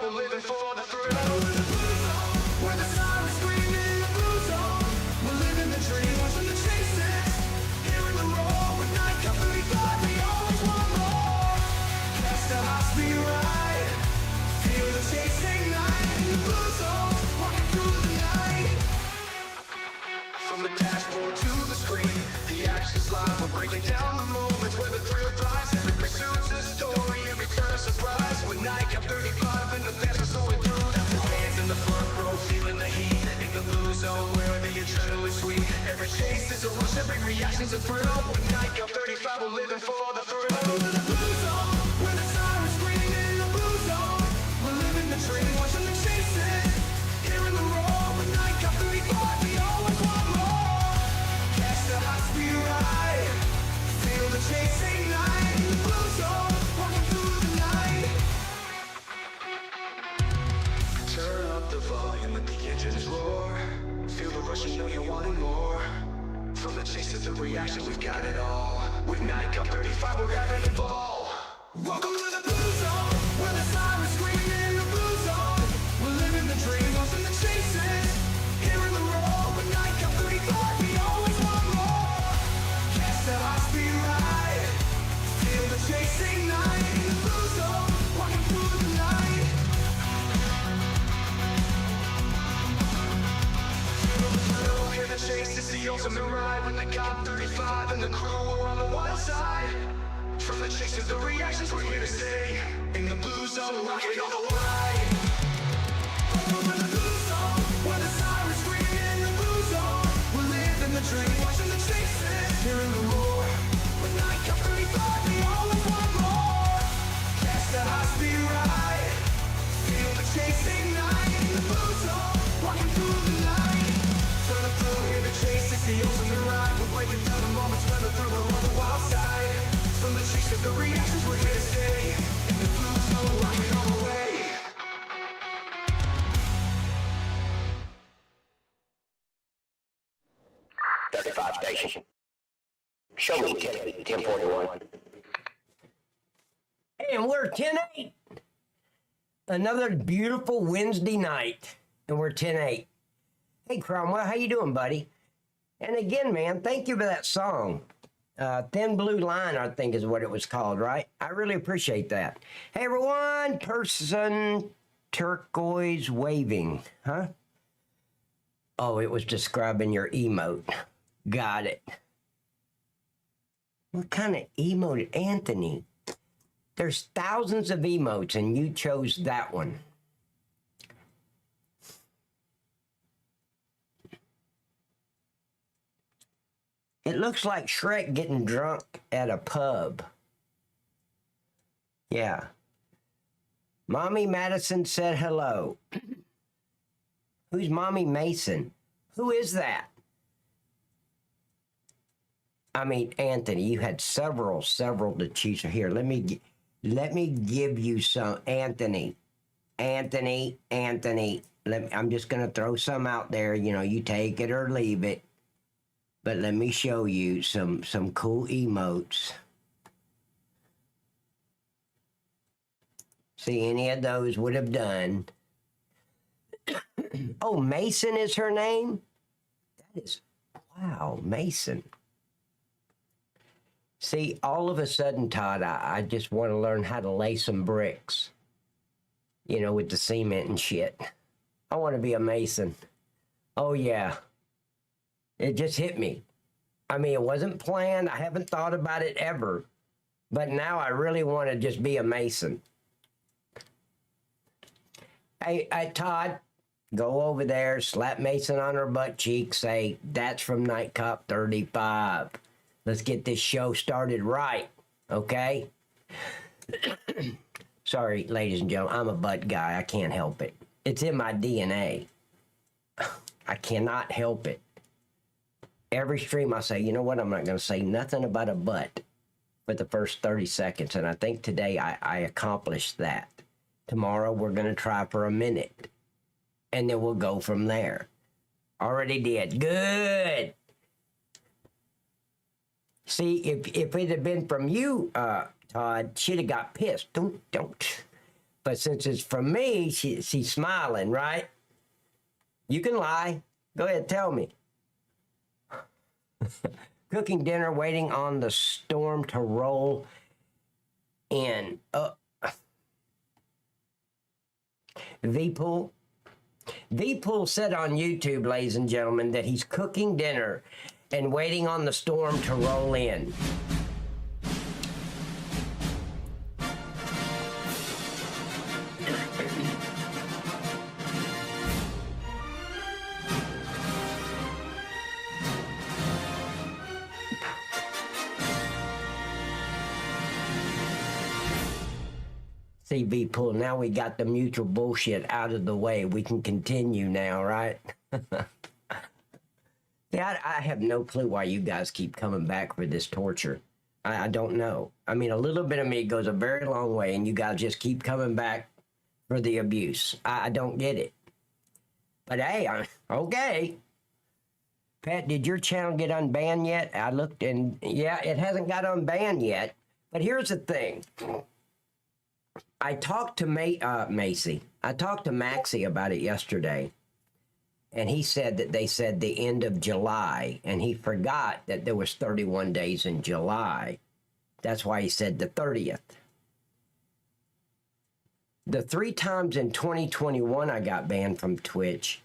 35, we're living for the thrill. We're the blue zone, where the sirens scream in the blue zone. We're living the dream, watching the chases. Hearing the roar, with night come 35, we always want more. Catch the high speed ride, feel the chase ignite. In the blue zone, walking through the night. From the dashboard to the screen, the action's live. We're breaking down the moments where the thrill thrives. Every pursuit's a story, every turn a surprise. When night come 35 and the fans are slowing through. The fans in the front row feeling the heat. In the blue zone where the adrenaline's sweet. Every chase is a rush, every reaction's a thrill. When night come 35, we're living for the thrill. We're the blue zone, where the sirens scream in the blue zone. We're living the dream, watching the chases. Hearing the roar, when night come 35, we always want more. Catch the high speed ride, feel the chase ignite. In the blue zone, walking through the night. Turn up the volume, let the engines roar. Feel the rush and know you're wanting more. From the chase to the reaction, we've got it all. With night come 35, we're having a ball. Welcome to the blue zone, where the sirens scream in the blue zone. We're living the dream, watching the chases. Hearing the roar, when night come 35, we always want more. Catch the high speed ride, feel the chase ignite. In the blue zone, walking through the night. Feel the thrill, hear the chase, it's the ultimate ride. When they got 35 and the crew are on the wild side. From the chase to the reactions, we're here to stay. In the blue zone, rocking all the way. Over the blue zone, where the sirens scream in the blue zone. We're living the dream, watching the chases. Hearing the roar, when night come 35, we always want more. Catch the high speed ride, feel the chase ignite. In the blue zone, walking through the night. Turn up through, hear the chase, it's the ultimate ride. We're breaking down the moments, running through, we're on the wild side. From the chase to the reactions, we're here to stay. In the blue zone, rocking all the way. Station. Show me 1041. And we're 10-8. Another beautiful Wednesday night. And we're 10-8. Hey, Cromwell, how you doing, buddy? And again, man, thank you for that song. Thin Blue Line, I think is what it was called, right? I really appreciate that. Hey, everyone. Person turquoise waving. Huh? Oh, it was describing your emote. Got it. What kind of emote, Anthony? There's thousands of emotes, and you chose that one. It looks like Shrek getting drunk at a pub. Yeah. Mommy Madison said hello. Who's Mommy Mason? Who is that? I mean, Anthony, you had several to choose from. Here, let me give you some. Anthony. I'm just going to throw some out there. You know, you take it or leave it. But let me show you some cool emotes. See, any of those would have done. Oh, Mason is her name? That is, wow, Mason. See, all of a sudden, Todd, I just want to learn how to lay some bricks. You know, with the cement and shit. I want to be a mason. Oh, yeah. It just hit me. I mean, it wasn't planned. I haven't thought about it ever. But now I really want to just be a mason. Hey, Todd, go over there, slap Mason on her butt cheek, say, that's from Night Cop 35. Let's get this show started right, okay? Sorry, ladies and gentlemen, I'm a butt guy. I can't help it. It's in my DNA. I cannot help it. Every stream I say, you know what, I'm not going to say nothing about a butt for the first 30 seconds. And I think today I accomplished that. Tomorrow we're going to try for a minute. And then we'll go from there. Already did. Good. See, if it had been from you, Todd, she'd have got pissed. Don't. But since it's from me, she's smiling, right? You can lie. Go ahead, tell me. Cooking dinner, waiting on the storm to roll in. V-Pool. V-Pool said on YouTube, ladies and gentlemen, that he's cooking dinner and waiting on the storm to roll in. See, V-Pool, now we got the mutual bullshit out of the way. We can continue now, right? Yeah, I have no clue why you guys keep coming back for this torture. I don't know. I mean, a little bit of me goes a very long way, and you guys just keep coming back for the abuse. I don't get it. But hey, okay. Pat, did your channel get unbanned yet? I looked, and yeah, it hasn't got unbanned yet. But here's the thing. I talked to Macy. I talked to Maxie about it yesterday. And he said that they said the end of July, and he forgot that there was 31 days in July. That's why he said the 30th. The 3 times in 2021 I got banned from Twitch,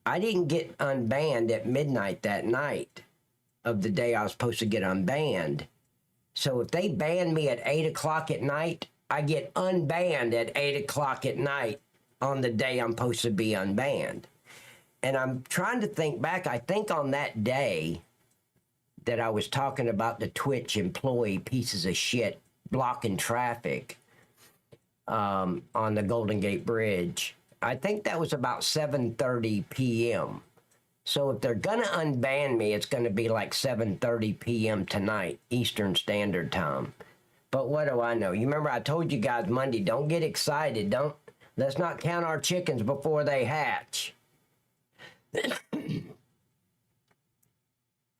I didn't get unbanned at midnight that night of the day I was supposed to get unbanned. So if they ban me at 8 o'clock at night, I get unbanned at 8 o'clock at night on the day I'm supposed to be unbanned. And I'm trying to think back. I think on that day that I was talking about the Twitch employee pieces of shit blocking traffic on the Golden Gate Bridge, I think that was about 7:30 p.m. So if they're going to unban me, it's going to be like 7:30 p.m. tonight, Eastern Standard Time. But what do I know? You remember I told you guys Monday, don't get excited. Let's not count our chickens before they hatch.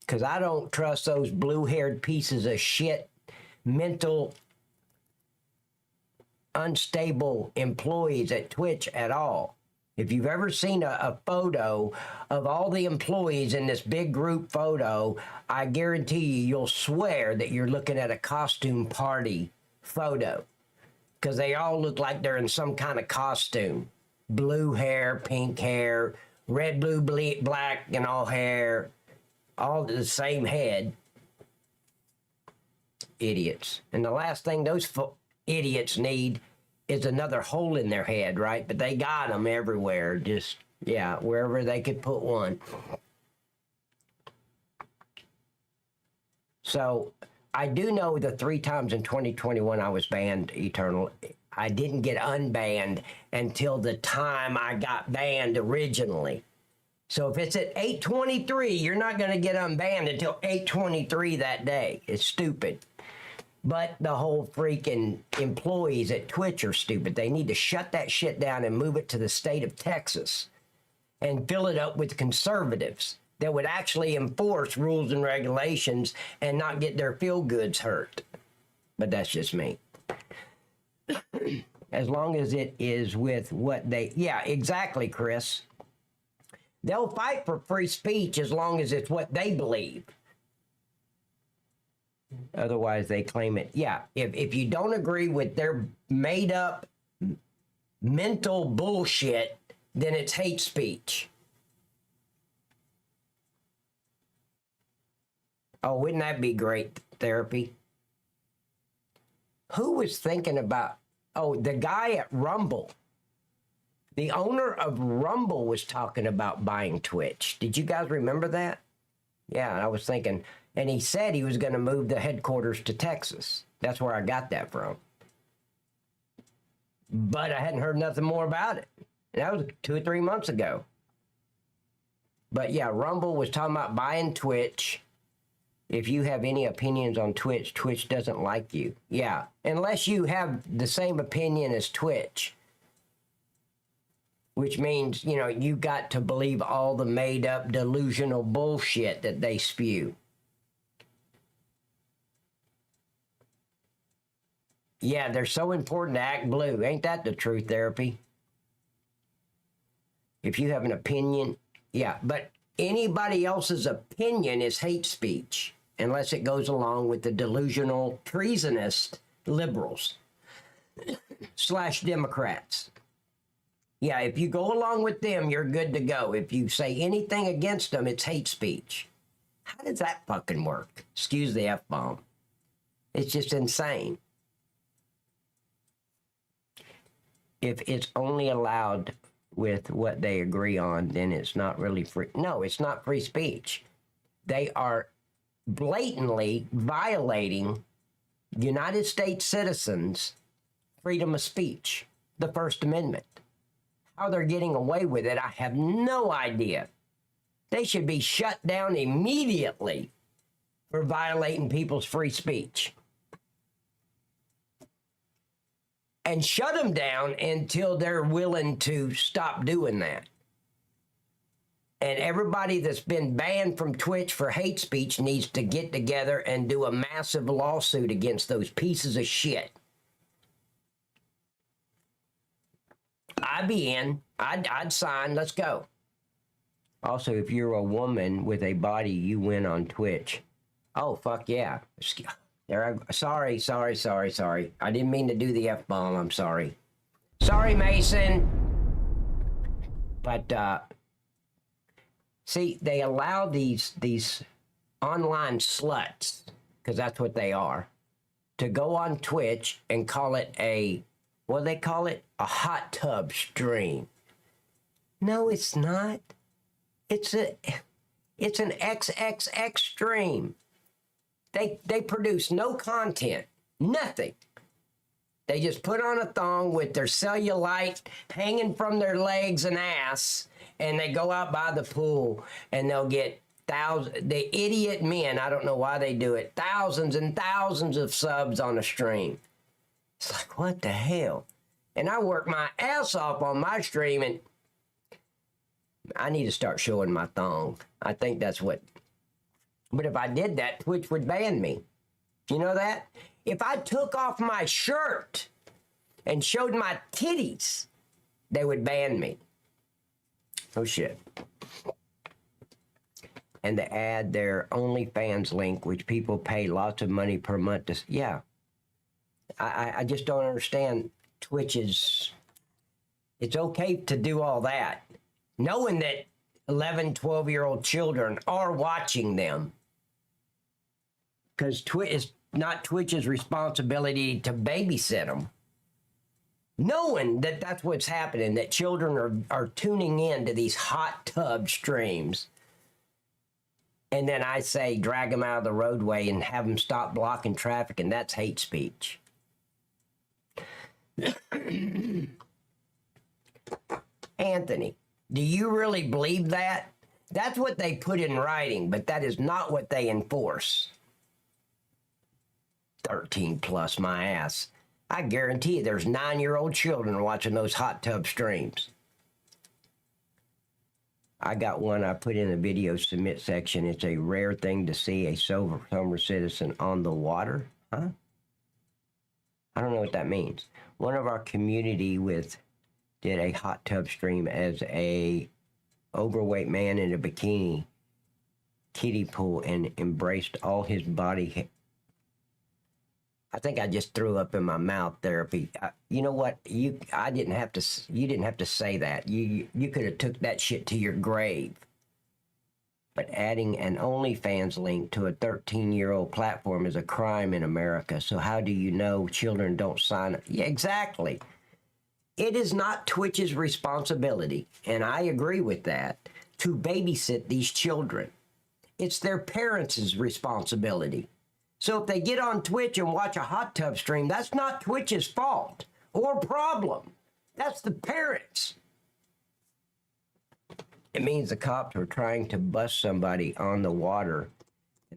Because I don't trust those blue-haired pieces of shit, mental, unstable employees at Twitch at all. If you've ever seen a photo of all the employees in this big group photo, I guarantee you'll swear that you're looking at a costume party photo. Because they all look like they're in some kind of costume. Blue hair, pink hair, red, blue, black, and all hair, all the same head. Idiots. And the last thing those idiots need is another hole in their head, right? But they got them everywhere, just, yeah, wherever they could put one. So I do know the 3 times in 2021 I was banned, Eternal. I didn't get unbanned until the time I got banned originally. So if it's at 8:23, you're not going to get unbanned until 8:23 that day. It's stupid. But the whole freaking employees at Twitch are stupid. They need to shut that shit down and move it to the state of Texas and fill it up with conservatives that would actually enforce rules and regulations and not get their feel-goods hurt. But that's just me. As long as it is with what they... Yeah, exactly, Chris. They'll fight for free speech as long as it's what they believe. Otherwise, they claim it. Yeah, if you don't agree with their made-up mental bullshit, then it's hate speech. Oh, wouldn't that be great therapy? Who was thinking about... Oh, the guy at Rumble. The owner of Rumble was talking about buying Twitch. Did you guys remember that? Yeah, I was thinking... And he said he was going to move the headquarters to Texas. That's where I got that from. But I hadn't heard nothing more about it. And that was 2 or 3 months ago. But yeah, Rumble was talking about buying Twitch. If you have any opinions on Twitch, Twitch doesn't like you. Yeah, unless you have the same opinion as Twitch. Which means, you know, you got to believe all the made-up delusional bullshit that they spew. Yeah, they're so important to act blue. Ain't that the truth, therapy? If you have an opinion, yeah, but anybody else's opinion is hate speech unless it goes along with the delusional, treasonous liberals / Democrats. Yeah, if you go along with them, you're good to go. If you say anything against them, it's hate speech. How does that fucking work? Excuse the F-bomb. It's just insane. If it's only allowed with what they agree on, then it's not really free. No, it's not free speech. They are blatantly violating United States citizens' freedom of speech, the First Amendment. How they're getting away with it, I have no idea. They should be shut down immediately for violating people's free speech. And shut them down until they're willing to stop doing that. And everybody that's been banned from Twitch for hate speech needs to get together and do a massive lawsuit against those pieces of shit. I'd be in. I'd sign. Let's go. Also, if you're a woman with a body, you win on Twitch. Oh, fuck yeah. Sorry. I didn't mean to do the F-bomb. I'm sorry. Sorry, Mason. But, see, they allow these online sluts, because that's what they are, to go on Twitch and call it what do they call it? A hot tub stream. No, it's not. It's an XXX stream. They produce no content, nothing. They just put on a thong with their cellulite hanging from their legs and ass, and they go out by the pool, and they'll get the idiot men, I don't know why they do it, thousands and thousands of subs on a stream. It's like, what the hell? And I work my ass off on my stream, and I need to start showing my thong. I think that's what. But if I did that, Twitch would ban me. You know that? If I took off my shirt and showed my titties, they would ban me. Oh, shit. And they add their OnlyFans link, which people pay lots of money per month to. Yeah. I just don't understand Twitch's. It's okay to do all that, knowing that 11, 12-year-old children are watching them. Because it's not Twitch's responsibility to babysit them. Knowing that that's what's happening, that children are tuning in to these hot tub streams. And then I say drag them out of the roadway and have them stop blocking traffic, and that's hate speech. Anthony, do you really believe that? That's what they put in writing, but that is not what they enforce. 13 plus my ass. I guarantee you there's 9-year-old children watching those hot tub streams. I got one I put in the video submit section. It's a rare thing to see a summer citizen on the water. Huh? I don't know what that means. One of our community did a hot tub stream as a overweight man in a bikini kiddie pool and embraced all his body. I think I just threw up in my mouth therapy. You know what? You didn't have to say that. You could have took that shit to your grave. But adding an OnlyFans link to a 13-year-old platform is a crime in America. So how do you know children don't sign up? Yeah, exactly. It is not Twitch's responsibility, and I agree with that, to babysit these children. It's their parents' responsibility. So if they get on Twitch and watch a hot tub stream, that's not Twitch's fault or problem. That's the parents. It means the cops were trying to bust somebody on the water.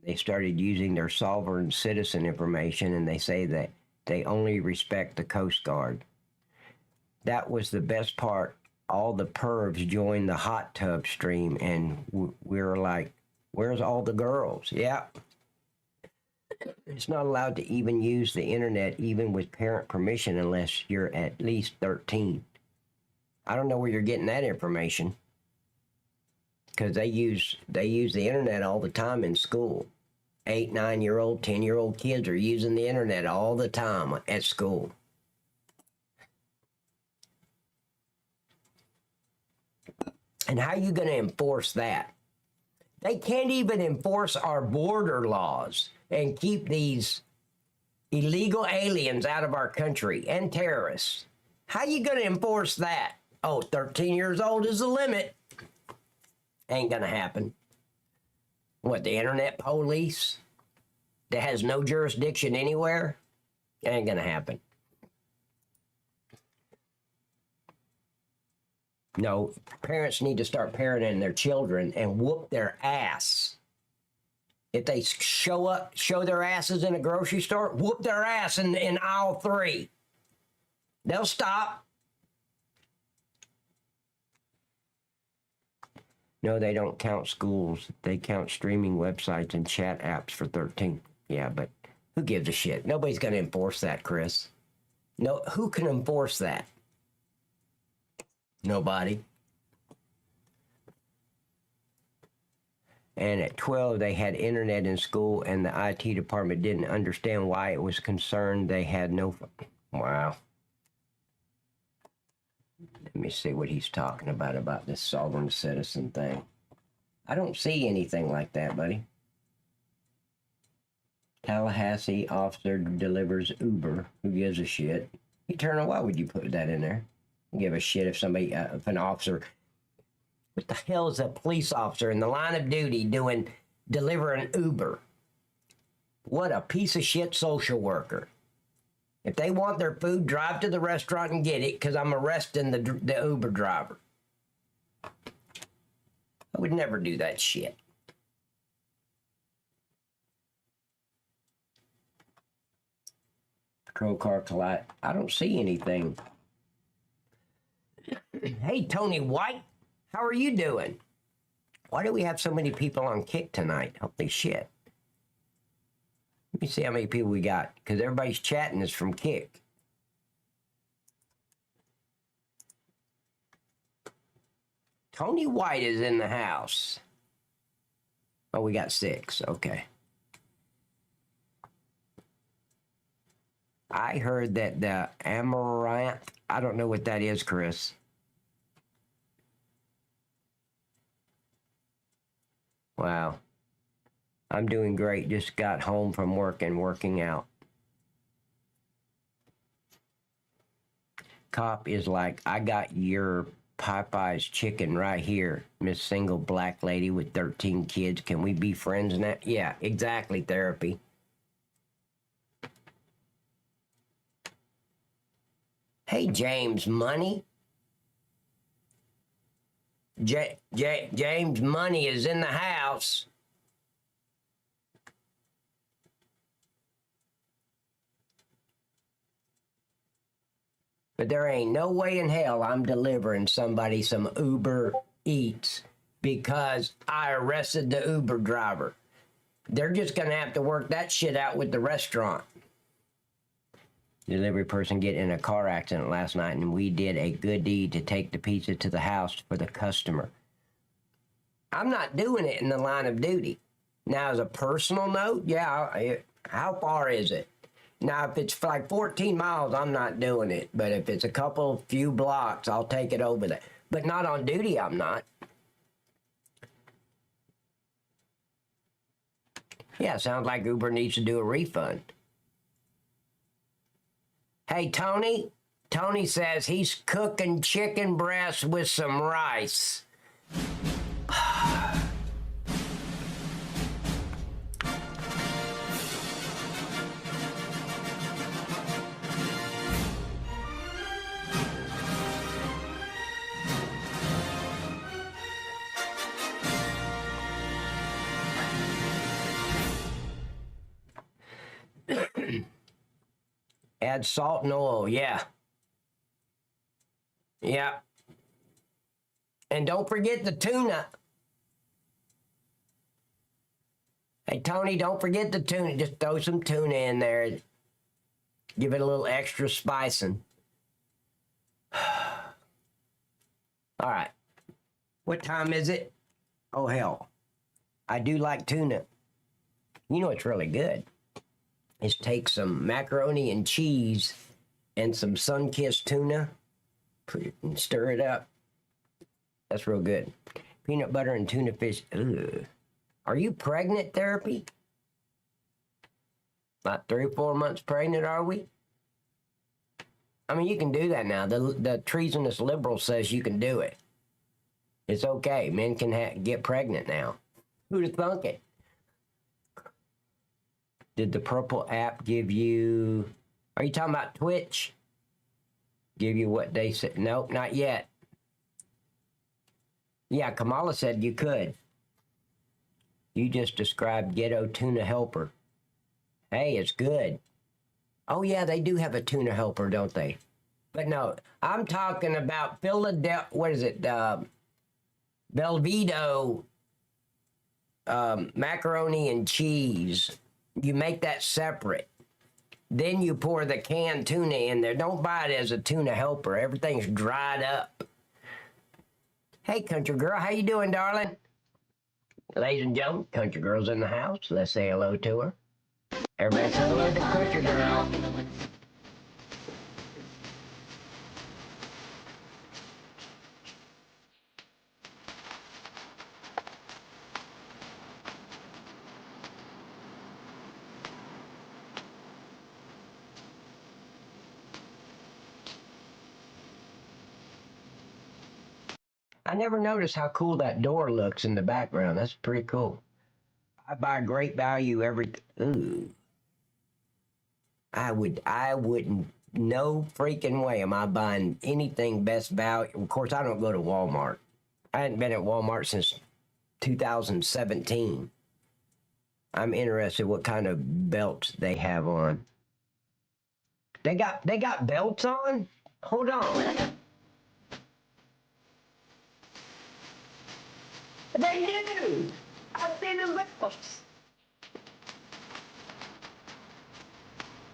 They started using their sovereign citizen information, and they say that they only respect the Coast Guard. That was the best part. All the pervs joined the hot tub stream, and we were like, where's all the girls? Yeah. It's not allowed to even use the internet, even with parent permission, unless you're at least 13. I don't know where you're getting that information, because they use the internet all the time in school. 8, 9-year-old, 10-year-old kids are using the internet all the time at school. And how are you going to enforce that? They can't even enforce our border laws and keep these illegal aliens out of our country and terrorists. How are you going to enforce that? Oh, 13 years old is the limit. Ain't going to happen. What, the internet police that has no jurisdiction anywhere? Ain't going to happen. No, parents need to start parenting their children and whoop their ass. If they show their asses in a grocery store, whoop their ass in aisle 3. They'll stop. No, they don't count schools. They count streaming websites and chat apps for 13. Yeah, but who gives a shit? Nobody's going to enforce that, Chris. No, who can enforce that? Nobody. And at 12, they had internet in school, and the IT department didn't understand why it was concerned. They had no... Wow. Let me see what he's talking about this sovereign citizen thing. I don't see anything like that, buddy. Tallahassee officer delivers Uber. Who gives a shit? Eternal, why would you put that in there? Give a shit if somebody, if an officer, what the hell is a police officer in the line of duty delivering Uber? What a piece of shit social worker. If they want their food, drive to the restaurant and get it, because I'm arresting the Uber driver. I would never do that shit. Patrol car collide. I don't see anything. Hey, Tony White, how are you doing? Why do we have so many people on Kick tonight? Holy shit. Let me see how many people we got, because everybody's chatting is from Kick. Tony White is in the house. Oh, we got 6. Okay. I heard that the amaranth, I don't know what that is, Chris. Wow. I'm doing great. Just got home from work and working out. Cop is like, I got your Popeye's chicken right here, Miss Single Black Lady with 13 kids. Can we be friends now? Yeah, exactly, therapy. Hey, James Money. James Money is in the house. But there ain't no way in hell I'm delivering somebody some Uber Eats because I arrested the Uber driver. They're just going to have to work that shit out with the restaurant. Delivery person get in a car accident last night, and we did a good deed to take the pizza to the house for the customer. I'm not doing it in the line of duty. Now, as a personal note, yeah, how far is it? Now, if it's like 14 miles, I'm not doing it. But if it's a few blocks, I'll take it over there. But not on duty, I'm not. Yeah, sounds like Uber needs to do a refund. Hey, Tony. Tony says he's cooking chicken breast with some rice. Add salt and oil, yeah. Yeah. And don't forget the tuna. Hey, Tony, don't forget the tuna. Just throw some tuna in there. Give it a little extra spicing. All right. What time is it? Oh, hell. I do like tuna. You know what's really good? Is take some macaroni and cheese and some sun-kissed tuna, put it and stir it up. That's real good. Peanut butter and tuna fish. Ugh. Are you pregnant, Therapy? About 3 or 4 months pregnant, are we? I mean, you can do that now. The treasonous liberal says you can do it. It's okay. Men can get pregnant now. Who'd have thunk it? Did the purple app give you... Are you talking about Twitch? Give you what they said? Nope, not yet. Yeah, Kamala said you could. You just described ghetto tuna helper. Hey, it's good. Oh, yeah, they do have a tuna helper, don't they? But no, I'm talking about Philadelphia, what is it? Velveeta macaroni and cheese. You make that separate. Then you pour the canned tuna in there. Don't buy it as a tuna helper. Everything's dried up. Hey, country girl, how you doing, darling? Ladies and gentlemen, country girl's in the house. Let's say hello to her. Everybody say hello to country girl. I never noticed how cool that door looks in the background. That's pretty cool. I buy great value every. Ooh. I wouldn't. No freaking way am I buying anything best value. Of course, I don't go to Walmart. I hadn't been at Walmart since 2017. I'm interested what kind of belts they have on. They got belts on? Hold on. They do. I've seen them belts.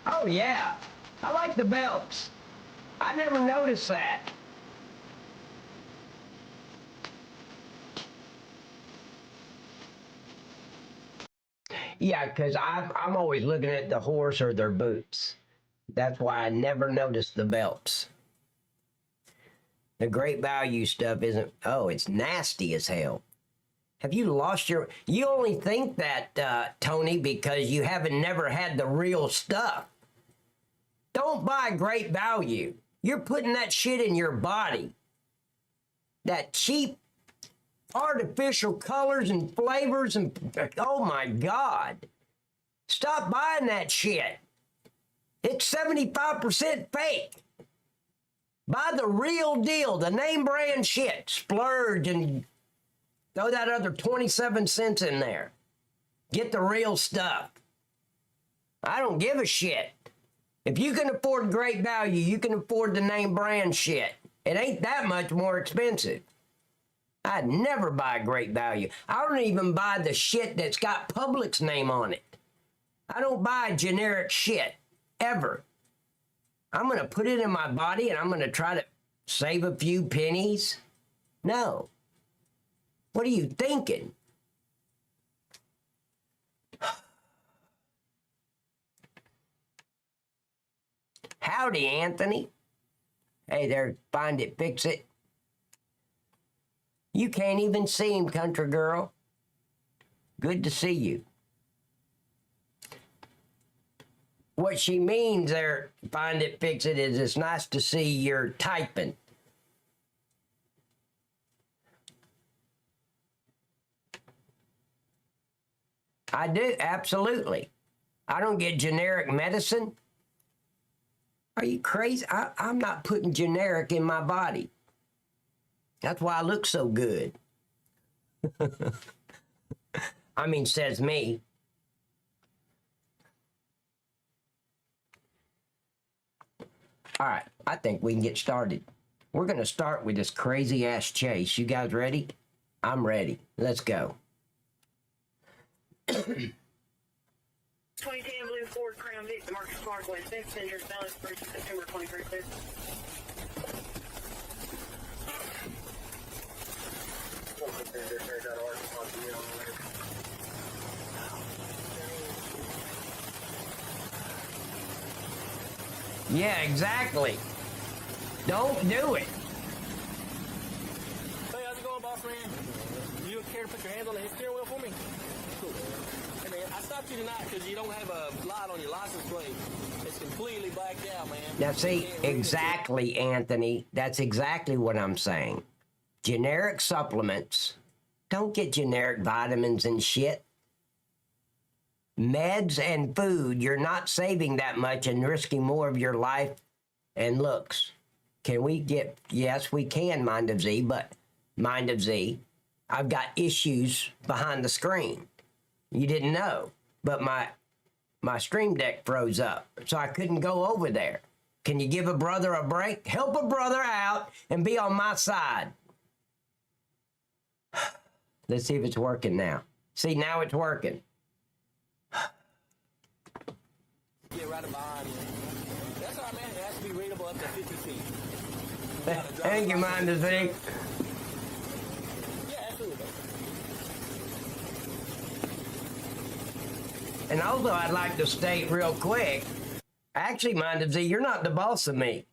Oh yeah, I like the belts. I never noticed that. Yeah, because I'm always looking at the horse or their boots. That's why I never noticed the belts. The great value stuff isn't, oh, it's nasty as hell. Have you lost your, you only think that, Tony, because you haven't never had the real stuff. Don't buy great value. You're putting that shit in your body. That cheap artificial colors and flavors and, oh my God. Stop buying that shit. It's 75% fake. Buy the real deal, the name brand shit. Splurge and throw that other 27 cents in there. Get the real stuff. I don't give a shit. If you can afford great value, you can afford the name brand shit. It ain't that much more expensive. I'd never buy great value. I don't even buy the shit that's got Publix name on it. I don't buy generic shit, ever. I'm going to put it in my body and I'm going to try to save a few pennies. No. What are you thinking? Howdy, Anthony. Hey there, find it, fix it. You can't even see him, country girl. Good to see you. What she means there, find it, fix it, is it's nice to see you're typing. I do, absolutely. I don't get generic medicine. Are you crazy? I'm not putting generic in my body. That's why I look so good. I mean, says me. All right, I think we can get started. We're going to start with this crazy-ass chase. You guys ready? I'm ready. Let's go. 2010 blue Ford Crown Vic, the Marcus Clark West passenger, valid for September 21st, please. Yeah, exactly. Don't do it. Hey, how's it going, boss man? You care to put your hands on the steering wheel for me? Cool. Hey, man, I stopped you tonight because you don't have a light on your license plate. It's completely blacked out, man. Now, see, exactly, Anthony. That's exactly what I'm saying. Generic supplements. Don't get generic vitamins and shit. Meds and food, you're not saving that much and risking more of your life and looks. Can we get, yes, we can, Mind of Z, but Mind of Z, I've got issues behind the screen. You didn't know, but my Stream Deck froze up, so I couldn't go over there. Can you give a brother a break? Help a brother out and be on my side. Let's see if it's working now. See, now it's working. Get right behind you. That's all right, man. It has to be readable up to 50 feet. Thank you, Mind of Z. Yeah, absolutely. And also, I'd like to state real quick, actually, Mind of Z, you're not the boss of me.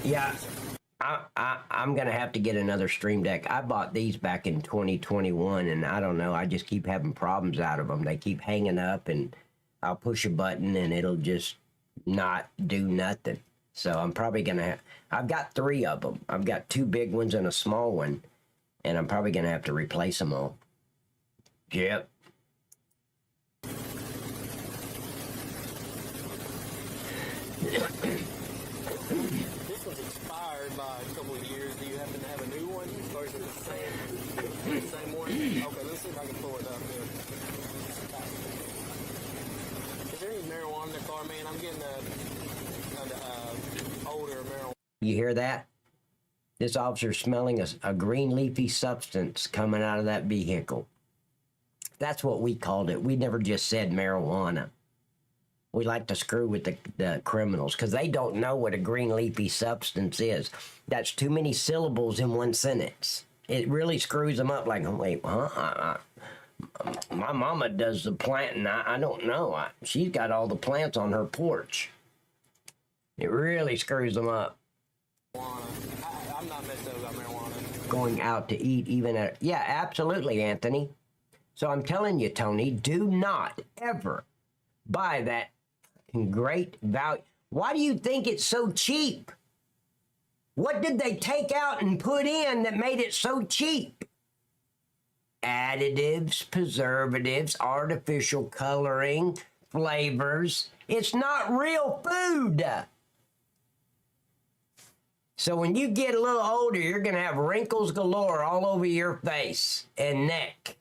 Yeah, I'm going to have to get another Stream Deck. I bought these back in 2021, and I don't know, I just keep having problems out of them. They keep hanging up, and I'll push a button, and it'll just not do nothing. So I'm probably going to have, I've got 3 of them. I've got 2 big ones and a small one, and I'm probably going to have to replace them all. Yep. This one's expired by a couple of years. Do you happen to have a new one? Or is it the same one? Okay, let's see if I can pull it up here. Is there any marijuana in the car, man? I'm getting older marijuana. You hear that? This officer's smelling a green leafy substance coming out of that vehicle. That's what we called it. We never just said marijuana. We like to screw with the criminals because they don't know what a green leafy substance is. That's too many syllables in one sentence. It really screws them up like, wait, huh? My mama does the planting. I don't know. She's got all the plants on her porch. It really screws them up. I'm not messed up about marijuana. Going out to eat even at, yeah, absolutely, Anthony. So I'm telling you, Tony, do not ever buy that great value. Why do you think it's so cheap? What did they take out and put in that made it so cheap? Additives, preservatives, artificial coloring, flavors. It's not real food. So when you get a little older, you're going to have wrinkles galore all over your face and neck.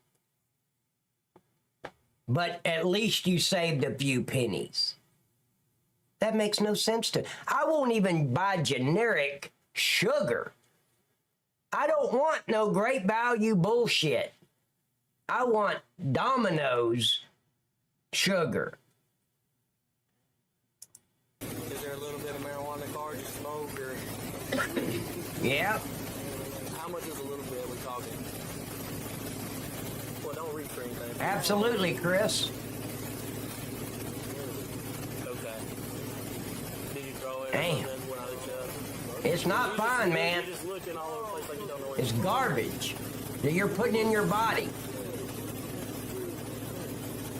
But at least you saved a few pennies. That makes no sense to me. I won't even buy generic sugar. I don't want no great value bullshit. I want Domino's sugar. Is there a little bit of marijuana in the car? Just smoke or? Yeah. How much is a little bit? We talking? Well, don't reach for anything. Absolutely, Chris. Okay. Did you throw it? Damn. When I looked up? It's not fun, man. You're just looking all over the place like you don't know where It's garbage that you're putting in your body.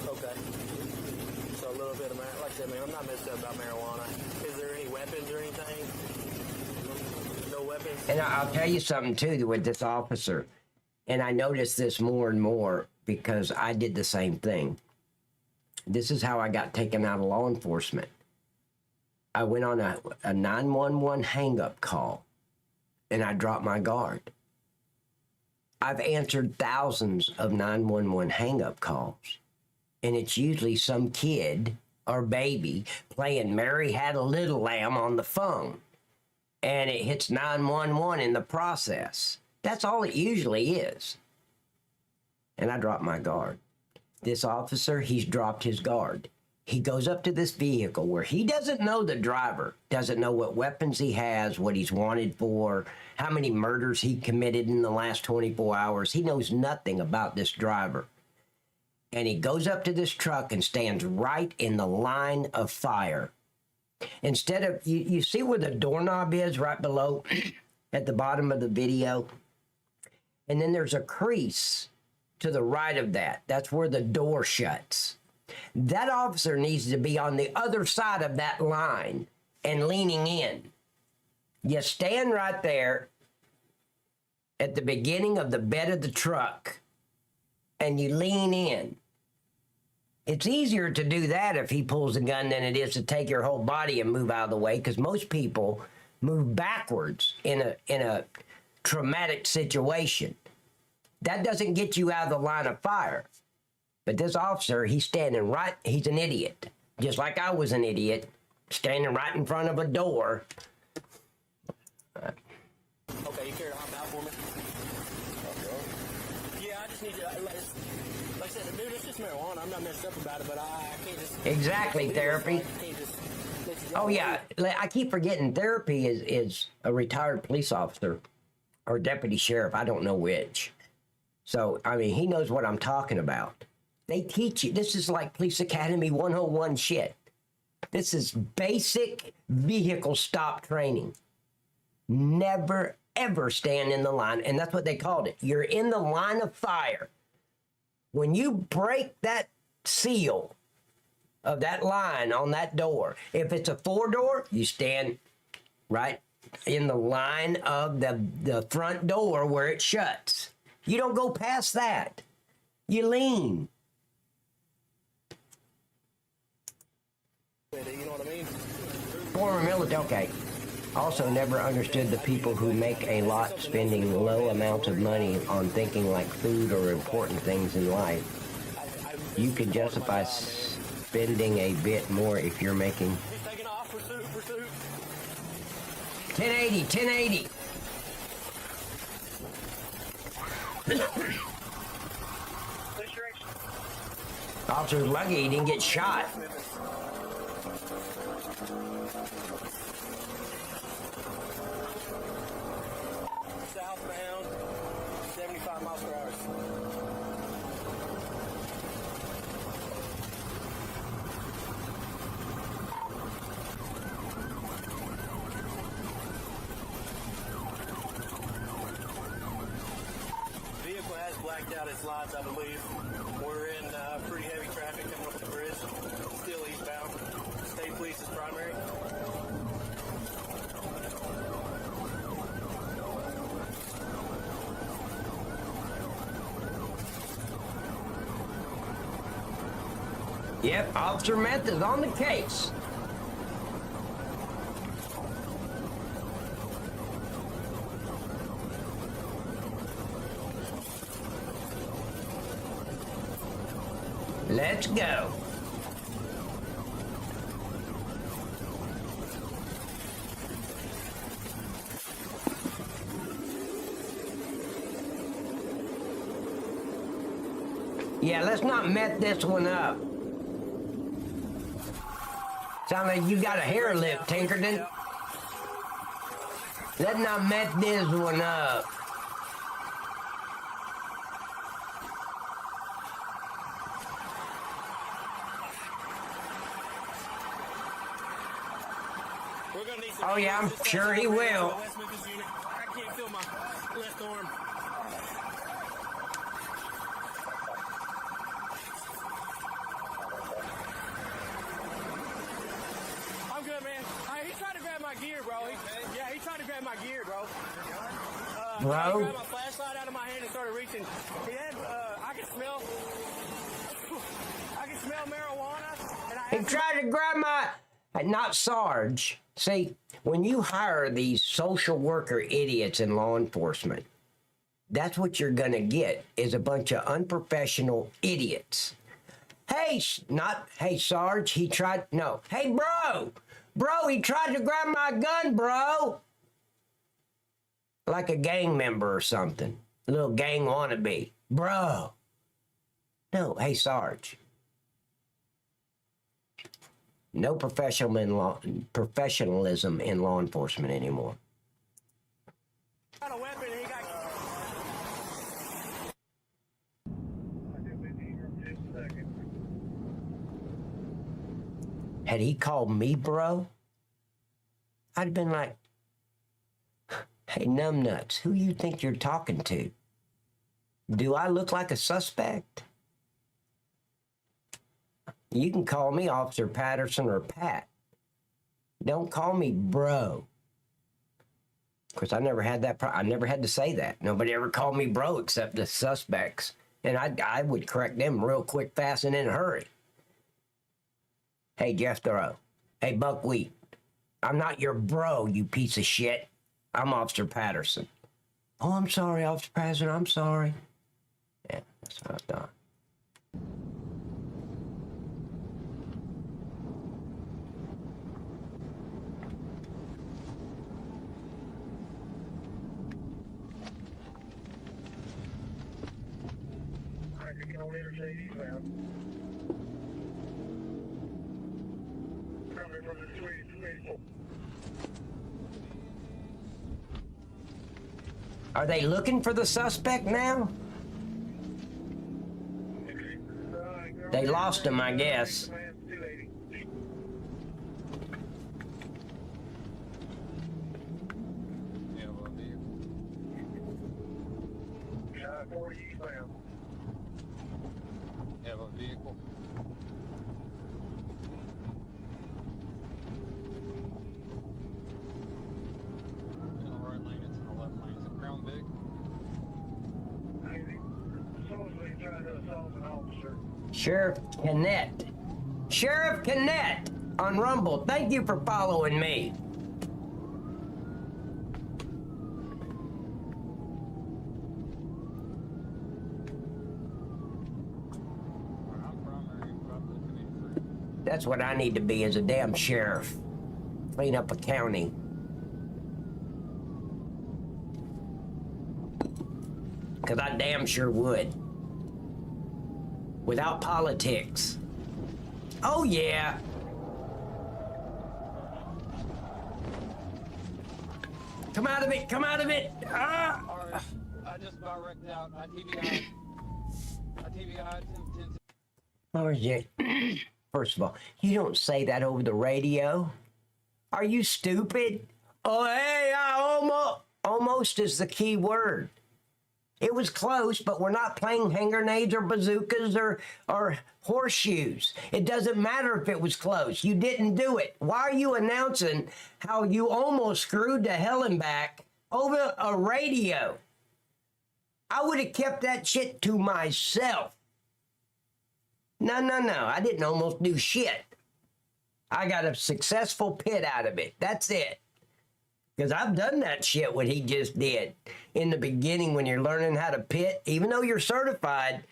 Okay. So a little bit of marijuana. Like I said, man, I'm not messed up about marijuana. Is there any weapons or anything? No weapons? And I'll tell you something, too, with this officer. And I noticed this more and more because I did the same thing. This is how I got taken out of law enforcement. I went on a 911 hang-up call, and I dropped my guard. I've answered thousands of 911 hang-up calls, and it's usually some kid or baby playing Mary Had a Little Lamb on the phone, and it hits 911 in the process. That's all it usually is. And I dropped my guard. This officer, he's dropped his guard. He goes up to this vehicle where he doesn't know the driver, doesn't know what weapons he has, what he's wanted for, how many murders he committed in the last 24 hours. He knows nothing about this driver. And he goes up to this truck and stands right in the line of fire. Instead of, you see where the doorknob is right below at the bottom of the video? And then there's a crease to the right of that. That's where the door shuts. That officer needs to be on the other side of that line and leaning in. You stand right there at the beginning of the bed of the truck and you lean in. It's easier to do that if he pulls a gun than it is to take your whole body and move out of the way, because most people move backwards in a traumatic situation. That doesn't get you out of the line of fire. But this officer, he's standing right, he's an idiot. Just like I was an idiot, standing right in front of a door. Okay, you care to hop out for me? Okay. Yeah, I just need you. Like I said, dude, it's just marijuana. I'm not messed up about it, but I can't just. Exactly, therapy. I can't just let you Oh, yeah. I keep forgetting therapy is a retired police officer or deputy sheriff. I don't know which. So, I mean, he knows what I'm talking about. They teach you. This is like Police Academy 101 shit. This is basic vehicle stop training. Never, ever stand in the line. And that's what they called it. You're in the line of fire. When you break that seal of that line on that door, if it's a 4-door, you stand right in the line of the front door where it shuts. You don't go past that. You lean. know what I mean? Former military, okay. Also never understood the people who make a lot spending low amounts of money on thinking like food or important things in life. You can justify spending a bit more if you're making... He's taking off. Pursuit. 1080, 1080. Which direction? Officer's lucky he didn't get shot. Southbound, 75 miles per hour. Vehicle has blacked out its lights, I believe. We're in pretty heavy traffic coming up the bridge. Still eastbound. State police is primary. Yep, Officer Meth is on the case. Let's go. Yeah, let's not mess this one up. Sound like you got a hair lip, Tinkerton. Let's not mess this one up. We're gonna need some Oh, yeah, I'm sure he will. West Memphis unit. I can't feel my left arm. I'm good, man. He tried to grab my gear, bro. He tried to grab my gear, bro. He Bro? grabbed my flashlight out of my hand and started reaching. He had, I could smell marijuana. And He tried to grab my... Not Sarge. See, when you hire these social worker idiots in law enforcement, that's what you're going to get, is a bunch of unprofessional idiots. Hey, not, hey, Sarge, he tried, no. Hey, bro, he tried to grab my gun, bro. Like a gang member or something. A little gang wannabe. Bro. No, hey, Sarge. No professionalism in law enforcement anymore. Got a weapon and he got... Had he called me bro, I'd been like, hey, numbnuts, who you think you're talking to? Do I look like a suspect? You can call me Officer Patterson or Pat. Don't call me bro. Of course, I never had that. I never had to say that. Nobody ever called me bro except the suspects. And I would correct them real quick, fast, and in a hurry. Hey, Jeff Thoreau. Hey, Buckwheat. I'm not your bro, you piece of shit. I'm Officer Patterson. Oh, I'm sorry, Officer Patterson. I'm sorry. Yeah, that's what I've done. Are they looking for the suspect now? They lost him, I guess. Have a vehicle. In the right lane, it's in the left lane. Is it Crown Vic? Supposedly trying to assault an officer. Sheriff Cannett. Sheriff Cannett on Rumble. Thank you for following me. I'm primary about the community. That's what I need to be as a damn sheriff. Clean up a county. Because I damn sure would. Without politics. Oh, yeah. Come out of it, come out of it. Ah! Alright, I just about wrecked out. I TBI'd. Oh, yeah. First of all, you don't say that over the radio. Are you stupid? Oh, hey, almost is the key word. It was close, but we're not playing hand grenades or bazookas or horseshoes. It doesn't matter if it was close. You didn't do it. Why are you announcing how you almost screwed to hell and back over a radio? I would have kept that shit to myself. No. I didn't almost do shit. I got a successful pit out of it. That's it. Because I've done that shit, what he just did. In the beginning, when you're learning how to pit, even though you're certified,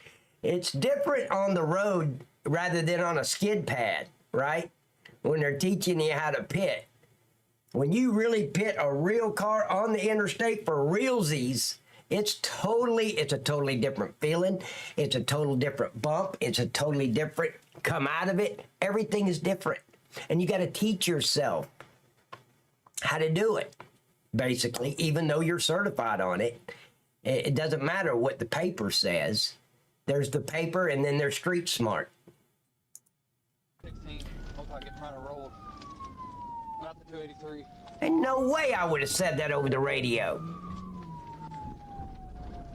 it's different on the road rather than on a skid pad, right? When they're teaching you how to pit. When you really pit a real car on the interstate for realsies, it's a totally different feeling. It's a total different bump. It's a totally different come out of it. Everything is different. And you got to teach yourself how to do it, basically, even though you're certified on it. It doesn't matter what the paper says. There's the paper, and then there's street smart. 16. Looks like it's trying to roll. Not the 283. Ain't no way I would have said that over the radio.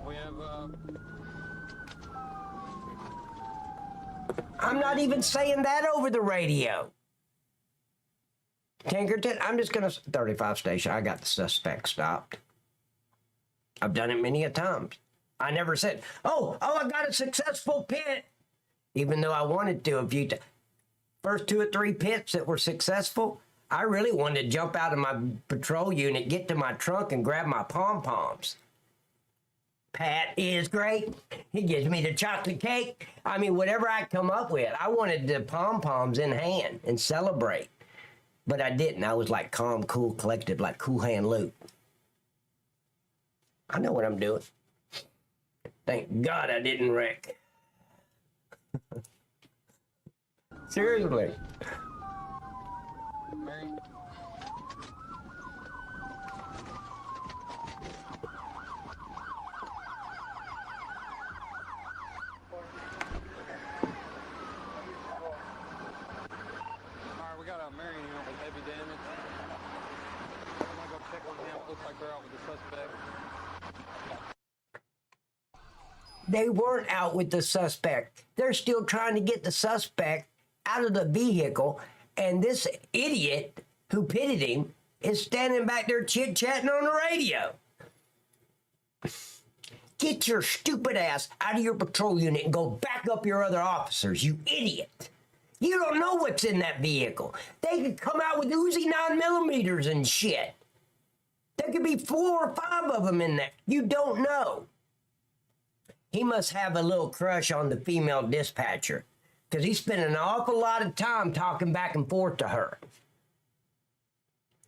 We have, I'm not even saying that over the radio. Tinkerton, I'm just going to... 35 station, I got the suspect stopped. I've done it many a times. I never said, oh, I got a successful pit. Even though I wanted to a few times. First 2 or 3 pits that were successful, I really wanted to jump out of my patrol unit, get to my trunk, and grab my pom-poms. Pat is great. He gives me the chocolate cake. I mean, whatever I come up with. I wanted the pom-poms in hand and celebrate. But I didn't. I was like calm, cool, collected, like Cool Hand Luke. I know what I'm doing. Thank God I didn't wreck. Seriously. Mary? Alright, we got a Marion unit with heavy damage. I'm gonna go check on him. It looks like they're out with the suspect. They weren't out with the suspect. They're still trying to get the suspect out of the vehicle, and this idiot who pitted him is standing back there chit-chatting on the radio. Get your stupid ass out of your patrol unit and go back up your other officers, you idiot. You don't know what's in that vehicle. They could come out with Uzi 9mm and shit. There could be 4 or 5 of them in there. You don't know. He must have a little crush on the female dispatcher because he's spending an awful lot of time talking back and forth to her.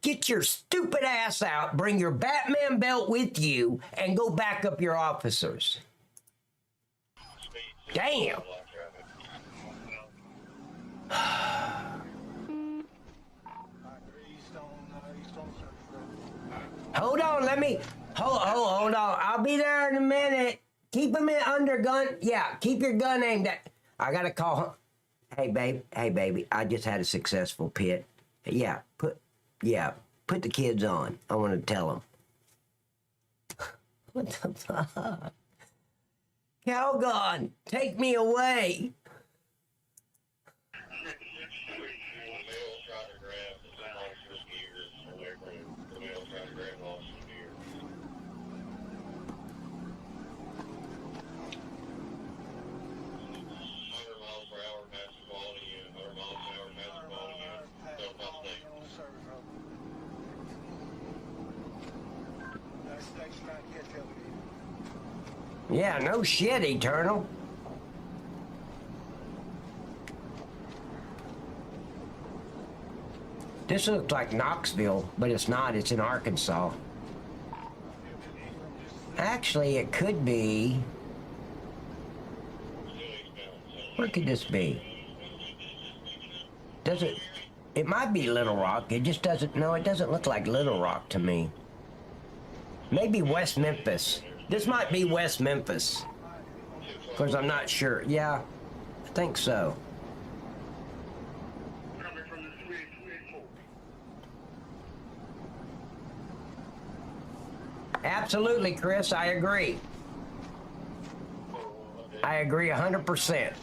Get your stupid ass out, bring your Batman belt with you, and go back up your officers. Damn. Hold on, hold on. I'll be there in a minute. Keep him under gun. Yeah, keep your gun aimed at. I gotta call him. Hey, baby. I just had a successful pit. Put the kids on. I want to tell them. What the fuck? Calgon, take me away. Yeah, no shit, Eternal. This looks like Knoxville, but it's not. It's in Arkansas. Actually, it could be. Where could this be? Does it? It might be Little Rock. It just doesn't. No, it doesn't look like Little Rock to me. Maybe West Memphis. This might be West Memphis. Of course, I'm not sure. Yeah, I think so. Absolutely, Chris. I agree. I agree 100%.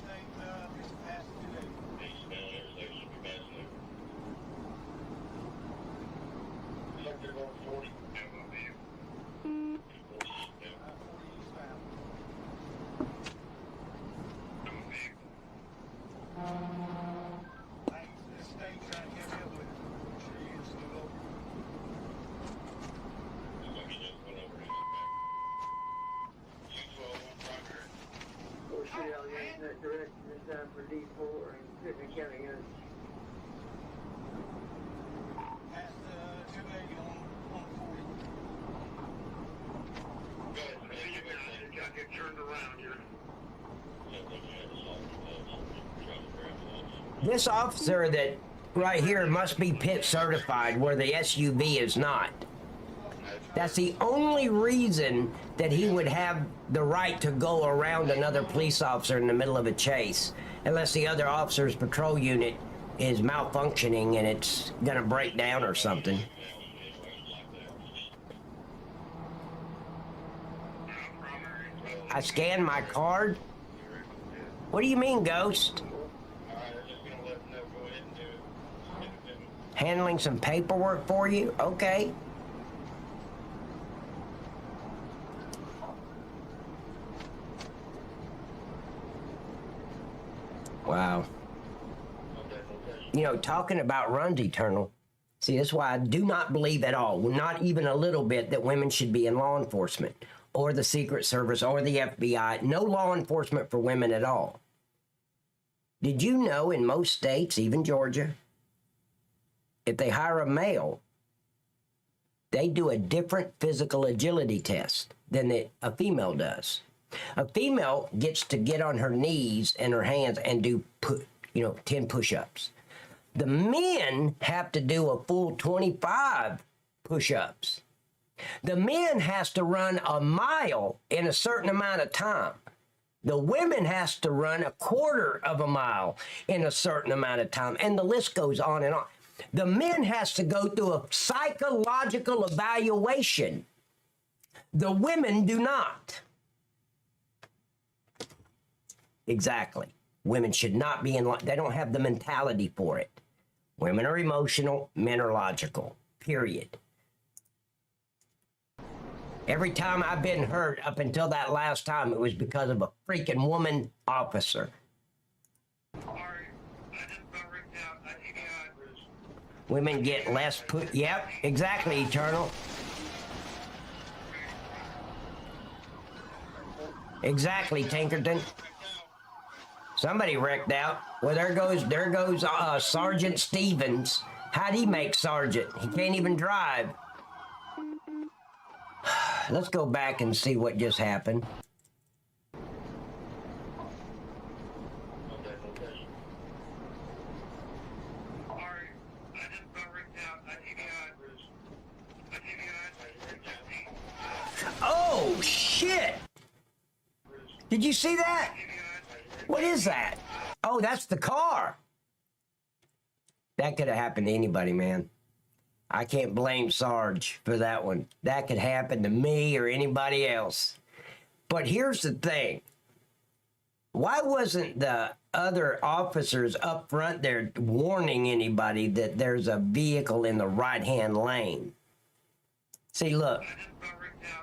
This officer that right here must be pit certified where the SUV is not. That's the only reason that he would have the right to go around another police officer in the middle of a chase, unless the other officer's patrol unit is malfunctioning and it's gonna break down or something. I scanned my card? What do you mean, Ghost? Handling some paperwork for you? Okay. Wow. You know, talking about runs, Eternal. See, that's why I do not believe at all, not even a little bit, that women should be in law enforcement or the Secret Service or the FBI. No law enforcement for women at all. Did you know in most states, even Georgia, if they hire a male, they do a different physical agility test than a female does. A female gets to get on her knees and her hands and do 10 push-ups. The men have to do a full 25 push-ups. The men has to run a mile in a certain amount of time. The women has to run a quarter of a mile in a certain amount of time, and the list goes on and on. The men has to go through a psychological evaluation. The women do not. Exactly. Women should not be they don't have the mentality for it. Women are emotional, men are logical, period. Every time I've been hurt up until that last time, it was because of a freaking woman officer. Women get less yep, exactly, Eternal. Exactly, Tinkerton. Somebody wrecked out. Well, there goes Sergeant Stevens. How'd he make Sergeant? He can't even drive. Let's go back and see what just happened. Oh, shit! Did you see that? What is that? Oh, that's the car. That could have happened to anybody, man. I can't blame Sarge for that one. That could happen to me or anybody else. But here's the thing. Why wasn't the other officers up front there warning anybody that there's a vehicle in the right-hand lane? See, look.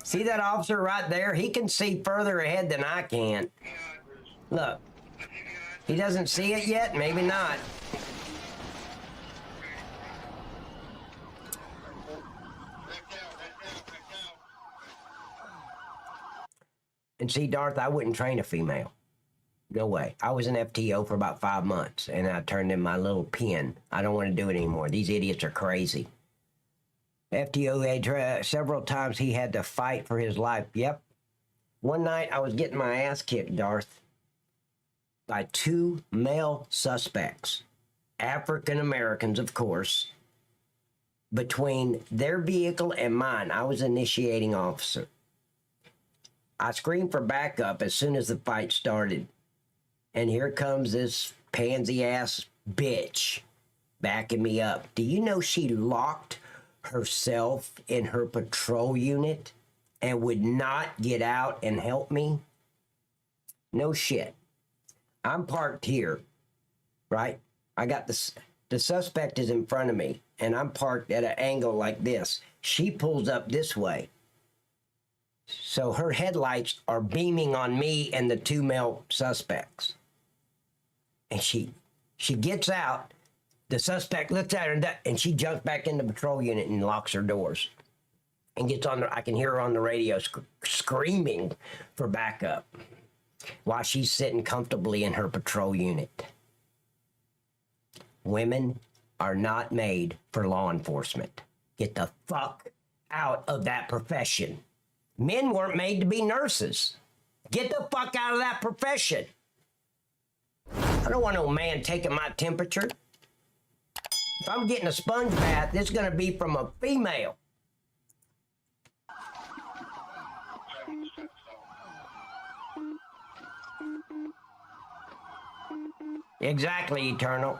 See that officer right there? He can see further ahead than I can. Look. He doesn't see it yet? Maybe not. And see, Darth, I wouldn't train a female. No way. I was an FTO for about 5 months, and I turned in my little pen. I don't want to do it anymore. These idiots are crazy. FTO, several times he had to fight for his life. Yep. One night, I was getting my ass kicked, Darth, by 2 male suspects. African Americans, of course. Between their vehicle and mine, I was initiating officer. I screamed for backup as soon as the fight started. And here comes this pansy-ass bitch backing me up. Do you know she locked herself in her patrol unit and would not get out and help me? No shit. I'm parked here, right? I got the suspect is in front of me, and I'm parked at an angle like this. She pulls up this way. So her headlights are beaming on me and the 2 male suspects. And she gets out. The suspect looks at her and she jumps back in the patrol unit and locks her doors. And gets on I can hear her on the radio screaming for backup while she's sitting comfortably in her patrol unit. Women are not made for law enforcement. Get the fuck out of that profession. Men weren't made to be nurses. Get the fuck out of that profession. I don't want no man taking my temperature. If I'm getting a sponge bath, it's going to be from a female. Exactly, Eternal.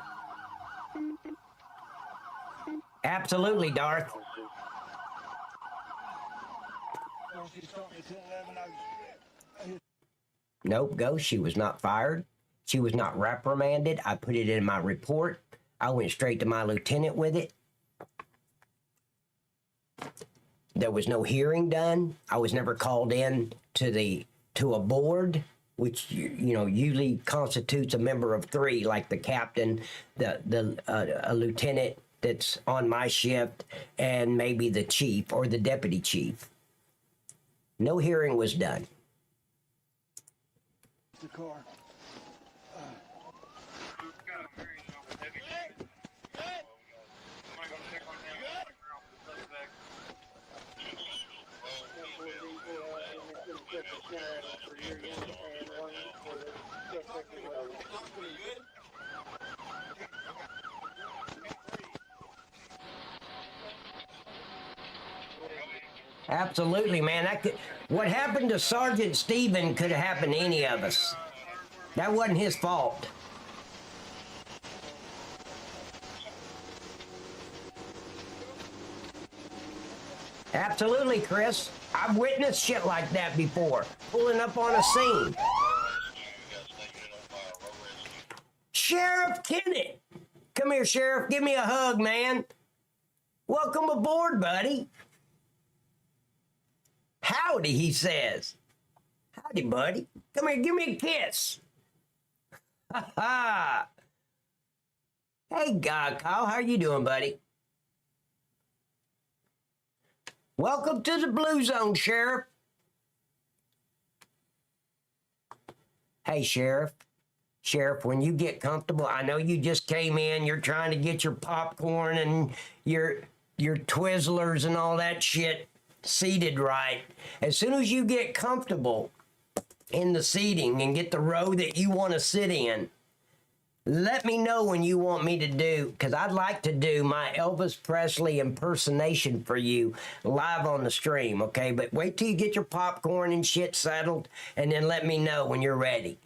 Absolutely, Darth. Nope, Ghost, she was not fired. She was not reprimanded. I put it in my report. I went straight to my lieutenant with it. There was no hearing done. I was never called in to a board, which usually constitutes a member of 3, like the captain, a lieutenant that's on my shift, and maybe the chief or the deputy chief. No hearing was done. The car. Absolutely, man. That could, what happened to Sergeant Stephen could have happened to any of us. That wasn't his fault. Absolutely, Chris. I've witnessed shit like that before. Pulling up on a scene. Sheriff Kennett. Come here, Sheriff. Give me a hug, man. Welcome aboard, buddy. Howdy, he says. Howdy, buddy. Come here, give me a kiss. Ha ha. Hey, God, Kyle, how you doing, buddy? Welcome to the Blue Zone, Sheriff. Hey, Sheriff. Sheriff, when you get comfortable, I know you just came in, you're trying to get your popcorn and your Twizzlers and all that shit seated right. As soon as you get comfortable in the seating and get the row that you want to sit in, let me know when you want me to do, because I'd like to do my Elvis Presley impersonation for you live on the stream, okay? But wait till you get your popcorn and shit settled, and then let me know when you're ready.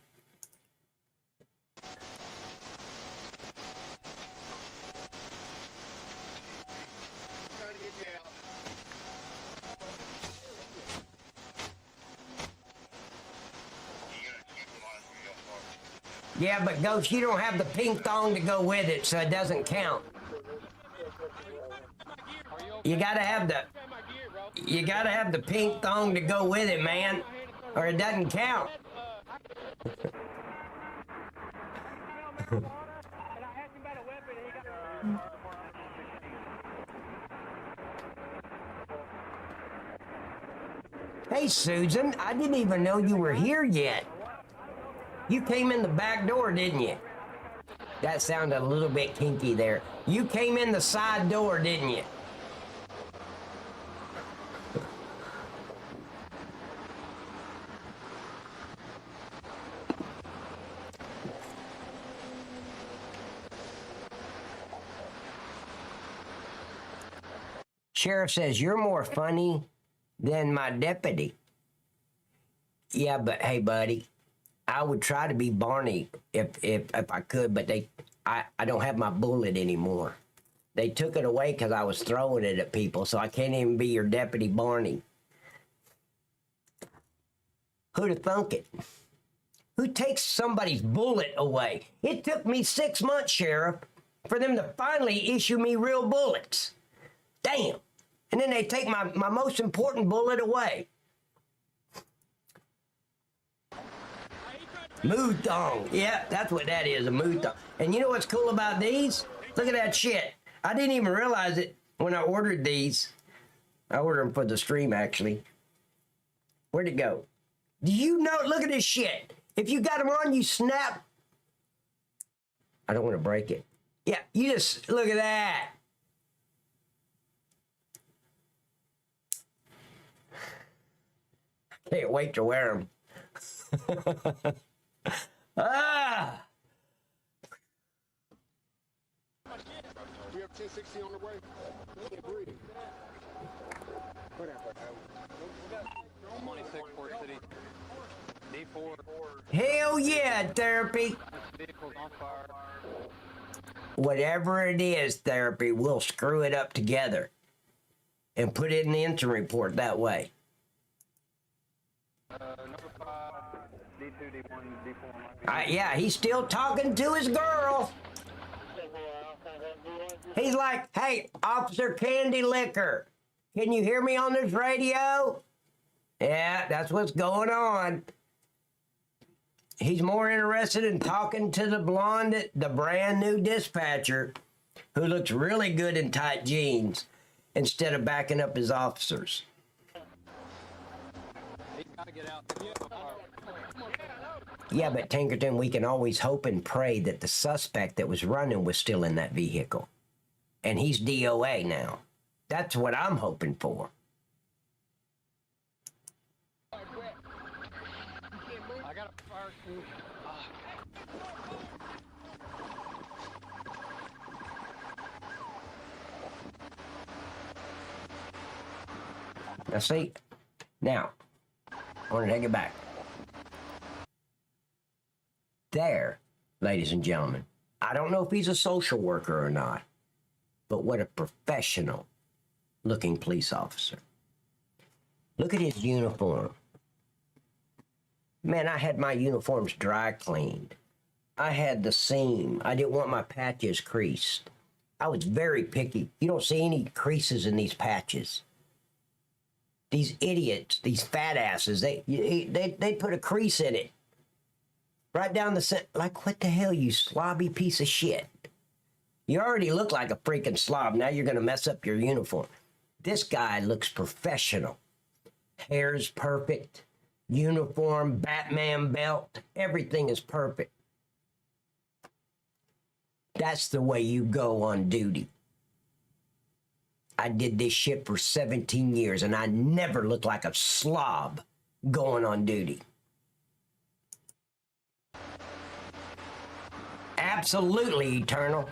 Yeah, but Ghost, you don't have the pink thong to go with it, so it doesn't count. You gotta have the pink thong to go with it, man, or it doesn't count. Hey, Susan, I didn't even know you were here yet. You came in the back door, didn't you? That sounded a little bit kinky there. You came in the side door, didn't you? Sheriff says, you're more funny than my deputy. Yeah, but hey, buddy. I would try to be Barney if I could, but I don't have my bullet anymore. They took it away because I was throwing it at people, so I can't even be your deputy Barney. Who'd have thunk it? Who takes somebody's bullet away? It took me 6 months, Sheriff, for them to finally issue me real bullets. Damn. And then they take my most important bullet away. Mood thong. Yeah, that's what that is, a mood thong. And you know what's cool about these? Look at that shit. I didn't even realize it when I ordered these. I ordered them for the stream, actually. Where'd it go? Do you know? Look at this shit. If you got them on, you snap. I don't want to break it. Yeah, you just, look at that. Can't wait to wear them. Ah! We have 1060 on the way. I'm on 6 Port City. D4. Hell yeah, therapy. Vehicle's on fire. Whatever it is, therapy, we'll screw it up together and put it in the incident report that way. Number 5, D2, D1, D4. Yeah, he's still talking to his girl. He's like, hey, Officer Candy Liquor, can you hear me on this radio? Yeah, that's what's going on. He's more interested in talking to the blonde, the brand new dispatcher, who looks really good in tight jeans, instead of backing up his officers. get out. Yeah, but Tinkerton, we can always hope and pray that the suspect that was running was still in that vehicle. And he's DOA now. That's what I'm hoping for. I got a fire. Now see, now, I want to take it back. There, ladies and gentlemen, I don't know if he's a social worker or not, but what a professional looking police officer. Look at his uniform. Man, I had my uniforms dry cleaned. I had the seam. I didn't want my patches creased. I was very picky. You don't see any creases in these patches. These idiots, these fat asses, they put a crease in it. Right down the center. Like, what the hell, you slobby piece of shit? You already look like a freaking slob. Now you're going to mess up your uniform. This guy looks professional. Hair's perfect. Uniform, Batman belt. Everything is perfect. That's the way you go on duty. I did this shit for 17 years, and I never looked like a slob going on duty. Absolutely, Eternal.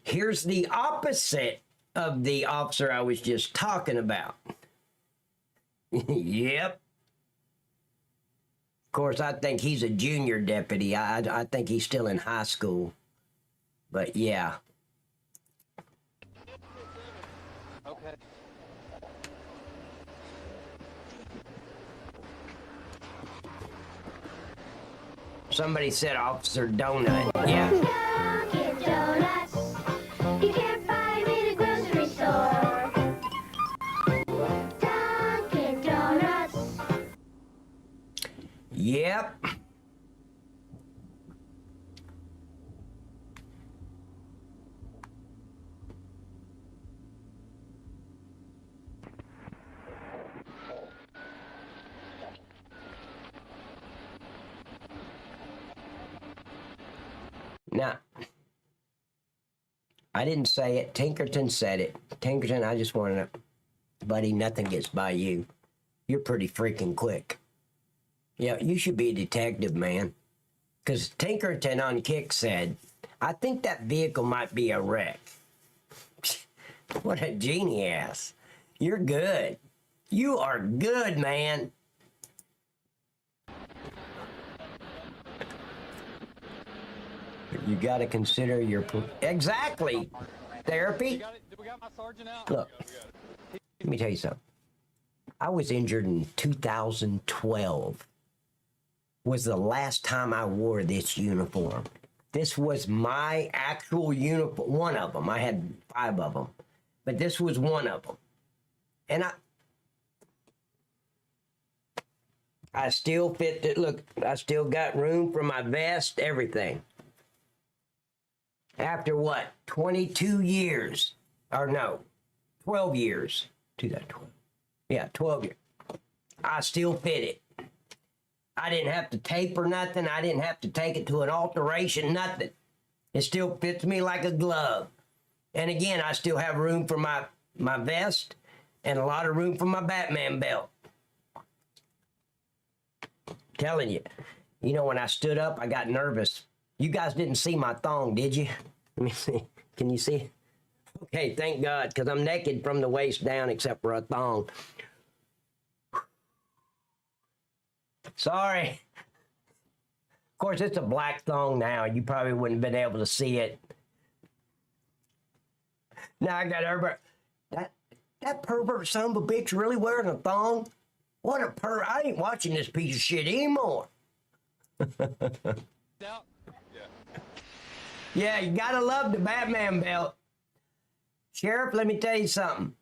Here's the opposite of the officer I was just talking about. Yep. Of course, I think he's a junior deputy. I think he's still in high school. But yeah. Okay. Somebody said Officer Donut. Yeah. Dunkin' Donuts. You can't find me at a grocery store. Dunkin' Donuts. Yep. Now, I didn't say it. Tinkerton said it. Tinkerton, I just wanted to, buddy, nothing gets by you. You're pretty freaking quick. Yeah, you should be a detective, man. Because Tinkerton on Kick said, I think that vehicle might be a wreck. What a genie ass. You're good. You are good, man. You got to consider your... Exactly. Therapy. We got my sergeant out? Look, let me tell you something. I was injured in 2012. Was the last time I wore this uniform. This was my actual uniform. One of them. I had 5 of them. But this was one of them. And I still fit it. Look, I still got room for my vest, everything. After what? 22 years. Or no, 12 years. 2012. Yeah, 12 years. I still fit it. I didn't have to tape or nothing. I didn't have to take it to an alteration, nothing. It still fits me like a glove. And again, I still have room for my vest and a lot of room for my Batman belt. Telling you. You know, when I stood up, I got nervous. You guys didn't see my thong, did you? Let me see. Can you see? Okay, thank God, because I'm naked from the waist down except for a thong. Sorry. Of course, it's a black thong now. You probably wouldn't have been able to see it. Now I got everybody. That pervert son of a bitch really wearing a thong? What a I ain't watching this piece of shit anymore. Out? Yeah, you gotta love the Batman belt. Sheriff, let me tell you something.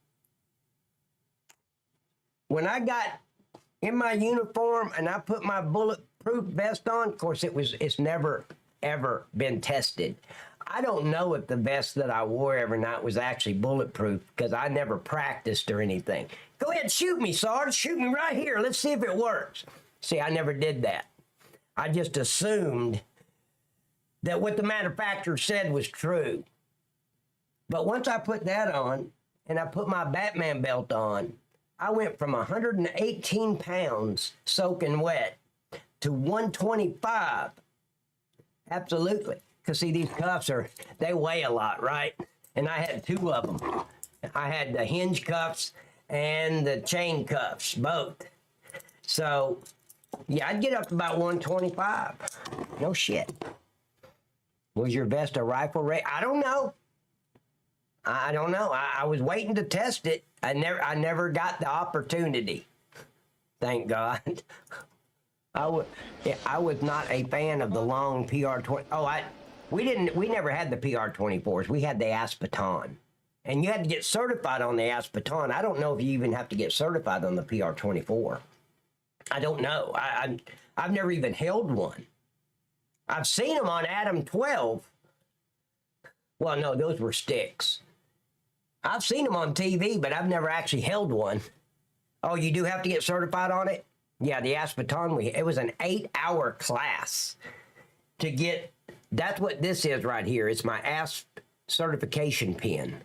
When I got in my uniform and I put my bulletproof vest on, of course it's never ever been tested. I don't know if the vest that I wore every night was actually bulletproof because I never practiced or anything. Go ahead, shoot me, Sarge. Shoot me right here. Let's see if it works. See, I never did that. I just assumed that what the manufacturer said was true. But once I put that on and I put my Batman belt on, I went from 118 pounds soaking wet to 125. Absolutely. Because see, these cuffs they weigh a lot, right? And I had two of them. I had the hinge cuffs and the chain cuffs, both. So, yeah, I'd get up to about 125. No shit. Was your vest a rifle rate? I don't know. I don't know. I was waiting to test it. I never got the opportunity. Thank God. I was not a fan of the long PR-20. We never had the PR-24s. We had the Aspeton. And you had to get certified on the Aspeton. I don't know if you even have to get certified on the PR-24. I don't know. I've never even held one. I've seen them on Adam 12. Well, no, those were sticks. I've seen them on TV, but I've never actually held one. Oh, you do have to get certified on it? Yeah, the Aspeton, it was an 8-hour class to get. That's what this is right here. It's my ASP certification pin.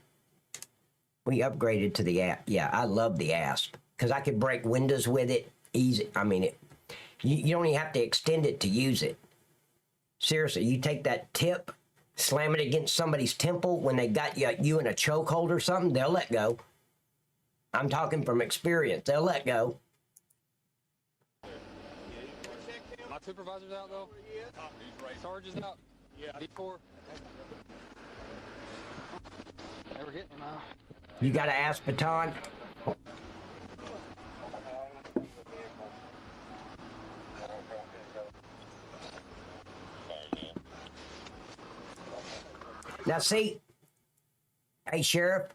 We upgraded to the ASP. Yeah, I love the ASP because I could break windows with it easy. I mean, you don't even have to extend it to use it. Seriously, you take that tip, slam it against somebody's temple when they got you in a chokehold or something, they'll let go. I'm talking from experience. They'll let go. My supervisor's out though. Sarge is out. Yeah. D4. Never hit me now. You got an Aspeton? Now see, hey Sheriff,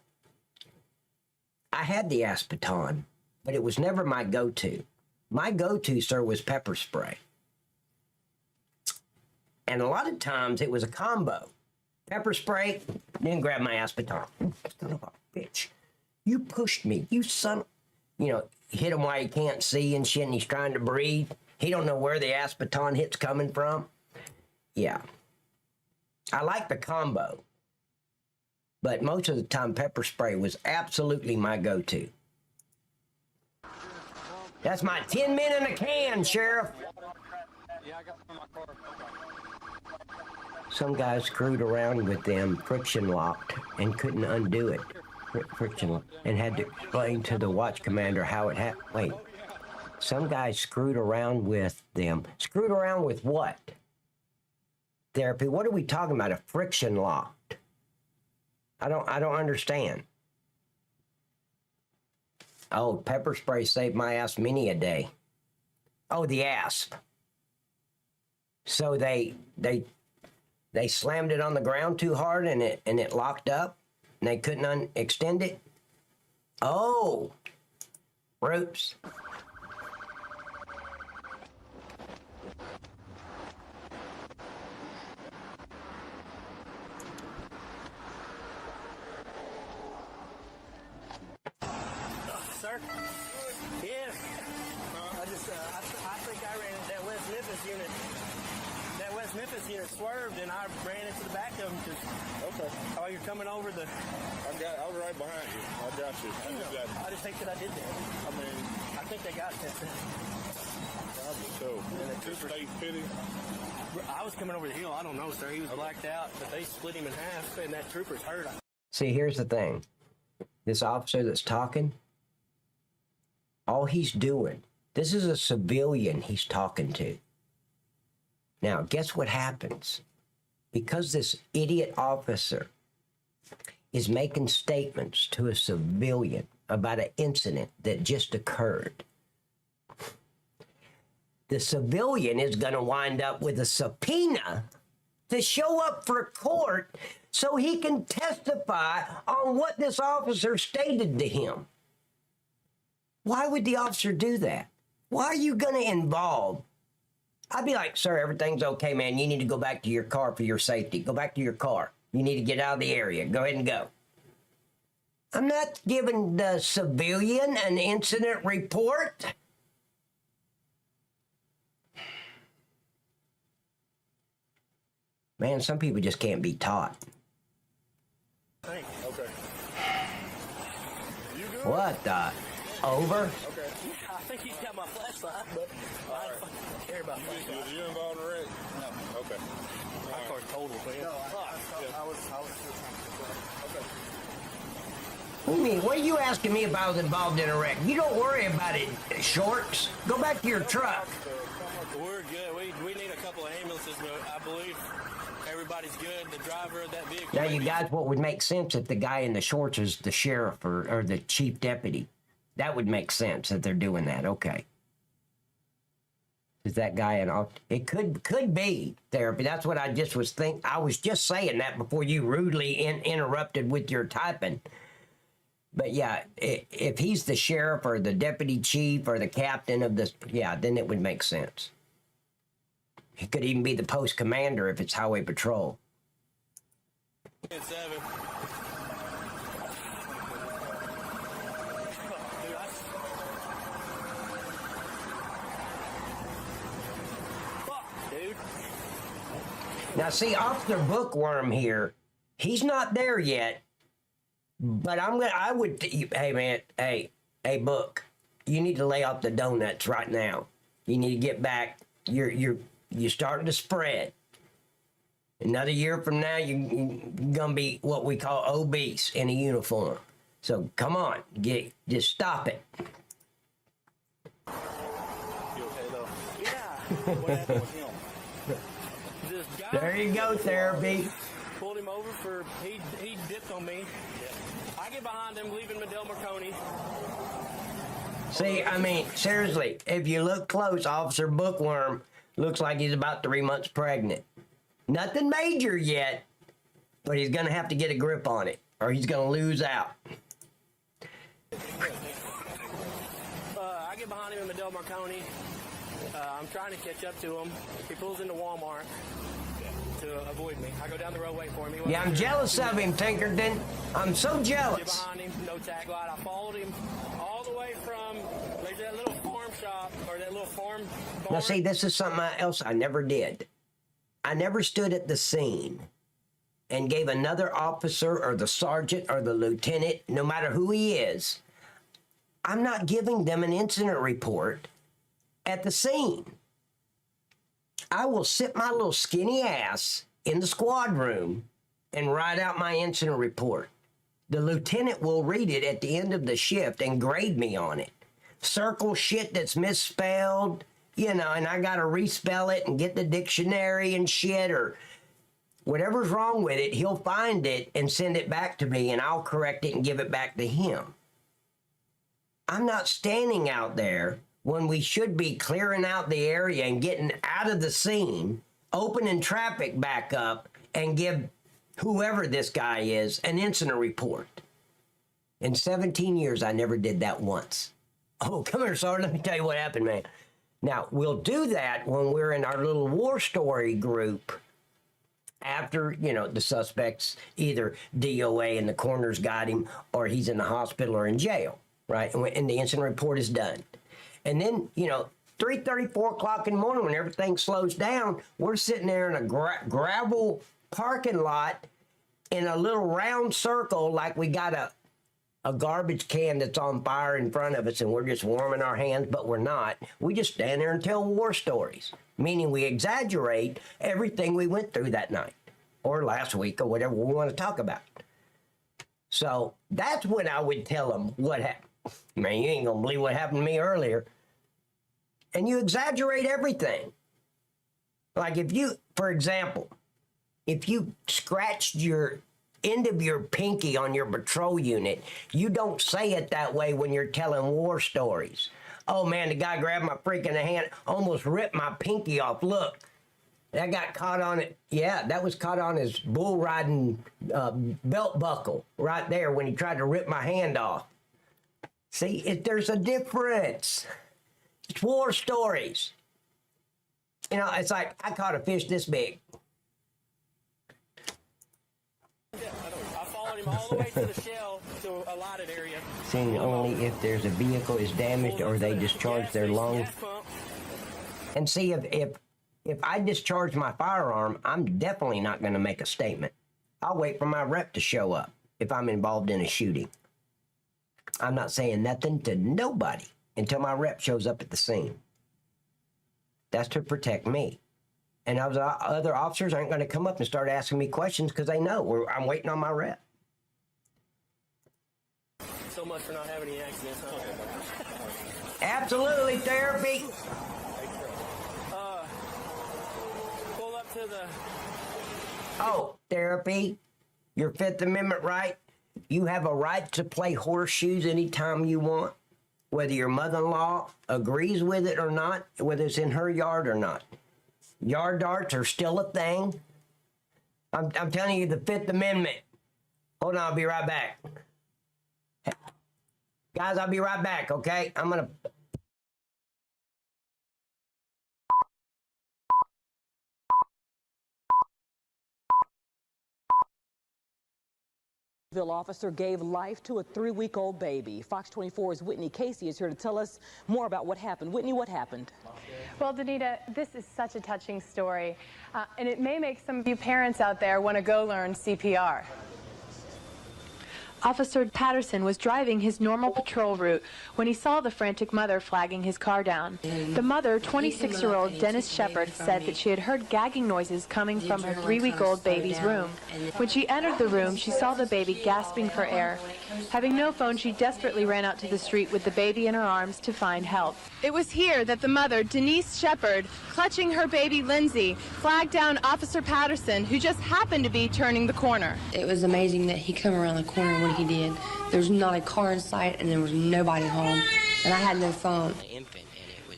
I had the Aspeton, but it was never my go-to. My go-to, sir, was pepper spray. And a lot of times it was a combo. Pepper spray, then grab my Aspeton. Son of a bitch. You pushed me. You son, hit him while he can't see and shit and he's trying to breathe. He don't know where the Aspeton hit's coming from. Yeah. I like the combo. But most of the time, pepper spray was absolutely my go-to. That's my 10 men in a can, Sheriff. Yeah, I got some in my car. Some guys screwed around with them friction locked and couldn't undo it. Friction locked. And had to explain to the watch commander how it happened. Wait. Some guys screwed around with them. Screwed around with what? Therapy. What are we talking about? A friction locked. I don't understand. Oh, pepper spray saved my ass many a day. Oh, the ASP. So they slammed it on the ground too hard and it locked up and they couldn't extend it. Oh, ropes. Sir? Yes. I think I ran into that West Memphis unit. That West Memphis unit swerved and I ran into the back of them. Okay. Oh, you're coming over the... I was right behind you. I got you. I just think that I did that. I mean, I think they got that. Probably so. And the Just troopers... stay pity. I was coming over the hill. I don't know, sir. He was blacked out, but they split him in half and that trooper's hurt. See, here's the thing. This officer that's talking, all he's doing, this is a civilian he's talking to. Now, guess what happens? Because this idiot officer is making statements to a civilian about an incident that just occurred, the civilian is going to wind up with a subpoena to show up for court so he can testify on what this officer stated to him. Why would the officer do that? Why are you going to involve? I'd be like, sir, everything's okay, man. You need to go back to your car for your safety. Go back to your car. You need to get out of the area. Go ahead and go. I'm not giving the civilian an incident report. Man, some people just can't be taught. Okay. You good? What the? Over? Okay. I think he's got my flashlight, but I don't fucking care about flashlight. You involved in the wreck? No. Okay. My car's total, man. No, I was still trying to. Okay. What do you mean? What are you asking me if I was involved in a wreck? You don't worry about it, Shorts. Go back to your truck. We're good. We need a couple of ambulances, but I believe everybody's good. The driver of that vehicle. Now, you guys, what would make sense if the guy in the shorts is the sheriff or the chief deputy? That would make sense that they're doing that. Okay. Is that guy in all? It could be therapy. That's what I just was thinking. I was just saying that before you rudely interrupted with your typing. But yeah, if he's the sheriff or the deputy chief or the captain of the, yeah, then it would make sense. He could even be the post commander if it's highway patrol. 7. Fuck, dude. Now, see, Officer Bookworm here, he's not there yet, but hey, man, hey, Book, you need to lay off the donuts right now. You need to get back. You're starting to spread. Another year from now, you're gonna be what we call obese in a uniform. So come on, just stop it. You okay, though? Yeah. What happened with him? This guy There you go, therapy. pulled him over for, he dipped on me. I get behind him, leaving Medell Marconi. See, I mean, seriously, if you look close, Officer Bookworm looks like he's about 3 months pregnant. Nothing major yet, but he's gonna have to get a grip on it, or he's gonna lose out. I get behind him in Medell Marconi. I'm trying to catch up to him. He pulls into Walmart to avoid me. I go down the road, wait for him. Yeah, I'm jealous of him, Tinkerton. I'm so Get jealous. behind him, no tag light. I followed him all the way from like that little farm shop or that little farm barn. Now, see, this is something else I never did. I never stood at the scene and gave another officer or the sergeant or the lieutenant, no matter who he is, I'm not giving them an incident report at the scene. I will sit my little skinny ass in the squad room and write out my incident report. The lieutenant will read it at the end of the shift and grade me on it. Circle shit that's misspelled, you know, and I got to respell it and get the dictionary and shit, or whatever's wrong with it, he'll find it and send it back to me, and I'll correct it and give it back to him. I'm not standing out there when we should be clearing out the area and getting out of the scene, opening traffic back up, and give whoever this guy is an incident report. In 17 years, I never did that once. Oh, come here, Sergeant. Let me tell you what happened, man. Now, we'll do that when we're in our little war story group after, you know, the suspect's either DOA and the coroner's got him, or he's in the hospital or in jail, right? And the incident report is done. And then, you know, 3:30, 4 o'clock in the morning when everything slows down, we're sitting there in a gravel parking lot in a little round circle like we got a garbage can that's on fire in front of us, and we're just warming our hands, but we're not. We just stand there and tell war stories, meaning we exaggerate everything we went through that night or last week or whatever we want to talk about. So that's when I would tell them what happened. Man, you ain't gonna believe what happened to me earlier. And you exaggerate everything. Like if you, for example, if you scratched your end of your pinky on your patrol unit, you don't say it that way when you're telling war stories. Oh man, the guy grabbed my freaking hand, almost ripped my pinky off. Look, that got caught on it. Yeah, that was caught on his bull riding belt buckle right there when he tried to rip my hand off. See, there's a difference. It's war stories. You know, it's like I caught a fish this big. all the way to the shell to a allotted area. Seen only if there's a vehicle is damaged or they discharge their lungs. Gas pump. And see, if I discharge my firearm, I'm definitely not going to make a statement. I'll wait for my rep to show up if I'm involved in a shooting. I'm not saying nothing to nobody until my rep shows up at the scene. That's to protect me. And other officers aren't going to come up and start asking me questions because they know I'm waiting on my rep. So much for not having any accidents, huh? Absolutely, therapy. Pull up to the... Oh, therapy. Your Fifth Amendment right. You have a right to play horseshoes anytime you want, whether your mother-in-law agrees with it or not, whether it's in her yard or not. Yard darts are still a thing. I'm telling you, the Fifth Amendment. Hold on, I'll be right back. Guys, I'll be right back, okay? I'm going to... Officer gave life to a 3-week-old baby. Fox 24's Whitney Casey is here to tell us more about what happened. Whitney, what happened? Well, Danita, this is such a touching story, and it may make some of you parents out there want to go learn CPR. Officer Patterson was driving his normal patrol route when he saw the frantic mother flagging his car down. The mother, 26-year-old Dennis Shepard, said that she had heard gagging noises coming from her 3-week-old baby's room. When she entered the room, she saw the baby gasping for air. Having no phone, she desperately ran out to the street with the baby in her arms to find help. It was here that the mother, Denise Shepard, clutching her baby Lindsay, flagged down Officer Patterson, who just happened to be turning the corner. It was amazing that he come around the corner when he did. There was not a car in sight and there was nobody home, and I had no phone.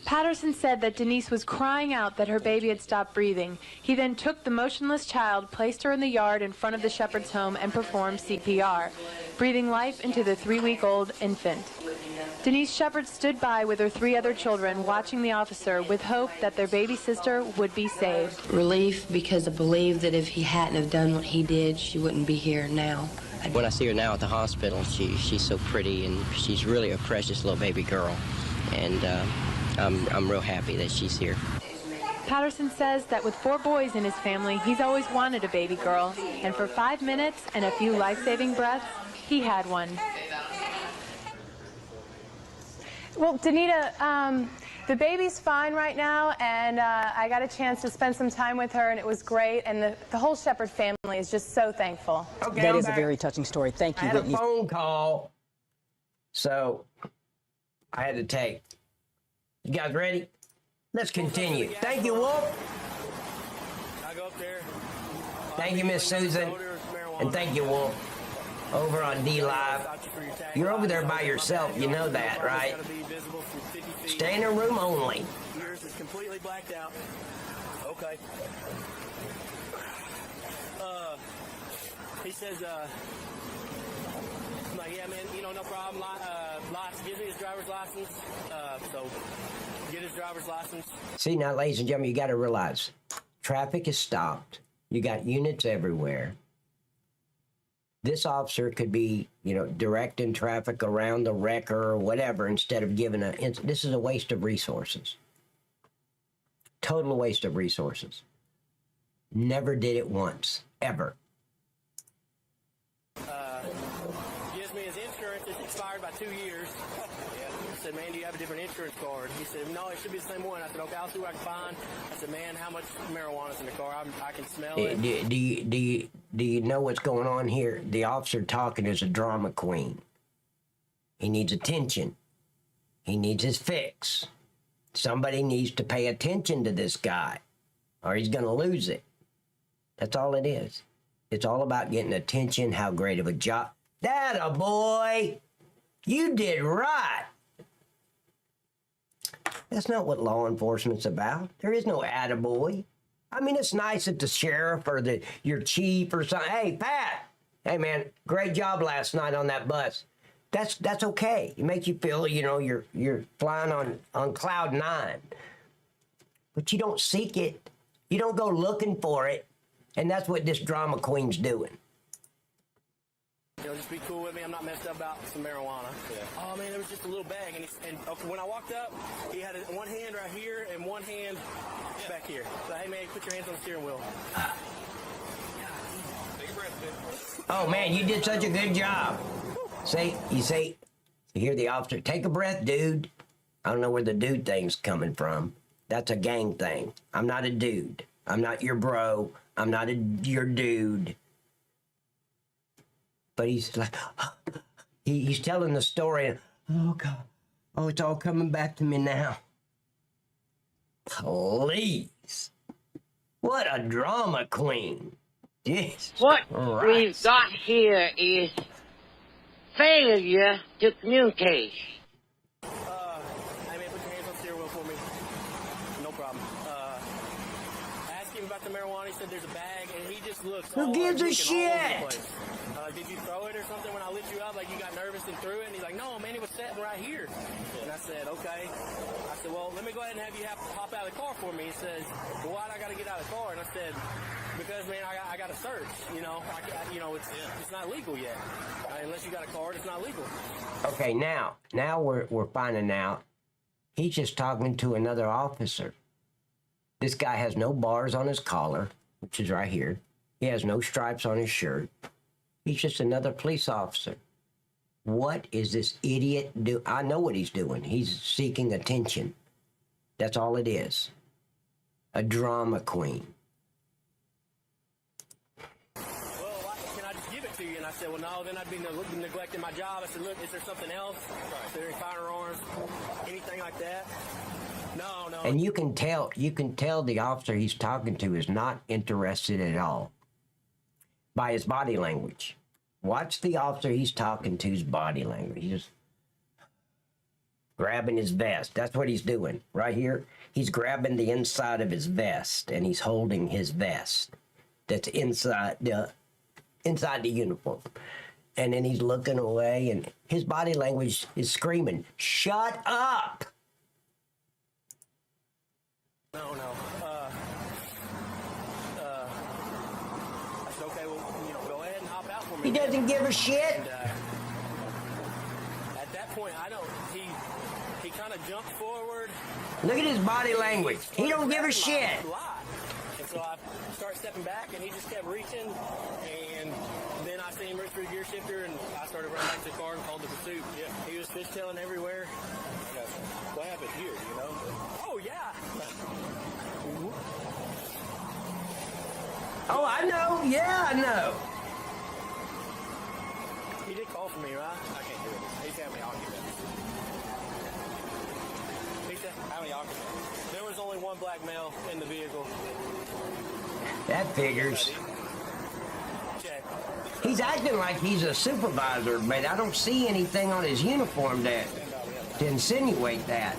Patterson said that Denise was crying out that her baby had stopped breathing. He then took the motionless child, placed her in the yard in front of the Shepard's home, and performed CPR, breathing life into the 3-week-old infant. Denise Shepard stood by with her 3 other children, watching the officer with hope that their baby sister would be saved. Relief, because I believe that if he hadn't have done what he did, she wouldn't be here now. When I see her now at the hospital, she's so pretty, and she's really a precious little baby girl. And I'm real happy that she's here. Patterson says that with 4 boys in his family, he's always wanted a baby girl, and for 5 minutes and a few life-saving breaths, he had one. Well, Danita, the baby's fine right now, and I got a chance to spend some time with her, and it was great, and the whole Shepard family is just so thankful. Okay, That is a very touching story. Thank you, I had Whitney. a phone call, so I had to take. You guys ready? Let's continue. Thank you, Wolf. I go up there. Thank you, Miss Susan. And thank you, Wolf. Over on D-Live. You're over there by yourself. You know that, right? Stay in a room only. Yours is completely blacked out. Okay. He says, I'm like, yeah, man, you know, no problem. Gives me his driver's license. So get his driver's license. See, now, ladies and gentlemen, you got to realize traffic is stopped. You got units everywhere. This officer could be, you know, directing traffic around the wrecker or whatever instead of giving this is a waste of resources. Total waste of resources. Never did it once, ever. Gives me his insurance. It's expired by 2 years. I said, man, do you have a different insurance card? He said, no, it should be the same one. I said, okay, I'll see what I can find. I said, man, how much marijuana's in the car? I can smell it. Do you know what's going on here? The officer talking is a drama queen. He needs attention. He needs his fix. Somebody needs to pay attention to this guy, or he's going to lose it. That's all it is. It's all about getting attention, how great of a job. That a boy! You did right. That's not what law enforcement's about. There is no attaboy. I mean, it's nice that the sheriff or your chief or something, hey, Pat, hey, man, great job last night on that bus. That's okay. It makes you feel, you know, you're flying on cloud 9. But you don't seek it. You don't go looking for it. And that's what this drama queen's doing. You just be cool with me. I'm not messed up about some marijuana. Oh man, there was just a little bag, and okay, when I walked up, he had one hand right here and one hand back here. So hey man, put your hands on the steering wheel. Take a breath, Oh man, you did such a good job. You hear the officer, take a breath, dude. I don't know where the dude thing's coming from. That's a gang thing. I'm not a dude. I'm not your bro. I'm not your dude. But he's like, he's telling the story. And, oh, God. Oh, it's all coming back to me now. Please. What a drama queen. Yes. What we've got here is failure to communicate. Hey man, put your hands on the steering wheel for me. No problem. Ask him about the marijuana. He said there's a bag, and he just looks. Who gives a shit? Did you throw it or something when I lit you up? Like you got nervous and threw it? And he's like, no, man, it was sitting right here. And I said, okay. I said, well, let me go ahead and have you hop out of the car for me. He says, well, why'd I got to get out of the car? And I said, because man, I got to search. You know, it's not legal yet. Unless you got a card, it's not legal. Okay, now we're finding out he's just talking to another officer. This guy has no bars on his collar, which is right here. He has no stripes on his shirt. He's just another police officer. What is this idiot do? I know what he's doing. He's seeking attention. That's all it is. A drama queen. Well, can I just give it to you? And I said, well, no, then I'd be neglecting my job. I said, look, is there something else? Is there any firearms? Anything like that? No. And you can tell the officer he's talking to is not interested at all by his body language. Watch the officer he's talking to's body language. He's just grabbing his vest. That's what he's doing right here. He's grabbing the inside of his vest and he's holding his vest that's inside the uniform. And then he's looking away and his body language is screaming, "Shut up!" No. I said, okay, well, go ahead and hop out for me. He doesn't give a shit. And, at that point, he kind of jumped forward. Look at his body language. He don't give a shit. And so I started stepping back, and he just kept reaching. And then I seen him reach for the gear shifter, and I started running back to the car and called the pursuit. Yeah. He was fishtailing everywhere. What happened here, you know? Oh, yeah. Oh, I know. Yeah, I know. He did call for me, right? I can't do it. He's how many occupants? He said, How many occupants? there was only one black male in the vehicle. That figures. Check. He's acting like he's a supervisor, but I don't see anything on his uniform to insinuate that.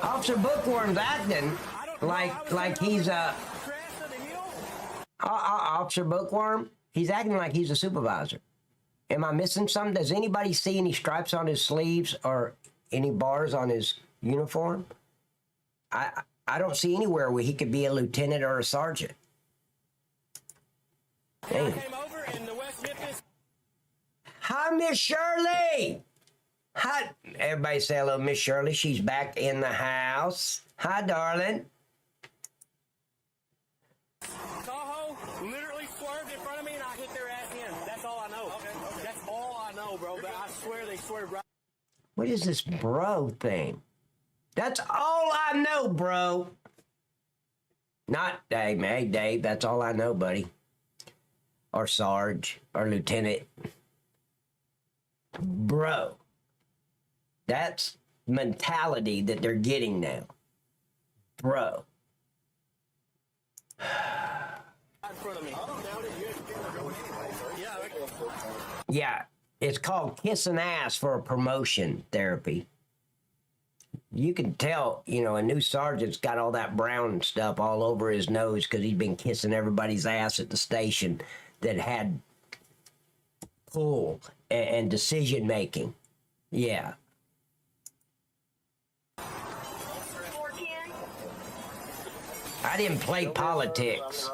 Officer Bookworm's acting like he's a... Officer Bookworm, he's acting like he's a supervisor. Am I missing something? Does anybody see any stripes on his sleeves or any bars on his uniform? I don't see anywhere where he could be a lieutenant or a sergeant. Dang. Came over in the West Memphis. Hi, Miss Shirley. Hi. Everybody say hello, Miss Shirley. She's back in the house. Hi, darling. Tahoe literally swerved in front of me and I hit their ass in. That's all I know. Okay. That's all I know, bro. But I swear they swerved right. What is this bro thing? That's all I know, bro. Not Dave, man. Hey, Dave, that's all I know, buddy. Or Sarge, or Lieutenant. Bro. That's mentality that they're getting now. Bro. In front of me. I don't doubt it. You can't go anyway, sir. Yeah, it's called kissing ass for a promotion therapy. You can tell, a new sergeant's got all that brown stuff all over his nose because he's been kissing everybody's ass at the station that had pull and decision making. Yeah. I didn't play politics.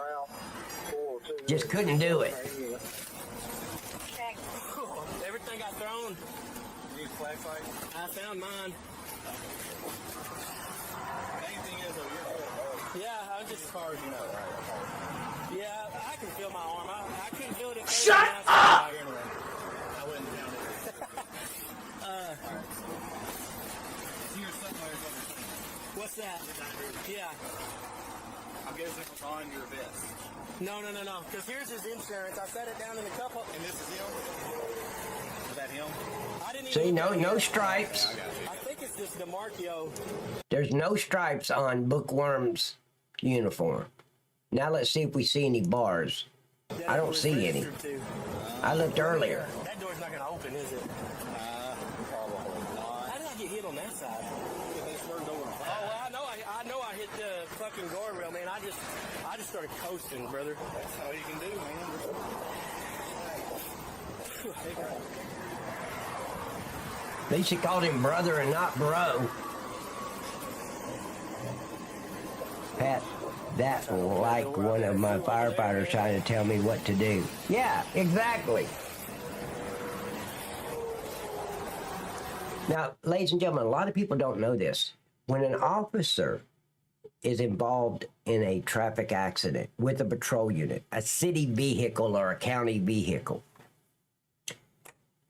Just couldn't do it. Everything got thrown. You need a flashlight? I found mine. Anything is over here. Yeah, I was just As far as you know, right? Yeah, I can feel my arm. I couldn't feel it at first. Shut up! I wouldn't count it. Here's something over there. What's that? Yeah. I'm guessing it was on your vest. No. Because here's his insurance. I set it down in the cup. And this is him? Is that him? I didn't See, even no stripes. I think it's this DeMarcio. There's no stripes on Bookworm's uniform. Now let's see if we see any bars. I don't see any. I looked earlier. That door's not going to open, is it? Probably not. How did I get hit on that side? Oh, I know I hit the fucking guardrail, man. I just started coasting, brother. That's all you can do, man. At least he called him brother and not bro. Pat, that's like one of my firefighters trying to tell me what to do. Yeah, exactly. Now, ladies and gentlemen, a lot of people don't know this. When an officer is involved in a traffic accident with a patrol unit, a city vehicle or a county vehicle,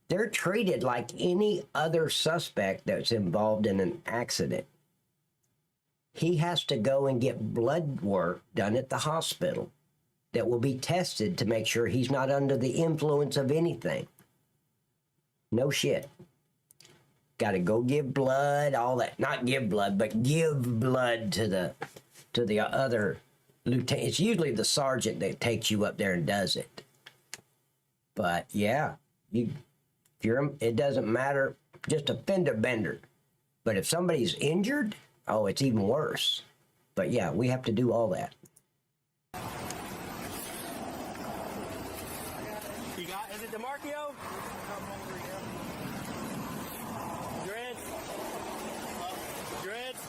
they're treated like any other suspect that's involved in an accident. He has to go and get blood work done at the hospital that will be tested to make sure he's not under the influence of anything. No shit. Got to go give blood, all that. Not give blood, but give blood to the other lieutenant. It's usually the sergeant that takes you up there and does it. But yeah, it doesn't matter, just a fender bender. But if somebody's injured, oh, it's even worse. But yeah, we have to do all that. Is it DeMarcio? Dreads? Dreads?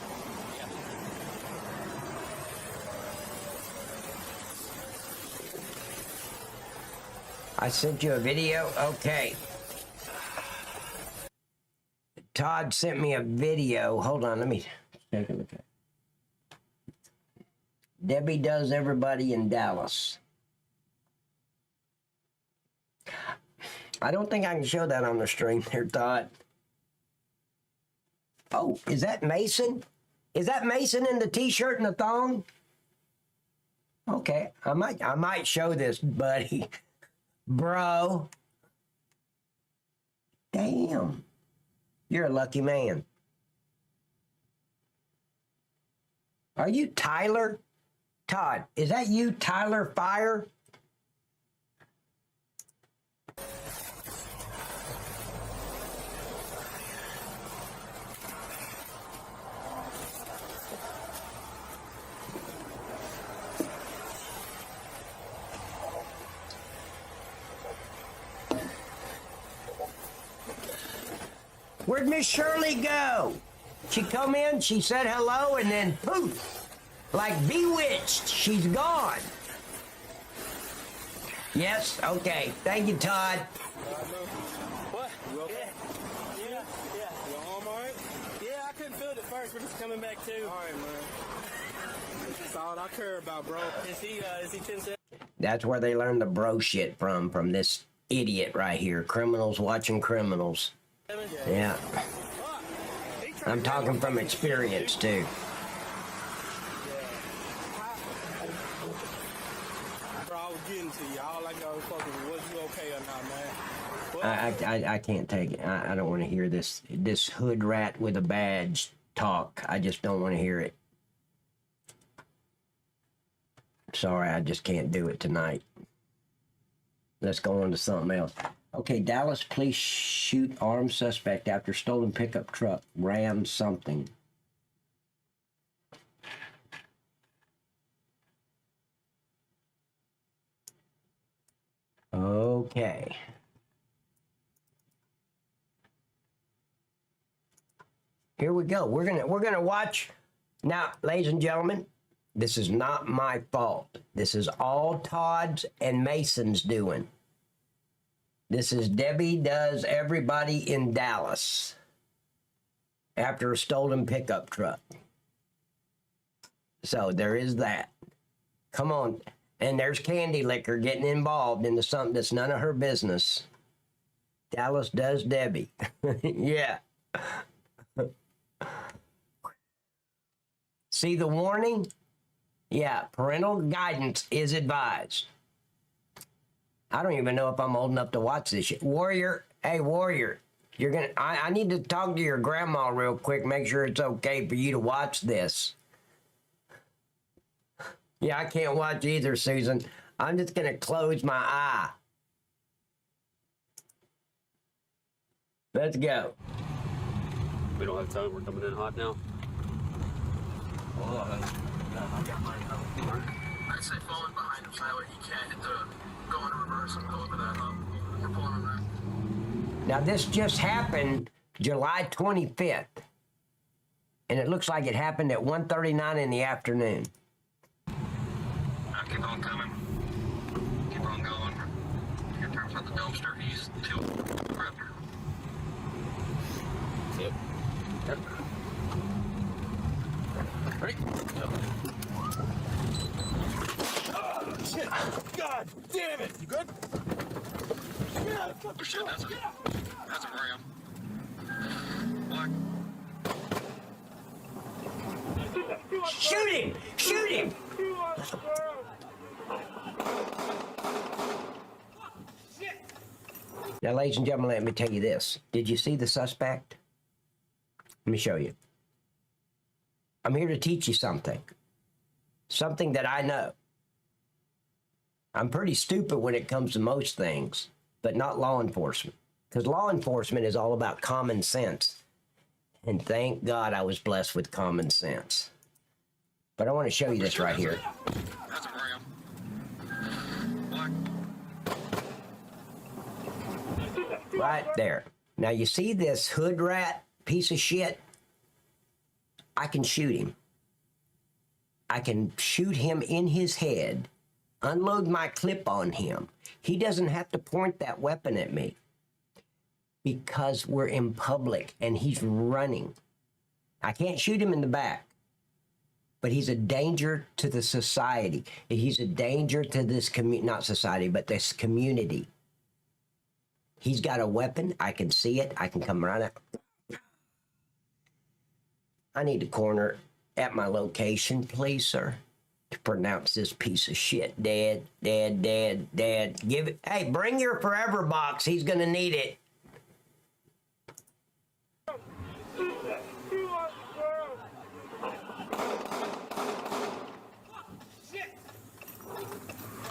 I sent you a video? Okay. Todd sent me a video. Hold on, let me take a look at it. Debbie does everybody in Dallas. I don't think I can show that on the stream there, Todd. Oh, is that Mason? Is that Mason in the t-shirt and the thong? Okay, I might show this, buddy. Bro. Damn. You're a lucky man. Are you Tyler? Todd, is that you, Tyler Fire? Where'd Miss Shirley go? She come in, she said hello, and then poof, like bewitched, she's gone. Yes, okay. Thank you, Todd. What? You okay? Yeah. Your arm all right? Yeah, I couldn't feel it at first, but it's coming back too. All right, man. That's all I care about, bro. Is he 10-7? That's where they learn the bro shit from this idiot right here. Criminals watching criminals. Yeah. I'm talking from experience, too. Bro, I was getting to you. All I got was fucking, was you okay or not, man? I can't take it. I don't want to hear this hood rat with a badge talk. I just don't want to hear it. Sorry, I just can't do it tonight. Let's go on to something else. Okay, Dallas police shoot armed suspect after stolen pickup truck rams something. Okay. Here we go. We're gonna watch now, ladies and gentlemen. This is not my fault. This is all Todd's and Mason's doing. This is Debbie does everybody in Dallas after a stolen pickup truck. So there is that. Come on. And there's Candy Liquor getting involved into something that's none of her business. Dallas does Debbie. Yeah. See the warning? Yeah, parental guidance is advised. I don't even know if I'm old enough to watch this shit. Warrior, hey, Warrior, you're gonna. I need to talk to your grandma real quick, make sure it's okay for you to watch this. Yeah, I can't watch either, Susan. I'm just gonna close my eye. Let's go. We don't have time. We're coming in hot now. I'd say falling behind him so that way he can't hit the go in reverse and go over that hump. We're pulling him right. Now, this just happened July 25th. And it looks like it happened at 1:39 in the afternoon. Keep on coming. Keep on going. Your turns at the dumpster. He's two. Yep. Yep. Ready? Yep. Oh, shit. God damn it. You good? Yeah. Oh, shit. That's a ram. Black. Shoot him! Shoot him! Now, ladies and gentlemen, let me tell you this. Did you see the suspect? Let me show you. I'm here to teach you something. Something that I know. I'm pretty stupid when it comes to most things, but not law enforcement. Because law enforcement is all about common sense. And thank God I was blessed with common sense. But I want to show you this right here. That's a ram. Black. Right there. Now you see this hood rat piece of shit? I can shoot him. I can shoot him in his head, unload my clip on him. He doesn't have to point that weapon at me because we're in public and he's running. I can't shoot him in the back, but he's a danger to the society. He's a danger to this not society, but this community. He's got a weapon. I can see it. I can come right out. I need a corner at my location, please, sir, to pronounce this piece of shit dead, dead, dead, dead. Give it. Hey, bring your forever box. He's going to need it.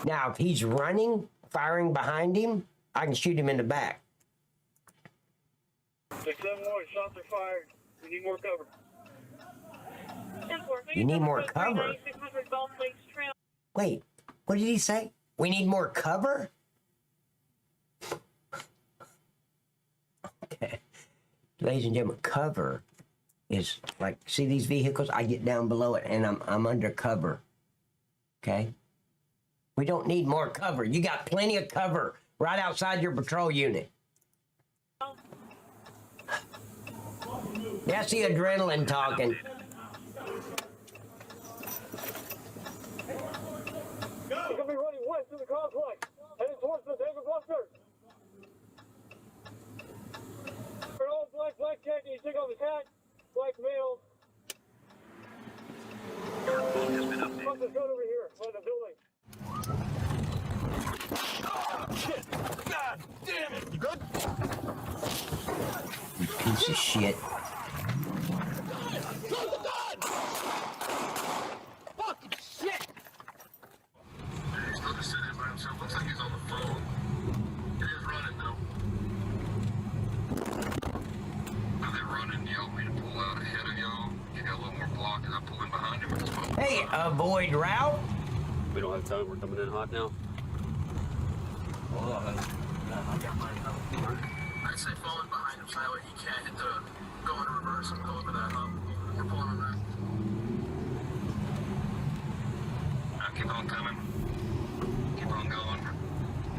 Now, if he's running, firing behind him, I can shoot him in the back. 671, shots are fired. We need more cover. You need more cover? Wait, what did he say? We need more cover? Okay. Ladies and gentlemen, cover is like, see these vehicles? I get down below it and I'm under cover. Okay? We don't need more cover. You got plenty of cover right outside your patrol unit. That's the adrenaline talking. You're gonna be running west to the causeway, heading towards the David Buster. An old black khaki, you take off his hat, black male. Fuck this gun over here, by the building. Oh, shit! God damn it! You good? You piece of shit. Fucking shit! He's not just sitting by himself. Looks like he's on the phone. He is running, though. Are they running? You want me to pull out ahead of y'all? Get a little more block as I pull in behind him with this phone. Hey, avoid route. We don't have time. We're coming in hot now. I'd say falling behind him so that way he can't hit the go in reverse and go over that hump. We're pulling him right. Keep on coming. Keep on going.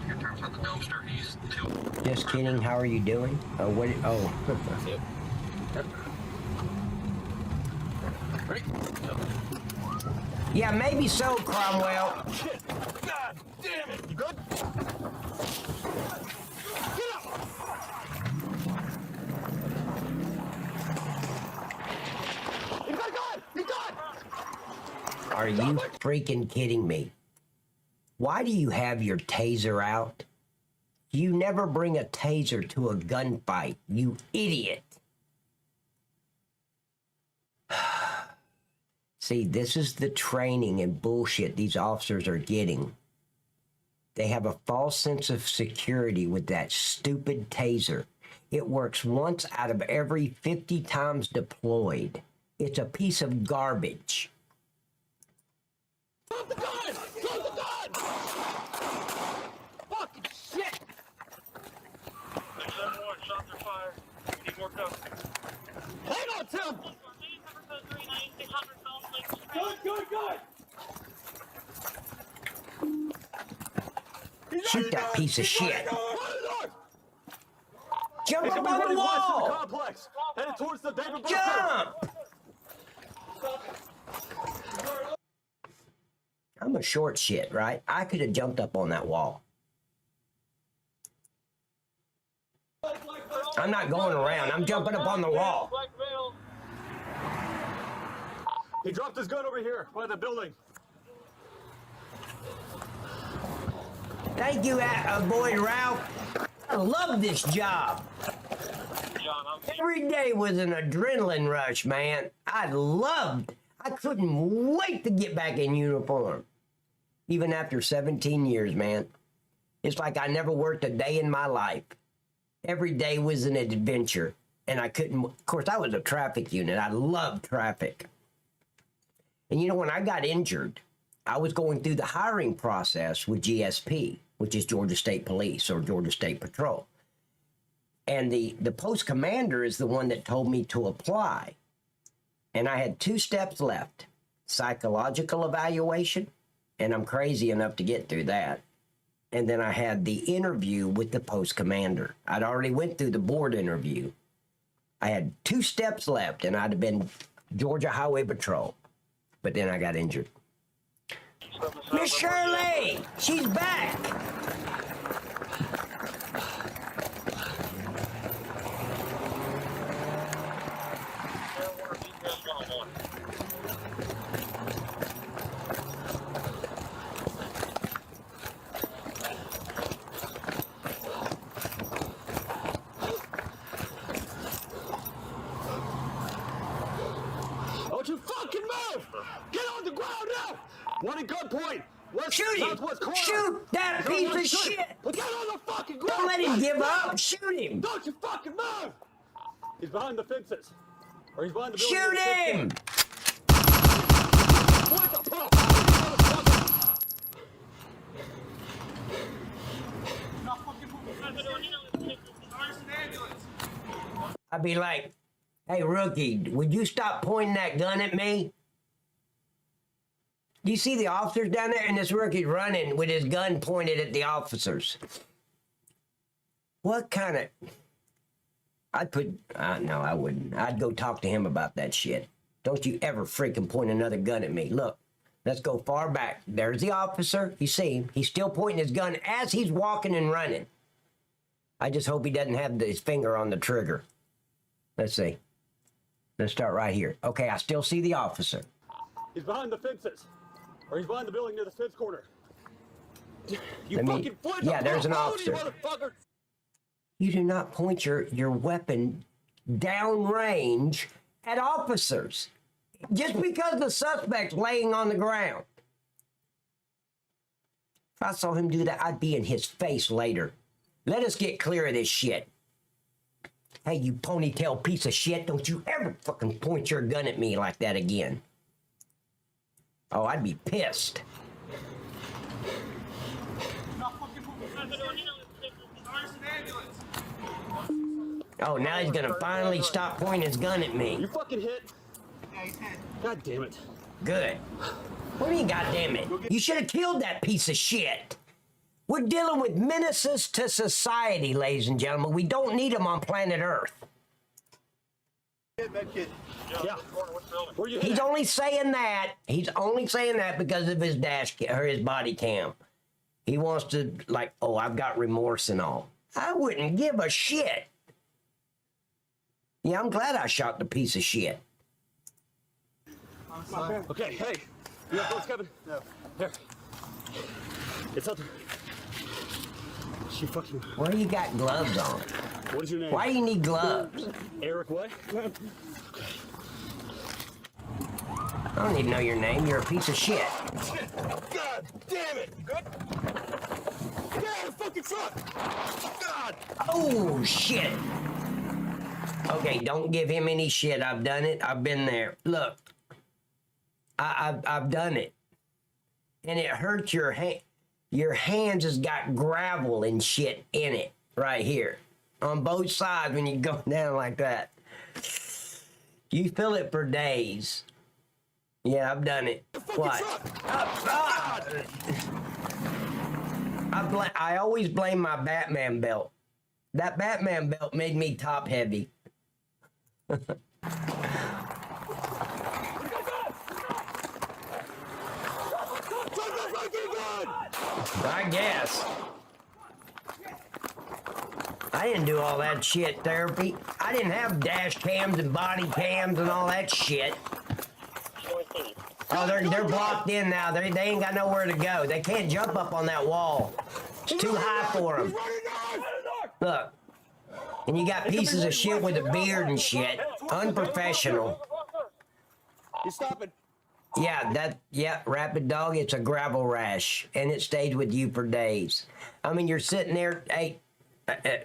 Your turn for the dumpster. He's still. Just kidding. How are you doing? Oh, what? Oh. Ready? Yeah, maybe so, Cromwell. Shit! God damn it! You good? Get up! He's got a gun! He's got! Are you freaking kidding me? Why do you have your taser out? You never bring a taser to a gunfight, you idiot. See, this is the training and bullshit these officers are getting. They have a false sense of security with that stupid taser. It works once out of every 50 times deployed. It's a piece of garbage. Drop the gun! Drop the gun! Fucking shit! There's more shots are fired. We need more cover. Hang on, Tim! Good! Shoot that piece of shit. Jump up on the wall! Complex. Headed towards the David Jump! I'm a short shit, right? I could have jumped up on that wall. I'm not going around. I'm jumping up on the wall. He dropped his gun over here by the building. Thank you, boy Ralph. I love this job. Every day was an adrenaline rush, man. I couldn't wait to get back in uniform. Even after 17 years, man. It's like I never worked a day in my life. Every day was an adventure. And I couldn't, of course, I was a traffic unit. I loved traffic. And you know, when I got injured, I was going through the hiring process with GSP, which is Georgia State Police or Georgia State Patrol. And the post commander is the one that told me to apply. And I had 2 steps left. Psychological evaluation, and I'm crazy enough to get through that. And then I had the interview with the post commander. I'd already went through the board interview. I had 2 steps left, and I'd have been Georgia Highway Patrol. But then I got injured. Miss Shirley, she's back. Don't you fucking move! Get on the ground now! One at gunpoint! Shoot him! Shoot that piece of shit! Get on the fucking ground! Don't let him give up! Shoot him! Don't you fucking move! He's behind the fences. Or he's behind the building. Shoot him! What the fuck? I'd be like, hey, rookie, would you stop pointing that gun at me? Do you see the officers down there? And this rookie's running with his gun pointed at the officers. What kind of... no, I wouldn't. I'd go talk to him about that shit. Don't you ever freaking point another gun at me. Look, let's go far back. There's the officer. You see him. He's still pointing his gun as he's walking and running. I just hope he doesn't have his finger on the trigger. Let's see. Let's start right here. Okay, I still see the officer. He's behind the fences. Or he's behind the building near the fence corner. You yeah, there's an officer. You do not point your weapon downrange at officers. Just because the suspect's laying on the ground. If I saw him do that, I'd be in his face later. Let us get clear of this shit. Hey, you ponytail piece of shit, don't you ever fucking point your gun at me like that again. Oh, I'd be pissed. Oh, now he's gonna finally stop pointing his gun at me. You fucking hit. Yeah, he's hit. God damn it. Good. What do you mean, goddamn it? You should have killed that piece of shit. We're dealing with menaces to society, ladies and gentlemen. We don't need them on planet Earth. Yeah. Where you He's only saying that. He's only saying that because of his or his body cam. He wants to, like, oh, I've got remorse and all. I wouldn't give a shit. Yeah, I'm glad I shot the piece of shit. Okay, hey. You have those, Kevin? No. Here. It's out there. She fucking... Why you got gloves on? What is your name? Why do you need gloves? Eric what? I don't even know your name. You're a piece of shit. God damn it! Good? Get out of the fucking truck! God! Oh, shit. Okay, don't give him any shit. I've done it. I've been there. Look. I've done it. And it hurts your hand. Your hands has got gravel and shit in it right here. On both sides when you go down like that. You feel it for days. Yeah, I've done it. What? I always blame my Batman belt. That Batman belt made me top heavy. I guess. I didn't do all that shit therapy. I didn't have dash cams and body cams and all that shit. Oh, they're blocked in now. They ain't got nowhere to go. They can't jump up on that wall. It's too high for them. Look. And you got pieces of shit with a beard and shit. Unprofessional. You stopping? Yeah, Rapid Dog, it's a gravel rash, and it stays with you for days. I mean, you're sitting there, hey,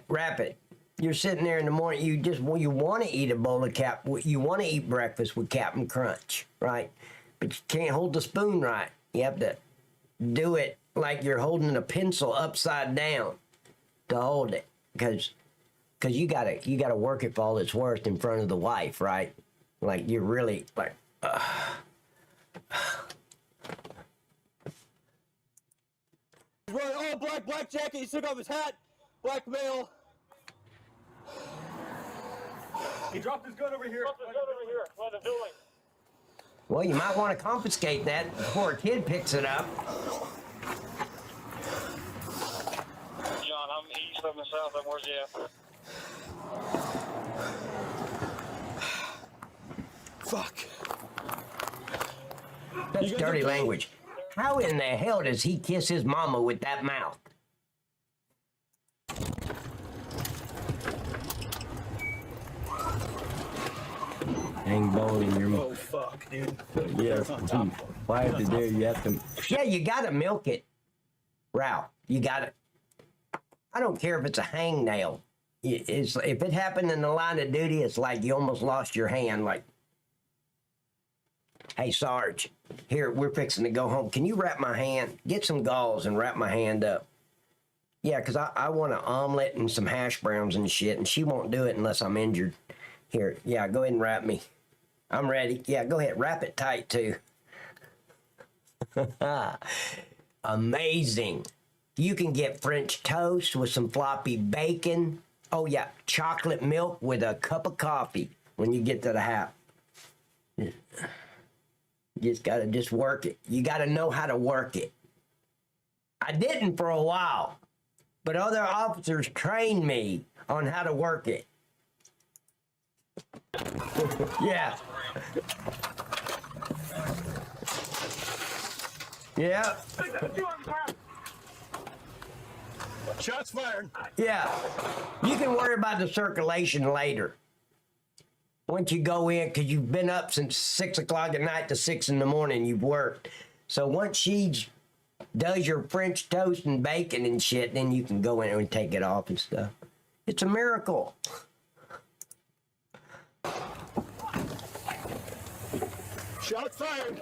Rapid, you're sitting there in the morning, you want to eat a bowl of you want to eat breakfast with Captain Crunch, right? But you can't hold the spoon right. You have to do it like you're holding a pencil upside down to hold it, because you gotta work it for all it's worth in front of the wife, right? Like, you're really, like, He's wearing all black jacket. He took off his hat. Black male. He dropped his gun over here. What are they doing? Well, you might want to confiscate that before a kid picks it up. John, I'm east of the south. And where's he at? Fuck. That's dirty language. How in the hell does he kiss his mama with that mouth? Hang bone in your mouth. Oh, fuck, dude. Yes, why is it there? You have to. Yeah, you gotta milk it, Ralph. You gotta. I don't care if it's a hangnail. If it happened in the line of duty, it's like you almost lost your hand. Like, hey, Sarge, here, we're fixing to go home. Can you wrap my hand? Get some gauze and wrap my hand up. Yeah, because I want an omelet and some hash browns and shit, and she won't do it unless I'm injured. Here, yeah, go ahead and wrap me. I'm ready. Yeah, go ahead. Wrap it tight, too. Amazing. You can get French toast with some floppy bacon. Oh, yeah, chocolate milk with a cup of coffee when you get to the house. You just got to work it. You got to know how to work it. I didn't for a while, but other officers trained me on how to work it. Yeah. Yeah. Shots fired. Yeah. You can worry about the circulation later. Once you go in, because you've been up since 6 o'clock at night to 6 in the morning, you've worked. So once she does your French toast and bacon and shit, then you can go in and take it off and stuff. It's a miracle. Shots fired.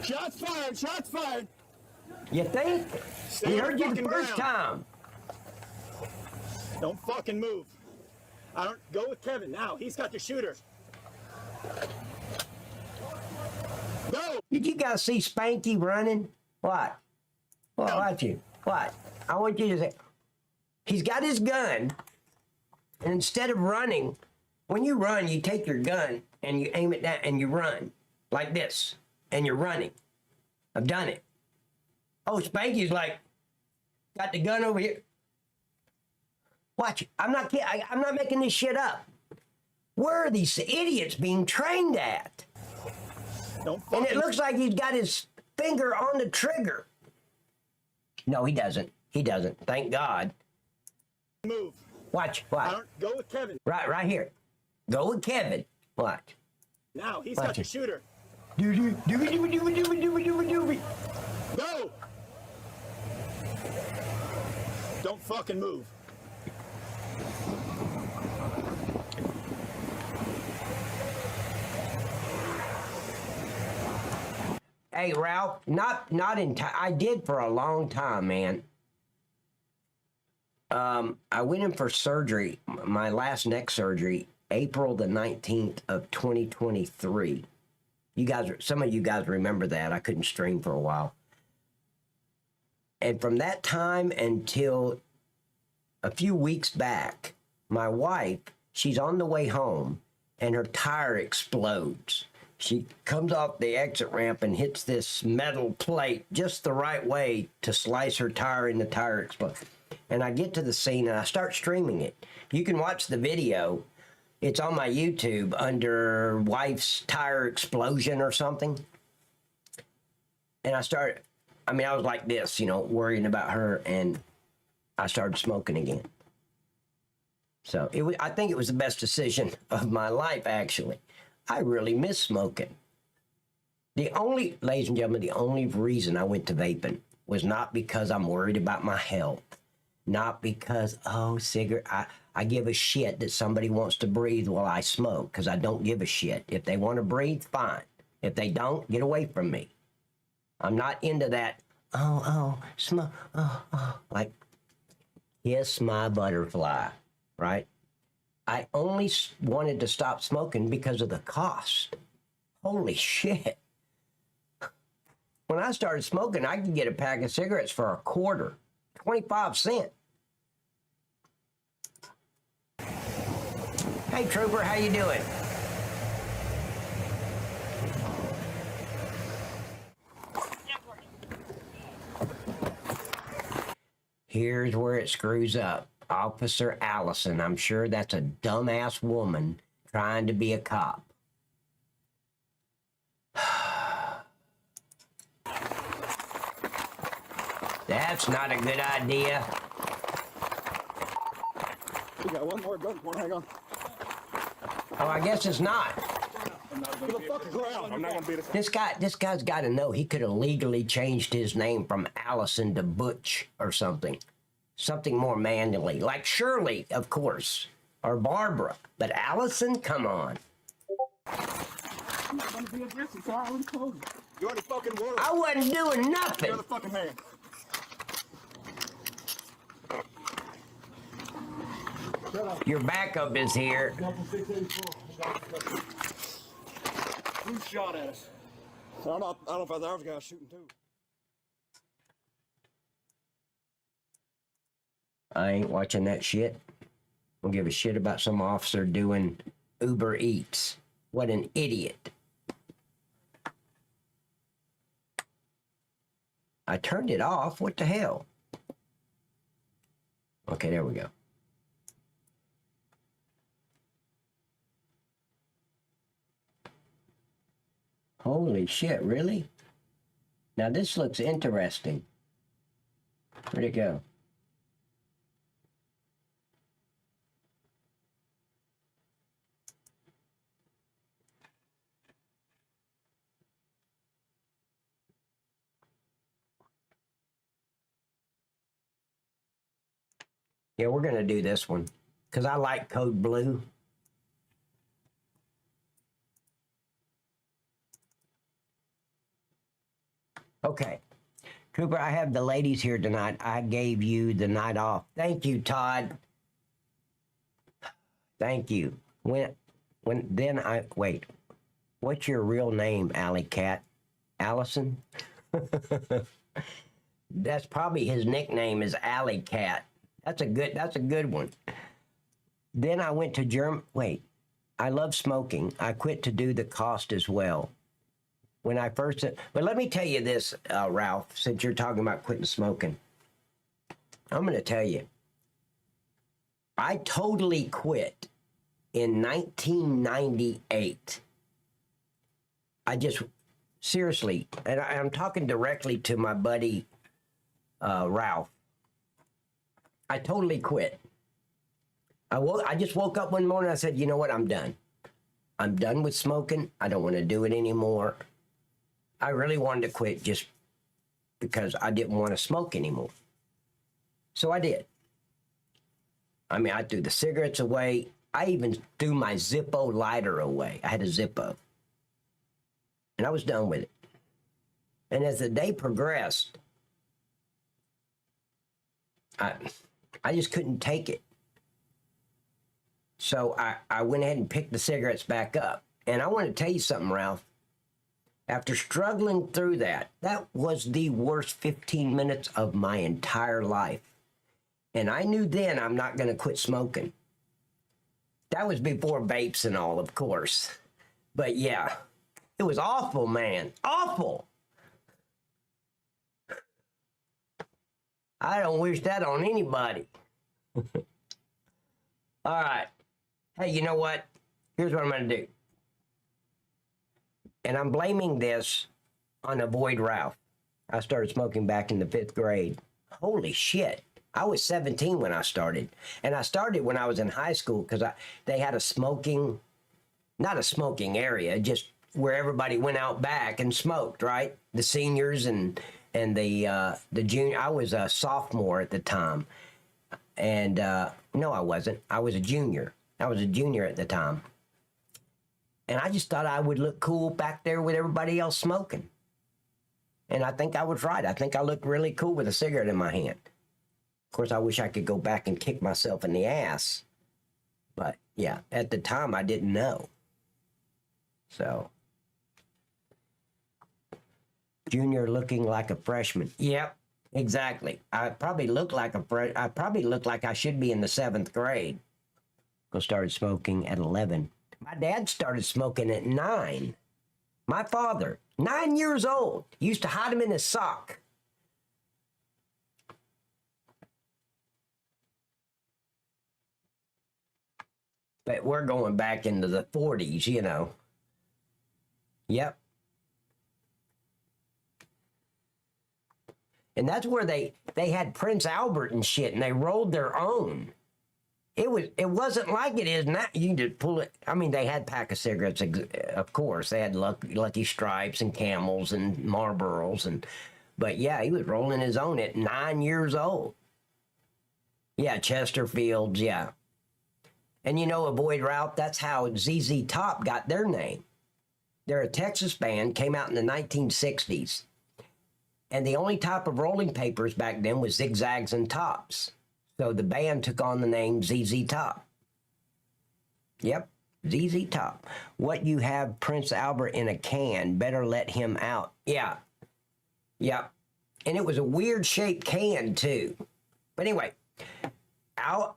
Shots fired. Shots fired. You think? He heard you the first time. Don't fucking move. I don't go with Kevin now. He's got the shooter. Did you guys see Spanky running? What? Well, watch you. What? I want you to say, he's got his gun, and instead of running, when you run, you take your gun and you aim it down and you run like this, and you're running. I've done it. Oh, Spanky's like, got the gun over here. Watch, I'm not kidding. I'm not making this shit up. Where are these idiots being trained at? And it looks like he's got his finger on the trigger. No, he doesn't. He doesn't. Thank God. Move. Watch. Go with Kevin. Right here. Go with Kevin. Watch. Now he's got your shooter. Doobie. Go. Don't fucking move. Hey, Ralph, not in time. I did for a long time, man. I went in for surgery, my last neck surgery, April the 19th of 2023. You guys, some of you guys remember that. I couldn't stream for a while. And from that time until a few weeks back, my wife, she's on the way home and her tire explodes. She comes off the exit ramp and hits this metal plate just the right way to slice her tire and the tire explodes. And I get to the scene and I start streaming it. You can watch the video. It's on my YouTube under wife's tire explosion or something. And I was like this, worrying about her, and I started smoking again. So I think it was the best decision of my life, actually. I really miss smoking. Ladies and gentlemen, the only reason I went to vaping was not because I'm worried about my health. Not because, cigarette, I give a shit that somebody wants to breathe while I smoke, because I don't give a shit. If they want to breathe, fine. If they don't, get away from me. I'm not into that, smoke, like, kiss my butterfly, right? I only wanted to stop smoking because of the cost. Holy shit. When I started smoking, I could get a pack of cigarettes for a quarter, 25 cents. Hey, Trooper, how you doing? Here's where it screws up. Officer Allison, I'm sure that's a dumbass woman trying to be a cop. That's not a good idea. We got one more gun. Hang on. Oh, I guess it's not. Give a fucking ground. I'm not gonna beat it. This guy's got to know he could have legally changed his name from Allison to Butch or something. Something more manly, like Shirley, of course, or Barbara. But Allison, come on. I'm not gonna be aggressive, so I already told you. You already fucking were. I wasn't doing nothing. You're the fucking hand. Your backup is here. Who shot at us? I don't know if the other guy was shooting too. I ain't watching that shit. I don't give a shit about some officer doing Uber Eats. What an idiot. I turned it off. What the hell? Okay, there we go. Holy shit, really? Now this looks interesting. Where'd it go? Yeah, we're going to do this one because I like Code Blue. Okay. Cooper, I have the ladies here tonight. I gave you the night off. Thank you, Todd. Thank you. Wait. What's your real name, Alley Cat? Allison. That's probably his nickname is Alley Cat. That's a good one. Then I went to I love smoking. I quit to do the cost as well. When I first, but let me tell you this, Ralph, since you're talking about quitting smoking, I'm going to tell you, I totally quit in 1998. I just, seriously, and I'm talking directly to my buddy, Ralph. I totally quit. I just woke up one morning and I said, you know what, I'm done. I'm done with smoking. I don't want to do it anymore. I really wanted to quit just because I didn't want to smoke anymore. So I did. I mean, I threw the cigarettes away. I even threw my Zippo lighter away. I had a Zippo. And I was done with it. And as the day progressed, I just couldn't take it. So I went ahead and picked the cigarettes back up. And I want to tell you something, Ralph. After struggling through that was the worst 15 minutes of my entire life. And I knew then I'm not going to quit smoking. That was before vapes and all, of course. But yeah, it was awful, man. Awful. I don't wish that on anybody. All right. Hey, you know what? Here's what I'm going to do. And I'm blaming this on Avoid Ralph. I started smoking back in the 5th grade. Holy shit. I was 17 when I started. And I started when I was in high school because they had not a smoking area, just where everybody went out back and smoked, right? The seniors and the junior. I was a sophomore at the time. And no, I wasn't. I was a junior. I was a junior at the time. And I just thought I would look cool back there with everybody else smoking. And I think I was right. I think I looked really cool with a cigarette in my hand. Of course, I wish I could go back and kick myself in the ass. But yeah, at the time, I didn't know. So, junior looking like a freshman. Yep, exactly. I probably look like I should be in the 7th grade. I started smoking at 11. My dad started smoking at 9. My father, 9 years old, used to hide him in his sock. But we're going back into the 40s, you know. Yep. And that's where they had Prince Albert and shit, and they rolled their own. It wasn't like it is now. You just pull it. I mean, they had pack of cigarettes, of course. They had Lucky Stripes and Camels and Marlboros, but yeah, he was rolling his own at 9 years old. Yeah, Chesterfields, yeah. And you know, Avoid Ralph, that's how ZZ Top got their name. They're a Texas band, came out in the 1960s. And the only type of rolling papers back then was zigzags and tops. So the band took on the name ZZ Top. Yep, ZZ Top. What you have Prince Albert in a can, better let him out. Yeah, yep. And it was a weird shaped can too. But anyway,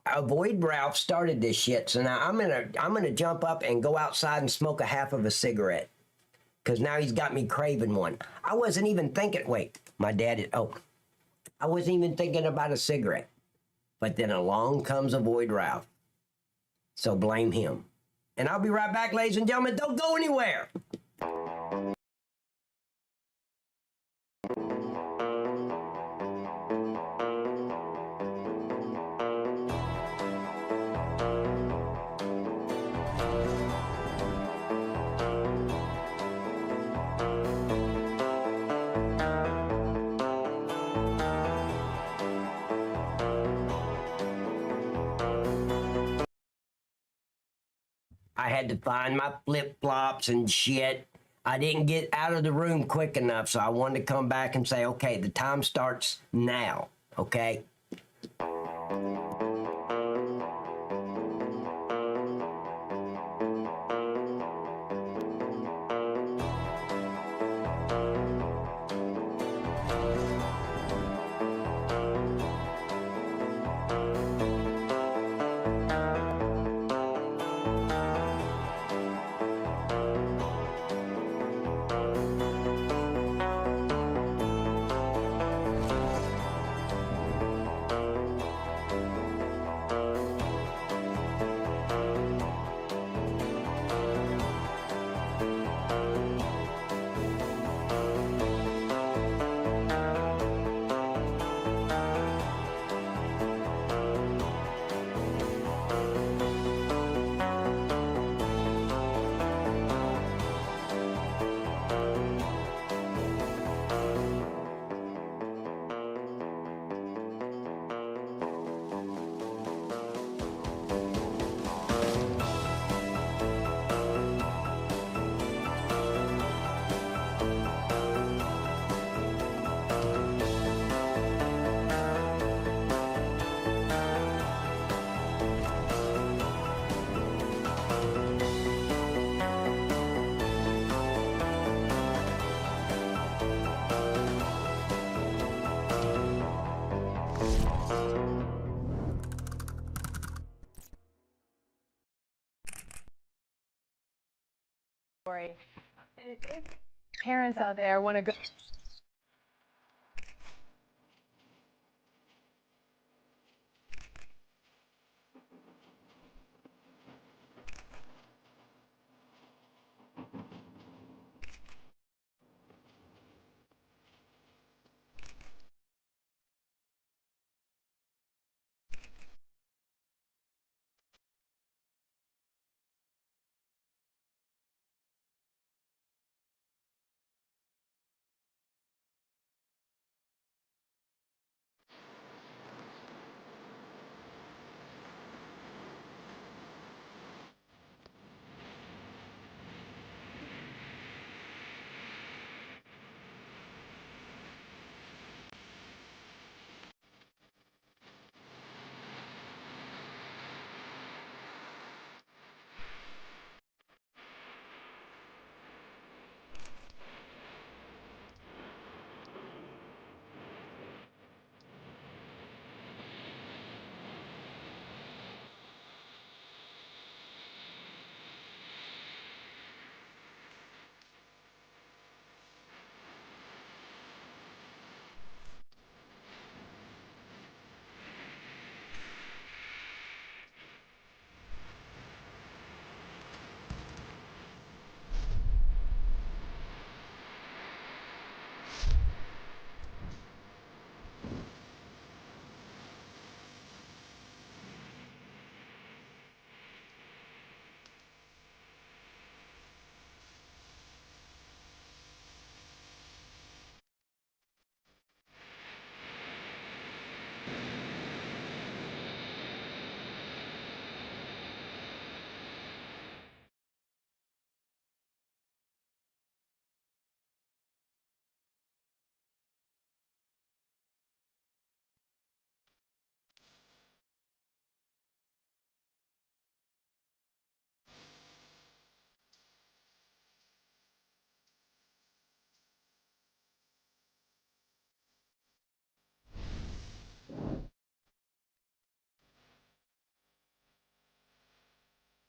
Avoid Ralph started this shit. So now I'm gonna jump up and go outside and smoke a half of a cigarette. Because now he's got me craving one. I wasn't even thinking, I wasn't even thinking about a cigarette. But then along comes Avoid Ralph. So blame him. And I'll be right back, ladies and gentlemen. Don't go anywhere. I had to find my flip-flops and shit. I didn't get out of the room quick enough, so I wanted to come back and say, okay, the time starts now, okay? story. And if parents out there want to go.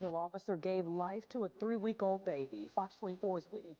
The officer gave life to a 3-week-old baby. Fox 24's Whitney.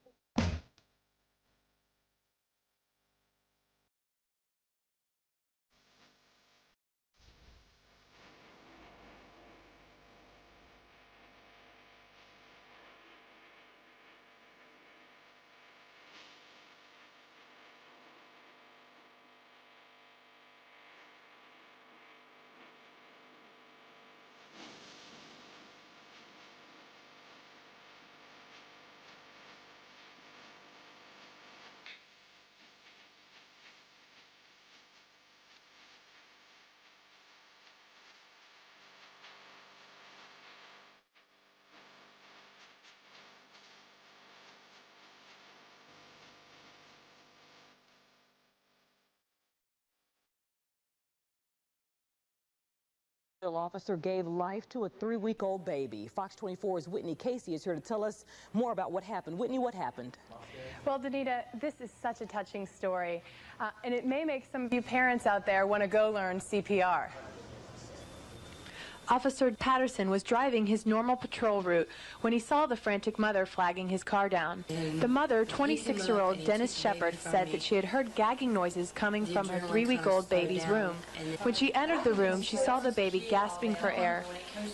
The officer gave life to a 3-week-old baby. Fox 24's Whitney Casey is here to tell us more about what happened. Whitney, what happened? Well, Danita, this is such a touching story, and it may make some of you parents out there want to go learn CPR. Officer Patterson was driving his normal patrol route when he saw the frantic mother flagging his car down. The mother, 26-year-old Dennis Shepard, said that she had heard gagging noises coming from her 3-week-old baby's room. When she entered the room, she saw the baby gasping for air.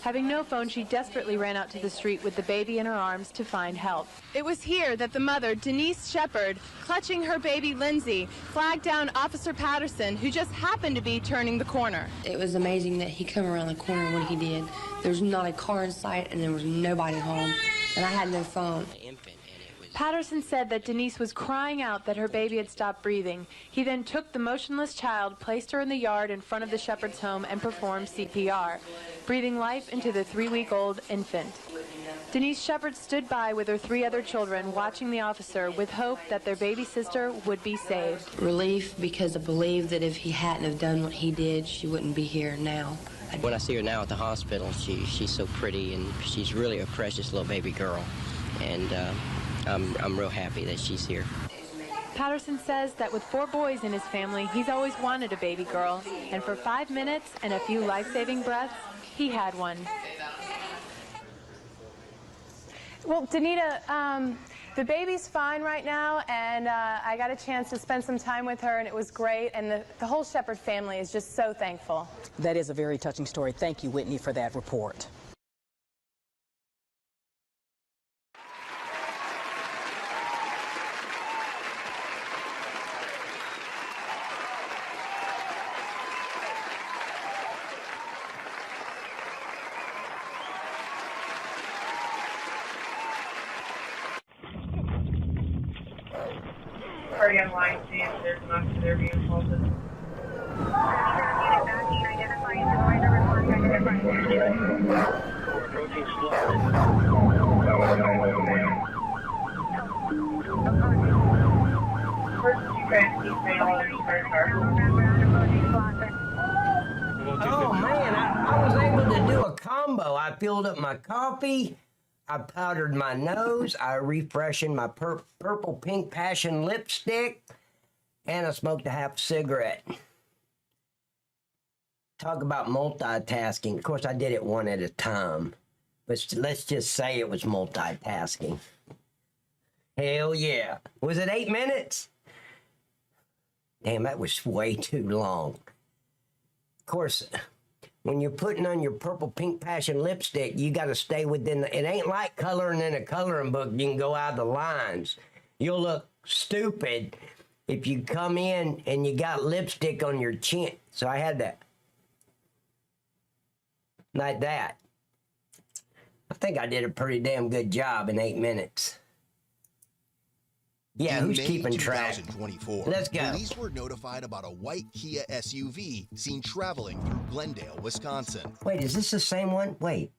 Having no phone, she desperately ran out to the street with the baby in her arms to find help. It was here that the mother, Denise Shepard, clutching her baby Lindsay, flagged down Officer Patterson, who just happened to be turning the corner. It was amazing that he came around the corner when he did. There was not a car in sight, and there was nobody home, and I had no phone. Patterson said that Denise was crying out that her baby had stopped breathing. He then took the motionless child, placed her in the yard in front of the Shepard's home, and performed CPR, breathing life into the 3-week-old infant. Denise Shepard stood by with her 3 other children, watching the officer with hope that their baby sister would be saved. Relief, because I believe that if he hadn't have done what he did, she wouldn't be here now. When I see her now at the hospital, she's so pretty, and she's really a precious little baby girl. And I'm real happy that she's here. Patterson says that with 4 boys in his family, he's always wanted a baby girl. And for 5 minutes and a few life-saving breaths, he had one. Well, Danita, the baby's fine right now, and I got a chance to spend some time with her, and it was great, and the whole Shepherd family is just so thankful. That is a very touching story. Thank you, Whitney, for that report. Party on line, see if there's an officer there being assaulted. Oh man, I was able to do a combo. I filled up my coffee, I powdered my nose, I refreshened my purple pink passion lipstick, and I smoked a half cigarette. Talk about multitasking. Of course, I did it one at a time, but let's just say it was multitasking. Hell yeah. Was it 8 minutes? Damn, that was way too long. Of course, when you're putting on your purple pink passion lipstick, you got to stay within it ain't like coloring in a coloring book. You can go out of the lines. You'll look stupid if you come in and you got lipstick on your chin. So I had that. Like that. I think I did a pretty damn good job in 8 minutes. Yeah, who's keeping track? 2024, Let's go. Police were notified about a white Kia SUV seen traveling through Glendale, Wisconsin. Wait, is this the same one? Wait.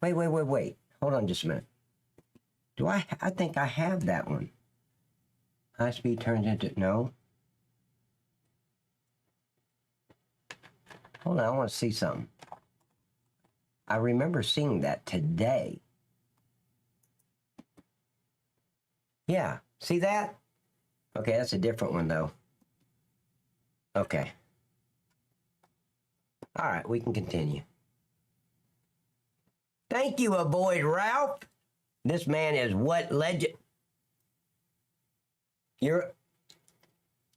Wait. Hold on just a minute. I think I have that one. High speed turns into, no. Hold on, I want to see something. I remember seeing that today. Yeah, see that? Okay, that's a different one though. Okay. All right, we can continue. Thank you, Avoid Ralph. This man is what legend.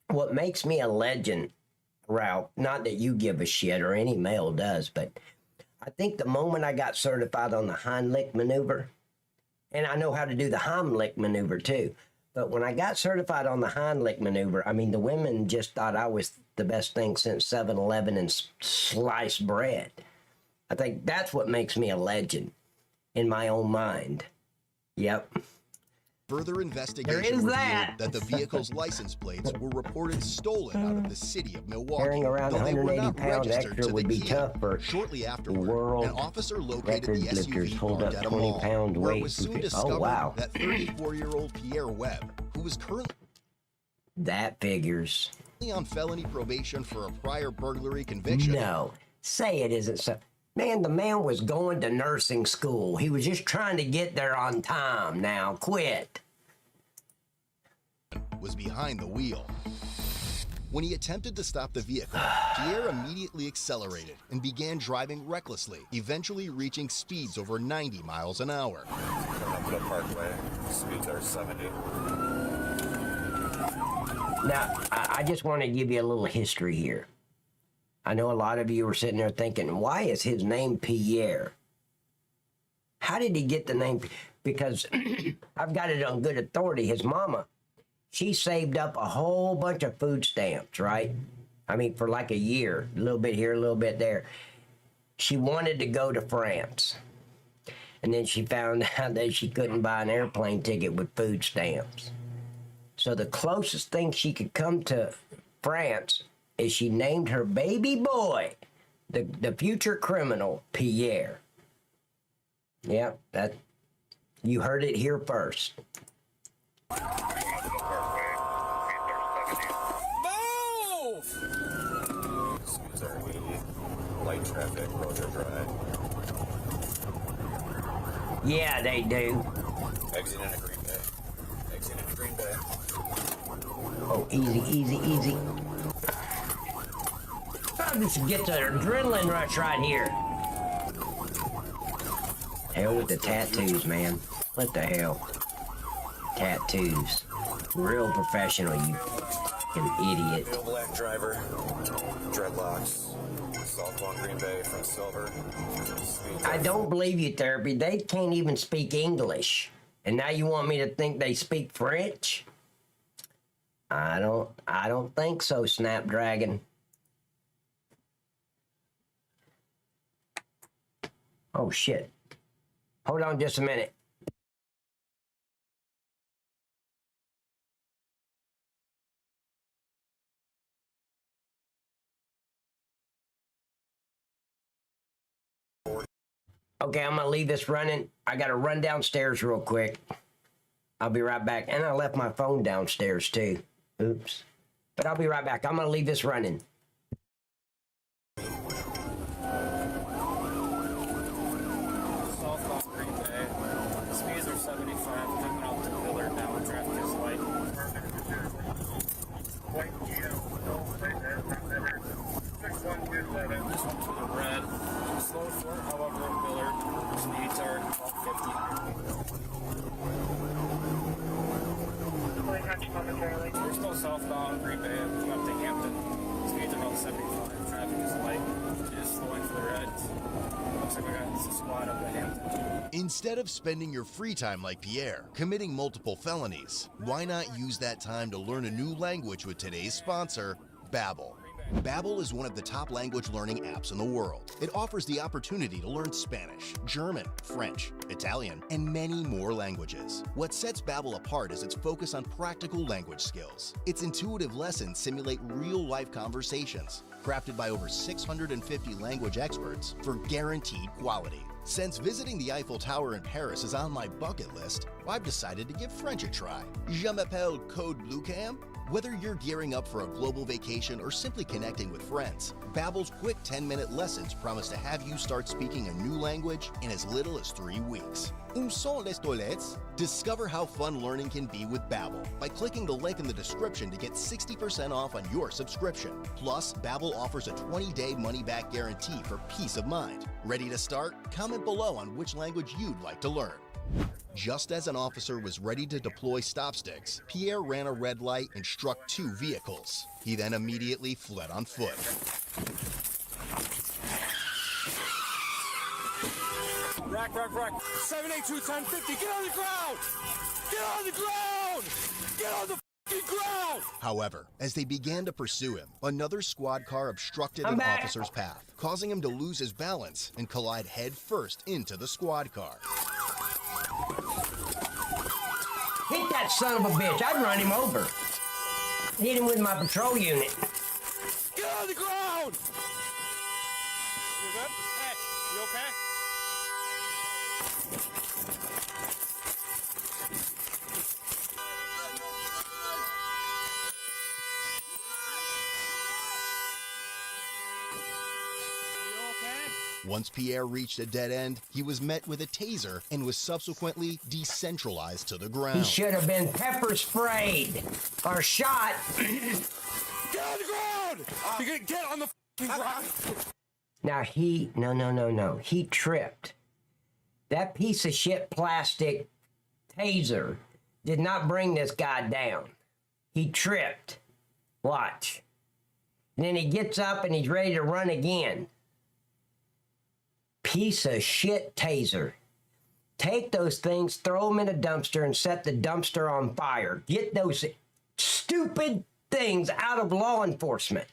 What makes me a legend, Ralph, not that you give a shit or any male does, but I think the moment I got certified on the Heimlich maneuver, and I know how to do the Heimlich maneuver too, but when I got certified on the Heimlich maneuver, I mean, the women just thought I was the best thing since 7-Eleven and sliced bread. I think that's what makes me a legend in my own mind. Yep. Further investigation revealed that the vehicle's license plates were reported stolen out of the city of Milwaukee. Carrying around though they were 180 not pounds registered extra to would the be Kia. tough for Shortly afterward, world an officer located the record lifters SUV hold up parked at a 20 mall, pound where it weight. was soon Oh, discovered wow. that 34-year-old Pierre Webb, who was currently That figures. on felony probation for a prior burglary conviction. No, say it isn't so. Man, the man was going to nursing school. He was just trying to get there on time. Now, quit. Was behind the wheel. When he attempted to stop the vehicle, Pierre immediately accelerated and began driving recklessly, eventually reaching speeds over 90 miles an hour. Coming up the parkway, speeds are 70. Now, I just want to give you a little history here. I know a lot of you were sitting there thinking, why is his name Pierre? How did he get the name? Because I've got it on good authority. His mama, she saved up a whole bunch of food stamps, right? I mean, for like a year, a little bit here, a little bit there. She wanted to go to France. And then she found out that she couldn't buy an airplane ticket with food stamps. So the closest thing she could come to France is she named her baby boy, the future criminal, Pierre. Yep, that you heard it here first. Move! Speeds are 80. Light traffic, roads are dry. Yeah, they do. Exit into Green Bay. Exit into Green Bay. Oh, easy, easy, easy. Oh, this gets an adrenaline rush right here. Hell with the tattoos, man. What the hell? Tattoos. Real professional, you fucking idiot. Bill Black driver, dreadlocks, southbound Green Bay from Silver. I don't believe you, Therapy. They can't even speak English. And now you want me to think they speak French? I don't think so, Snapdragon. Oh shit. Hold on just a minute. Okay, I'm gonna leave this running. I gotta run downstairs real quick. I'll be right back. And I left my phone downstairs too. Oops. But I'll be right back. I'm gonna leave this running. Southbound Green Bay. Speeds are 75. Coming out to Miller now. Traffic is light. This one to the red. Slow short, however, at Miller. Speeds are about 50. We're still southbound Green Bay. Coming up to Hampton. Speeds are about 75. Traffic is light. Just slowing for the reds. Looks like we got a squad up at Hampton. Instead of spending your free time like Pierre, committing multiple felonies, why not use that time to learn a new language with today's sponsor, Babbel. Babbel is one of the top language learning apps in the world. It offers the opportunity to learn Spanish, German, French, Italian, and many more languages. What sets Babbel apart is its focus on practical language skills. Its intuitive lessons simulate real-life conversations, crafted by over 650 language experts for guaranteed quality. Since visiting the Eiffel Tower in Paris is on my bucket list, I've decided to give French a try. Je m'appelle Code Bodycam. Whether you're gearing up for a global vacation or simply connecting with friends, Babbel's quick 10-minute lessons promise to have you start speaking a new language in as little as 3 weeks. Où sont les toilettes? Discover how fun learning can be with Babbel by clicking the link in the description to get 60% off on your subscription. Plus, Babbel offers a 20-day money-back guarantee for peace of mind. Ready to start? Comment below on which language you'd like to learn. Just as an officer was ready to deploy stop sticks, Pierre ran a red light and struck 2 vehicles. He then immediately fled on foot. Rack. 782 1050. Get on the ground! Get on the ground! Get on the f***ing ground! However, as they began to pursue him, another squad car obstructed an officer's path, causing him to lose his balance and collide head first into the squad car. Hit that son of a bitch. I'd run him over. Hit him with my patrol unit. Get on the ground! You good? Hey, you okay? Once Pierre reached a dead end, he was met with a taser and was subsequently decentralized to the ground. He should have been pepper sprayed or shot. Get on the ground! You gotta get on the f***ing ground! Now no. He tripped. That piece of shit plastic taser did not bring this guy down. He tripped. Watch. And then he gets up and he's ready to run again. Piece of shit taser. Take those things, throw them in a dumpster, and set the dumpster on fire. Get those stupid things out of law enforcement.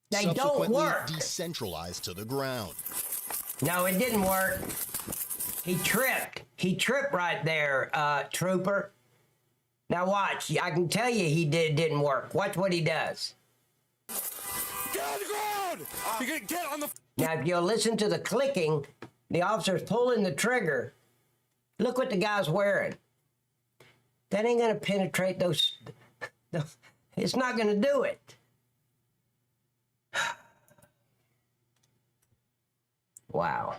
They don't work. Decentralized to the ground. No, it didn't work. He tripped. He tripped right there, trooper. Now watch. I can tell you it didn't work. Watch what he does. Get on the ground! You gotta get on the... Now, if you'll listen to the clicking, the officer's pulling the trigger. Look what the guy's wearing. That ain't gonna penetrate those... It's not gonna do it. Wow.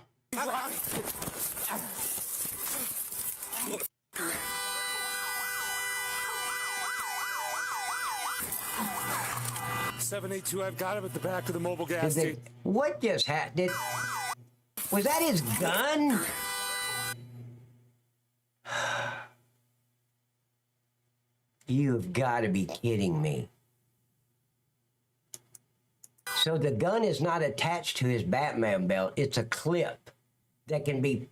782, I've got him at the back of the mobile gas station. What just happened? Was that his gun? You've got to be kidding me. So the gun is not attached to his Batman belt. It's a clip that can be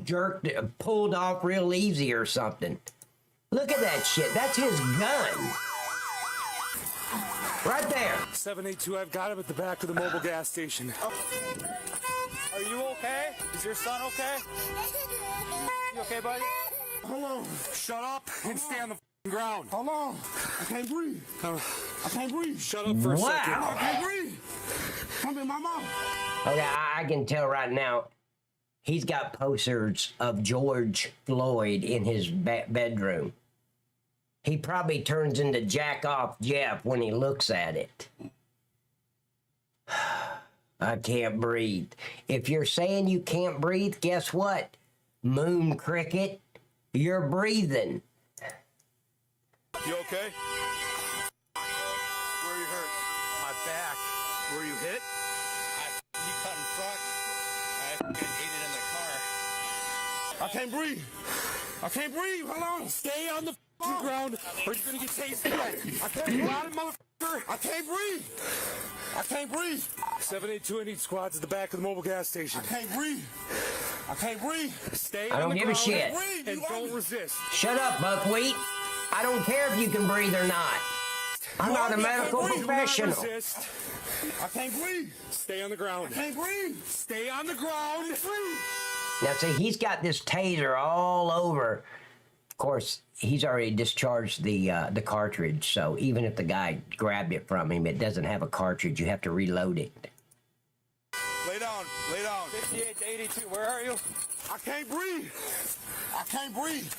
jerked, pulled off real easy or something. Look at that shit. That's his gun. Right there. 782, I've got him at the back of the mobile gas station. Are you okay? Is your son okay? You okay, buddy? Hold on. Shut up and stay on the ground. Hold on. I can't breathe. I can't breathe. Shut up for a second. I can't breathe. Come in my mouth. Okay, I can tell right now, he's got posters of George Floyd in his bedroom. He probably turns into Jack Off Jeff when he looks at it. I can't breathe. If you're saying you can't breathe, guess what? Moon Cricket, you're breathing. You okay? Where are you hurt? My back. Were you hit? You cut in front. I ate it in the car. I can't breathe. I can't breathe. Hold on. Stay on the ground or you're gonna get tased again. I can't breathe, motherfucker. I can't breathe. I can't breathe. 782, I need squads at the back of the mobile gas station. I can't breathe. I can't breathe. Stay I on don't the give a ground shit. and don't resist. Shut up, Buckwheat. I don't care if you can breathe or not. I'm not a medical professional. Do not resist. I can't breathe. Stay on the ground. I can't breathe. Stay on the ground. Now, see, he's got this taser all over. Of course, he's already discharged the cartridge, so even if the guy grabbed it from him, it doesn't have a cartridge. You have to reload it. Lay down. Lay down. 58 to 82. Where are you? I can't breathe. I can't breathe.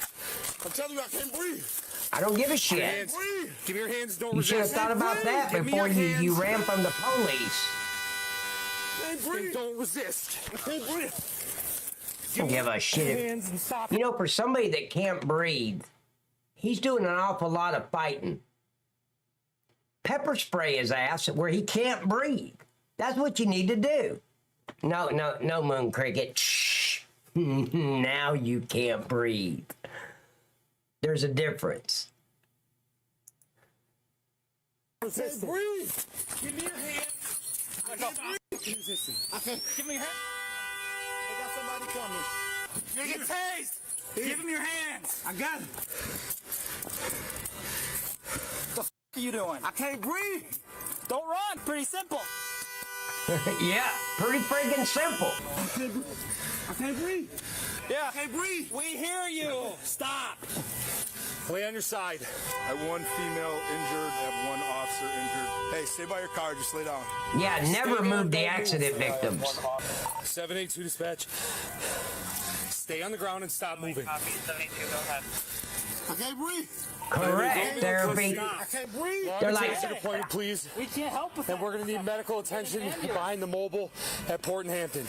I'm telling you, I can't breathe. I don't give a Your shit. hands. Give me your hands. Don't You should have resist. thought about that Give me before your you hands. ran from the police. I can't And breathe. don't resist. I can't breathe. Don't give a shit. Hands and stop. You know, for somebody that can't breathe, he's doing an awful lot of fighting. Pepper spray his ass where he can't breathe. That's what you need to do. No, Moon Cricket. Shh. Now you can't breathe. There's a difference. I can't breathe. Give me your hands. I can't breathe. I can't. Give me your hands. I got somebody coming. You're gonna get tased. Give him your hands. I got it. What are you doing? I can't breathe. Don't run. Pretty simple. Yeah, pretty freaking simple. I can't breathe. Yeah. I can't breathe. We hear you. Stop. Lay on your side. I have one female injured. I have one officer injured. Hey, stay by your car. Just lay down. Yeah, never move the accident victims. 782 dispatch. Stay on the ground and stop moving. Copy. 72. Go ahead. I can't breathe. Correct, therapy. I can't breathe. They're like, Taser deployment, please. We can't help with And we're going to need medical attention behind the mobile at Port and Hampton.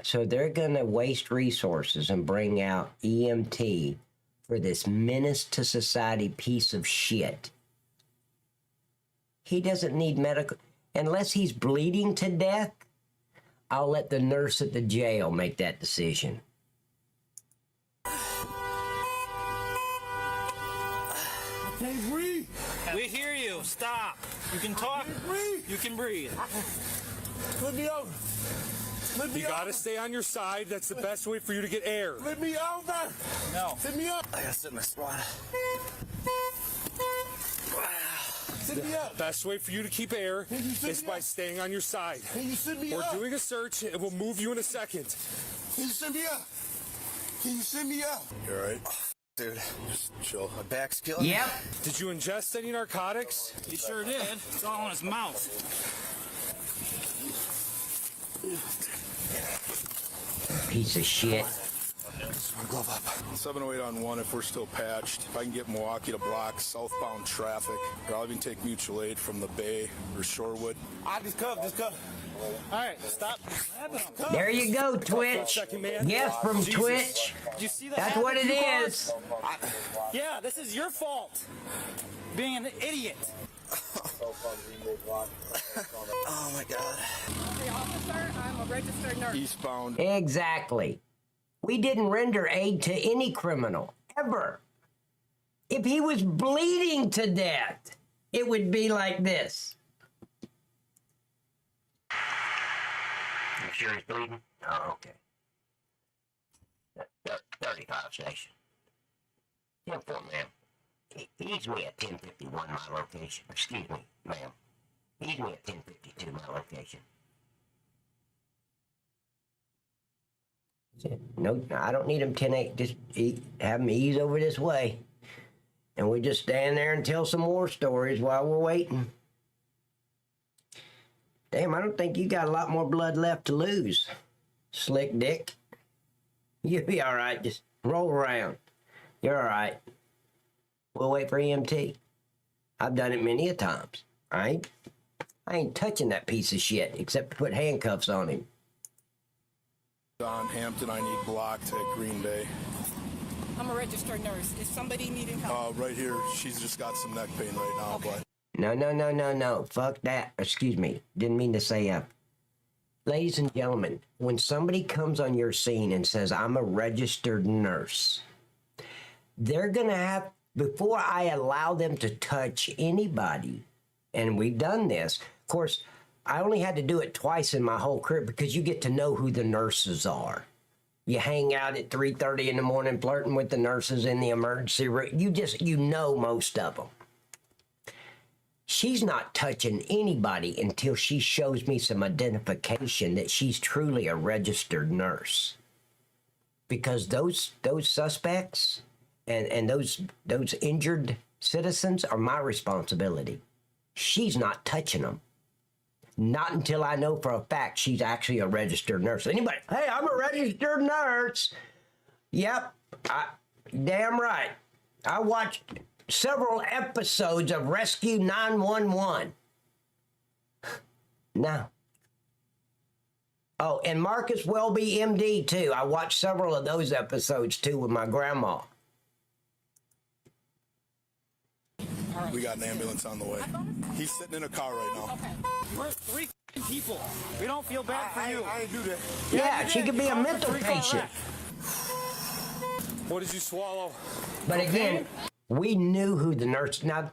so they're gonna waste resources and bring out EMT for this menace to society piece of shit. He doesn't need medical, unless he's bleeding to death. I'll let the nurse at the jail make that decision. I can't breathe. We hear you. Stop. You can talk. Breathe. You can breathe. Flip me over. Flip me You got to over. stay on your side. That's the best way for you to get air. Flip me over. No. Sit me up. I gotta sit in my spot. Sit me up. Best way for you to keep air Can you sit is me by up? staying on your side. Can you sit me We're up? doing a search and we'll move you in a second. Can you sit me up? Can you sit me up? You alright? Dude, just chill. My back's killing me. Yep. Did you ingest any narcotics? He sure did. It's all in his mouth. Piece of shit. Glove up. 708 on 1 if we're still patched. If I can get Milwaukee to block southbound traffic, or I'll even take mutual aid from the Bay or Shorewood. I just cuff. All right, stop. There you go, Twitch. Second man. Yes, from Jesus. Twitch. Did you see that? That's what it is. Yeah, this is your fault. Being an idiot. Oh my god. Hey, officer, I'm a registered nurse. Eastbound. Exactly. We didn't render aid to any criminal, ever. If he was bleeding to death, it would be like this. You sure he's bleeding? Oh, okay. 35 station. 10-4, ma'am. Ease me at 1051 my location. Excuse me, ma'am. Ease me at 1052 my location. No, I don't need him 10-8. Just have him ease over this way. And we just stand there and tell some more stories while we're waiting. Damn, I don't think you got a lot more blood left to lose, slick dick. You'll be all right. Just roll around. You're all right. We'll wait for EMT. I've done it many a times. I ain't touching that piece of shit except to put handcuffs on him. Don Hampton, I need blocked at Green Bay. I'm a registered nurse. Is somebody needing help? Right here. She's just got some neck pain right now, Okay. but... No. Fuck that. Excuse me. Didn't mean to say Ladies and gentlemen, when somebody comes on your scene and says, I'm a registered nurse, they're going to have, before I allow them to touch anybody, and we've done this, of course, I only had to do it twice in my whole career because you get to know who the nurses are. You hang out at 3:30 in the morning flirting with the nurses in the emergency room. You know most of them. She's not touching anybody until she shows me some identification that she's truly a registered nurse. Because those suspects and those injured citizens are my responsibility. She's not touching them. Not until I know for a fact she's actually a registered nurse. Anybody, hey, I'm a registered nurse. Yep, damn right. I watched several episodes of Rescue 911. No. Oh, and Marcus Welby, MD, too. I watched several of those episodes, too, with my grandma. We got an ambulance on the way. He's sitting in a car right now. Okay. We're 3 people. We don't feel bad for you. I didn't do that. Yeah, she could be a mental patient. What did you swallow? But again, we knew who the nurse. Now,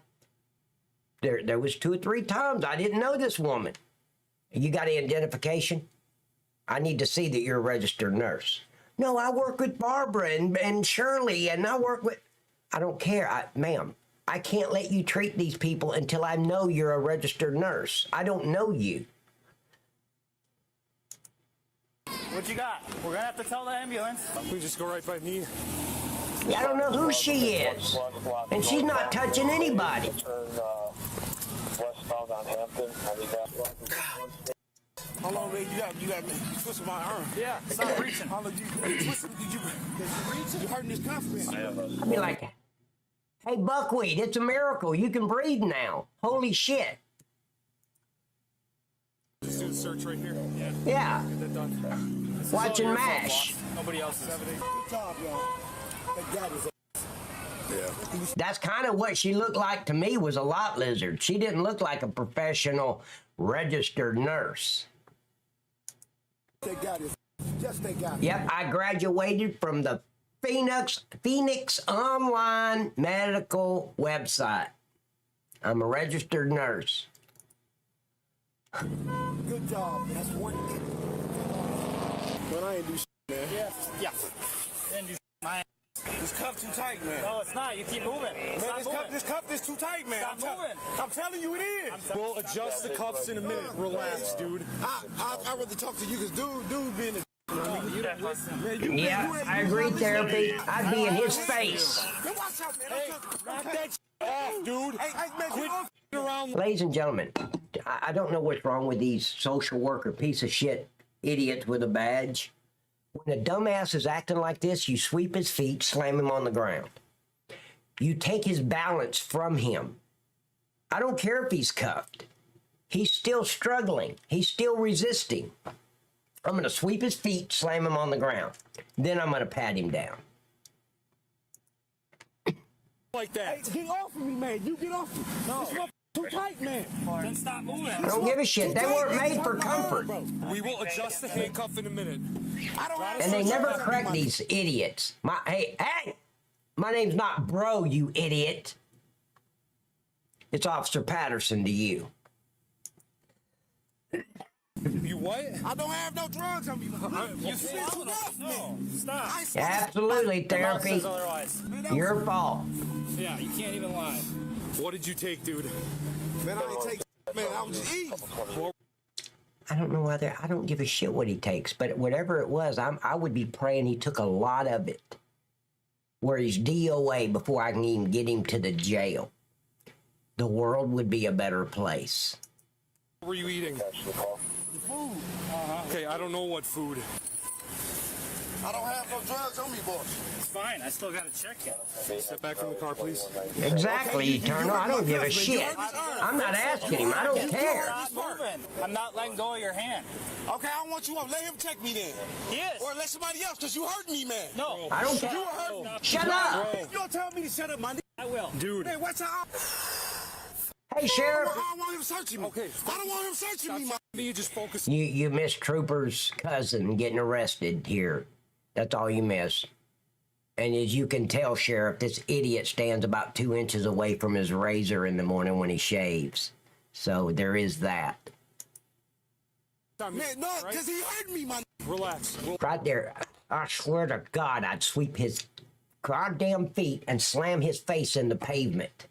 there was 2 or 3 times I didn't know this woman. You got any identification? I need to see that you're a registered nurse. No, I work with Barbara and Shirley, and I work with... I don't care, ma'am. I can't let you treat these people until I know you're a registered nurse. I don't know you. What you got? We're going to have to tell the ambulance. We just go right by me. I don't know who she is. And she's not touching anybody. Westbound on Hampton. How long, babe? You got me. You twisted my arm. Yeah, stop reaching. How long you twisted? Did you reach? You're hurting this confidence. I'd be like, hey, Buckwheat, it's a miracle. You can breathe now. Holy shit. Let's do the search right here. Yeah. Get that done. Watching MASH. Nobody else is. Good job, y'all. Thank God it's Yeah. That's kind of what she looked like to me, was a lot lizard. She didn't look like a professional registered nurse. Thank God it's just thank God. Yep, I graduated from the Phoenix Online Medical website. I'm a registered nurse. Good job. That's one thing. But I ain't do shit, man. Yeah. Then you my ass. This cuff too tight, man. No, it's not. You keep moving. Man, this cuff is too tight, man. Stop moving. I'm telling you it is. We'll adjust the cuffs in a minute. Relax, dude. I'd rather talk to you because dude being a... You don't listen. Yeah, I agree, therapy. I'd be in his face. Man, watch out, man. Hey, knock that off, dude. Hey, man, quit around. Ladies and gentlemen, I don't know what's wrong with these social worker piece of shit idiots with a badge. When a dumbass is acting like this, you sweep his feet, slam him on the ground. You take his balance from him. I don't care if he's cuffed. He's still struggling. He's still resisting. I'm going to sweep his feet, slam him on the ground. Then I'm going to pat him down. Like that. Hey, get off of me, man. You get off me. No. This too tight, man. Then stop moving. I don't give a shit. They weren't made for comfort. We will adjust the handcuff in a minute. And they never correct these idiots. Hey, My name's not Bro, you idiot. It's Officer Patterson to you. You what? I don't have no drugs on me. You snitched off me. Stop. Absolutely, therapy. Says otherwise. Your fault. Yeah, you can't even lie. What did you take, dude? Man, I didn't take. Man, I was just eating. I don't know whether I don't give a shit what he takes, but whatever it was, I would be praying he took a lot of it, where he's DOA before I can even get him to the jail. The world would be a better place. What were you eating? The food. Okay, I don't know what food. I don't have no drugs on me, boss. It's fine. I still got to check you. Step back from the car, please. Exactly, Eternal. I don't give a shit. I'm not asking him. I don't care. Stop moving. I'm not letting go of your hand. Okay, I want you up. Let him check me then. Yes. Or let somebody else, because you hurt me, man. No. I don't care. You hurt me. Shut up. You don't tell me to shut up, my nigga. I will. Dude. Hey, what's up? Hey, Sheriff. I don't want him searching me. Okay. I don't want him searching me, man. You just focus. You missed Trooper's cousin getting arrested here. That's all you missed. And as you can tell, Sheriff, this idiot stands about 2 inches away from his razor in the morning when he shaves. So there is that. Man, no, because he hurt me, man. Relax. Right there. I swear to God, I'd sweep his goddamn feet and slam his face in the pavement.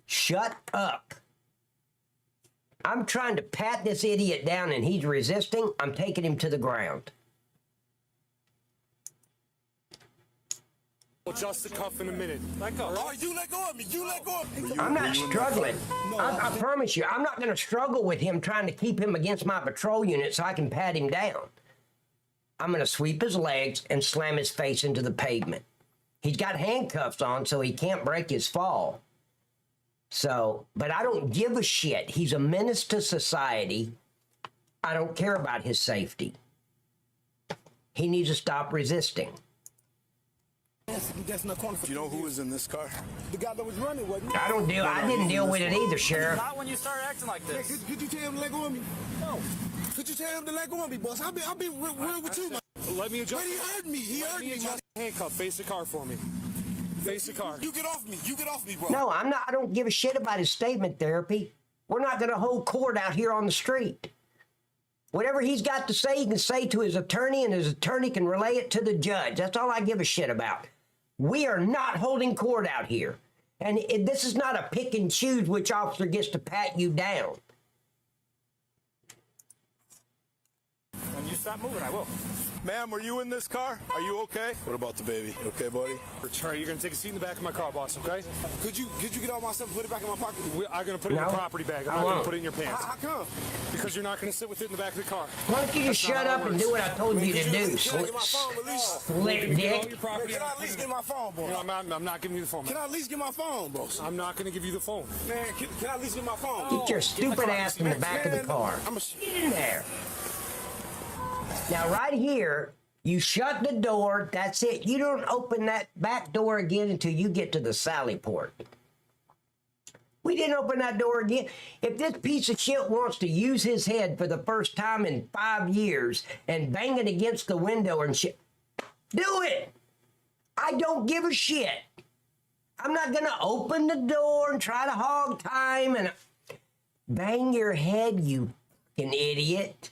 Shut up. I'm trying to pat this idiot down and he's resisting. I'm taking him to the ground. Adjust the cuff in a minute. Let go. Oh, you let go of me. You let go of me. I'm not struggling. I promise you, I'm not going to struggle with him trying to keep him against my patrol unit so I can pat him down. I'm going to sweep his legs and slam his face into the pavement. He's got handcuffs on so he can't break his fall. So, but I don't give a shit. He's a menace to society. I don't care about his safety. He needs to stop resisting. That's not Do you know who was in this car? the guy that was running, wasn't he? I didn't deal with it either, Sheriff. Not when you start acting like Hey, this. could you tell him to let go of me? No. Could you tell him to let go of me, boss? I'll be real with you, man. Let me adjust. But he hurt me. He hurt me, man. Handcuff. Face the car for me. Face the car. You get off me. You get off me, bro. No, I'm not. I don't give a shit about his statement therapy. We're not going to hold court out here on the street. Whatever he's got to say, he can say to his attorney, and his attorney can relay it to the judge. That's all I give a shit about. We are not holding court out here. And this is not a pick and choose which officer gets to pat you down. When you stop moving, I will. Ma'am, were you in this car? Are you okay? What about the baby? You okay, buddy? All right, you're going to take a seat in the back of my car, boss, okay? Could you get all my stuff and put it back in my pocket? I'm going to put it in No. the property bag. I'm I not going won't. to put it in your pants. How come? Because you're not going to sit with it in the back of the car. Why don't you just shut up and do what I told you to do, Can I get my phone, at least? slick Get all dick? your property. Can I at least get my phone, boss? No, I'm not giving you the phone. Can I at least get my phone, boss? I'm not going to give you the phone. Man, can I at least get my phone? Get your stupid ass in the back of the car. Get in there. Now, right here, you shut the door. That's it. You don't open that back door again until you get to the sally port. We didn't open that door again. If this piece of shit wants to use his head for the first time in 5 years and bang it against the window and shit, do it. I don't give a shit. I'm not going to open the door and try to hog time and bang your head, you fucking idiot.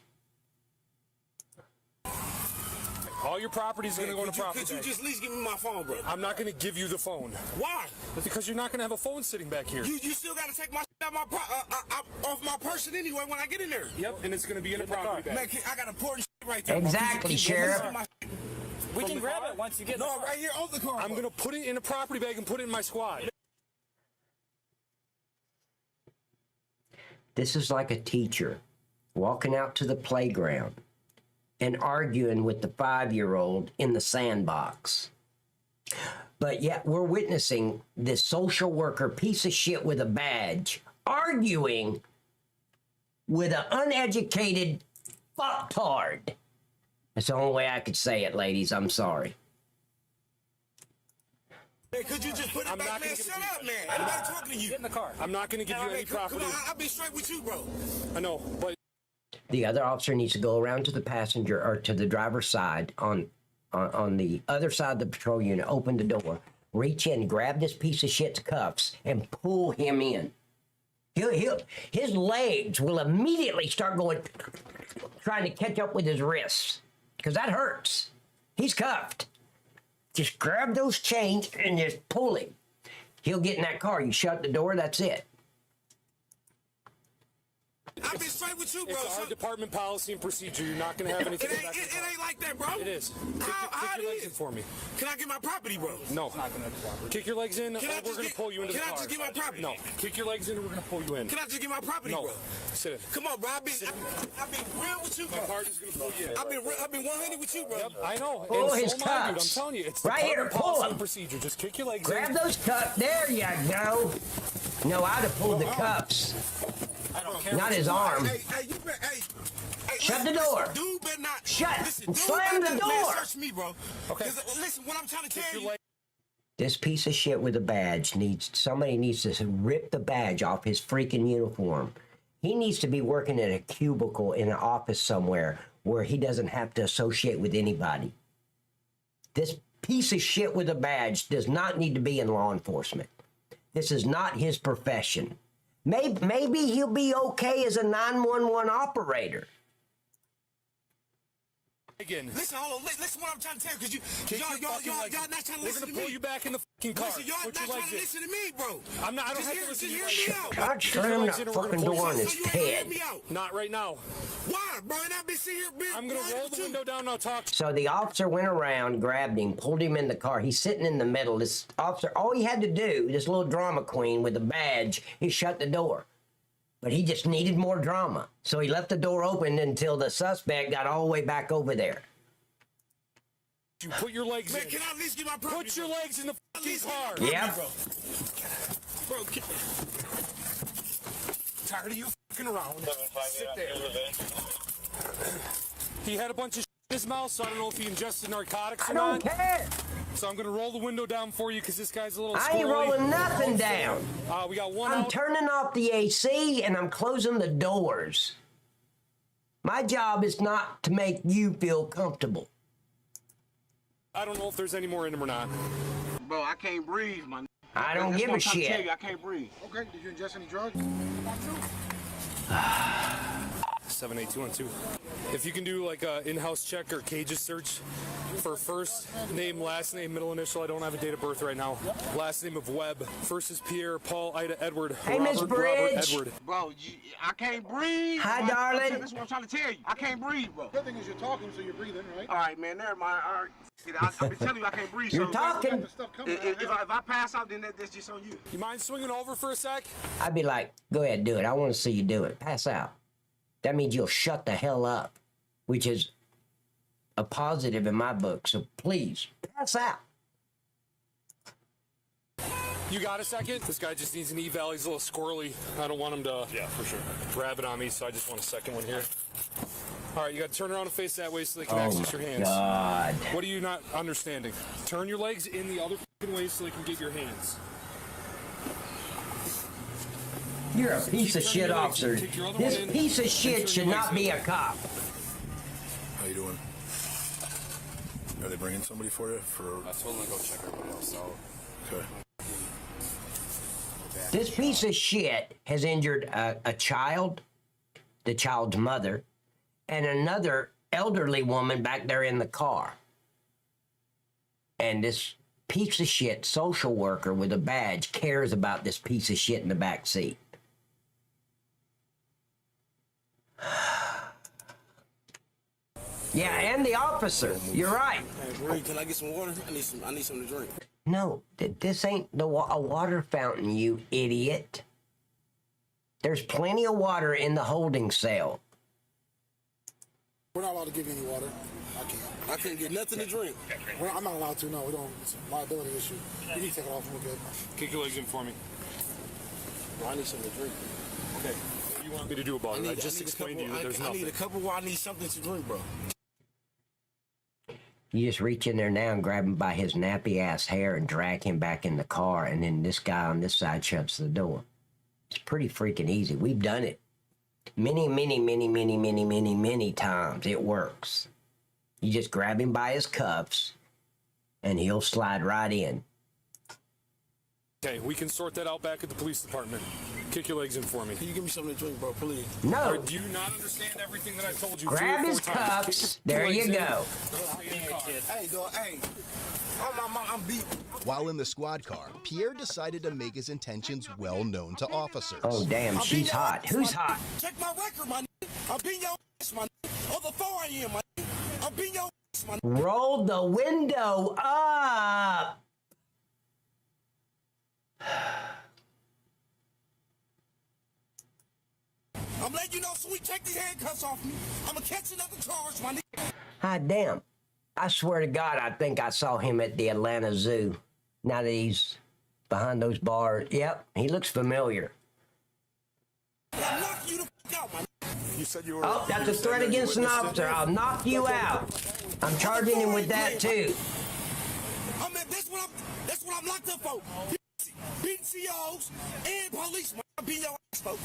All your property is going to go in the property Could you bag. just at least give me my phone, bro? I'm not going to give you the phone. Why? Because you're not going to have a phone sitting back here. You still got to take my shit out off my person anyway when I get in there. Yep, and it's going to be in the property bag. Man, I got important shit right there. Exactly, Sheriff. We can grab it once you get in the No, car. right here on the car. I'm going to put it in a property bag and put it in my squad. This is like a teacher walking out to the playground and arguing with the 5-year-old in the sandbox. But yet we're witnessing this social worker piece of shit with a badge arguing with an uneducated fucktard. That's the only way I could say it, ladies. I'm sorry. Hey, could you just put it back, man? Shut up, man. Everybody talking to you. Get in the car. I'm not going to give you any property. Come on, I'll be straight with you, bro. I know, but The other officer needs to go around to the passenger or to the driver's side on on the other side of the patrol unit, open the door, reach in, grab this piece of shit's cuffs, and pull him in. His legs will immediately start going, trying to catch up with his wrists, because that hurts. He's cuffed. Just grab those chains and just pull him. He'll get in that car. You shut the door, that's it. I've been straight with you, bro. It's our department policy and procedure. You're not going to have anything. It ain't like that, bro. It is. Kick your legs in for me. Can I get my property, bro? No. Kick your legs in, or we're going to pull you into the car. Can I just get my property? No. Kick your legs in, or we're going to pull you in. Can I just get my property, No. bro? Sit in. Come on, bro. I've been real with you, bro. My car is going to pull you in. I've been 100 with you, bro. Yep, I know. Pull And his so am I, dude. I'm cuffs. telling you, it's Right here, department pull policy him. and procedure. Just kick your legs Grab in. those cuffs. There you go. No, I'd have pulled the cuffs. I don't care. Not his arm. Hey, Shut the door. Dude better not. Shut. Listen, dude Slam better the not, man, door. search me, bro. Okay. Listen, what I'm trying to tell you. This piece of shit with a badge somebody needs to rip the badge off his freaking uniform. He needs to be working at a cubicle in an office somewhere where he doesn't have to associate with anybody. This piece of shit with a badge does not need to be in law enforcement. This is not his profession. Maybe he'll be okay as a 911 operator. Again. Listen, hold on. Listen what I'm trying to tell you, because y'all not trying to listen to me. We're going to pull you back in the fucking car. Listen, y'all Put not your trying legs to in. listen to me, bro. I don't have to listen to you. God, slam that fucking door on his head. Not right now. Why, bro? And I've been sitting here. I'm going to roll the window down and I'll talk to you. So the officer went around, grabbed him, pulled him in the car. He's sitting in the middle. This officer, all he had to do, this little drama queen with a badge, he shut the door. But he just needed more drama. So he left the door open until the suspect got all the way back over there. You put your legs Man, in. can I at least get my property? Put your legs in the fucking car. Yep. Bro, tired of you fucking around. Sit there. He had a bunch of shit in his mouth, so I don't know if he ingested narcotics or I not. don't care. So I'm going to roll the window down for you because this guy's a little I ain't squirrely. rolling nothing down. We got one I'm out. turning off the AC and I'm closing the doors. My job is not to make you feel comfortable. I don't know if there's any more in him or not. Bro, I can't breathe, man. I don't give a shit. I can't breathe. Okay, did you ingest any drugs? 78212. If you can do like a in-house check or cages search for first name, last name, middle initial. I don't have a date of birth right now. Last name of Webb. First is Pierre, Paul, Ida, Edward. Hey, Miss Bridge. Edward. Bro, I can't breathe. Hi, darling. That's what I'm trying to tell you. I can't breathe, bro. Good thing is you're talking, so you're breathing, right? All right, man. Never mind. All right. I've been telling you I can't breathe. You're so talking. If I pass out, then that's just on you. You mind swinging over for a sec? I'd be like, go ahead, do it. I want to see you do it. Pass out. That means you'll shut the hell up, which is a positive in my book. So please, pass out. You got a second? This guy just needs an eval. He's a little squirrely. I don't want him to for sure. Grab it on me, so I just want a second one here. All right, you got to turn around and face that way so they can access your hands. God. What are you not understanding? Turn your legs in the other way so they can get your hands. You're a piece of shit officer. This piece of shit should not be a cop. How you doing? Are they bringing somebody for you? I told them to go check everybody else out. Okay. This piece of shit has injured a child, the child's mother, and another elderly woman back there in the car. And this piece of shit social worker with a badge cares about this piece of shit in the back seat. Yeah, and the officer. You're right. Hey, can I get some water? I need something to drink. No, this ain't a water fountain, you idiot. There's plenty of water in the holding cell. We're not allowed to give you any water. I can't. I can't get nothing to drink. I'm not allowed to, no. We don't. It's a liability issue. You can take it off and we're good. Kick your legs in for me. Well, I need something to drink. Okay. What do you want me to do about it? I just explained to you that there's nothing. I need a couple. I need something to drink, bro. You just reach in there now and grab him by his nappy ass hair and drag him back in the car, and then this guy on this side shuts the door. It's pretty freaking easy. We've done it many times. It works. You just grab him by his cuffs, and he'll slide right in. Okay, we can sort that out back at the police department. Kick your legs in for me. Can you give me something to drink, bro, please? No. Or do you not understand everything that I told you? Grab his cuffs. There you go. Hey, dog, hey. I'm beat. While in the squad car, Pierre decided to make his intentions well known to officers. Oh, damn, she's hot. Who's hot? Check my record, my nigga. I'm beating your ass, my nigga. On the 4 a.m., my nigga. I'm beating your ass, my nigga. Roll the window up. I'm letting you know, so we take these handcuffs off me. I'm gonna catch another charge, my nigga. Hot damn. I swear to God, I think I saw him at the Atlanta Zoo. Now that he's behind those bars. Yep, he looks familiar. I'll knock you the fuck out, my nigga. You said you were. Oh, that's a threat against an officer. I'll knock you out. I'm charging him with that, too. I mean, that's what I'm locked up for. Beating COs and police, man. I'm beating your ass, folks.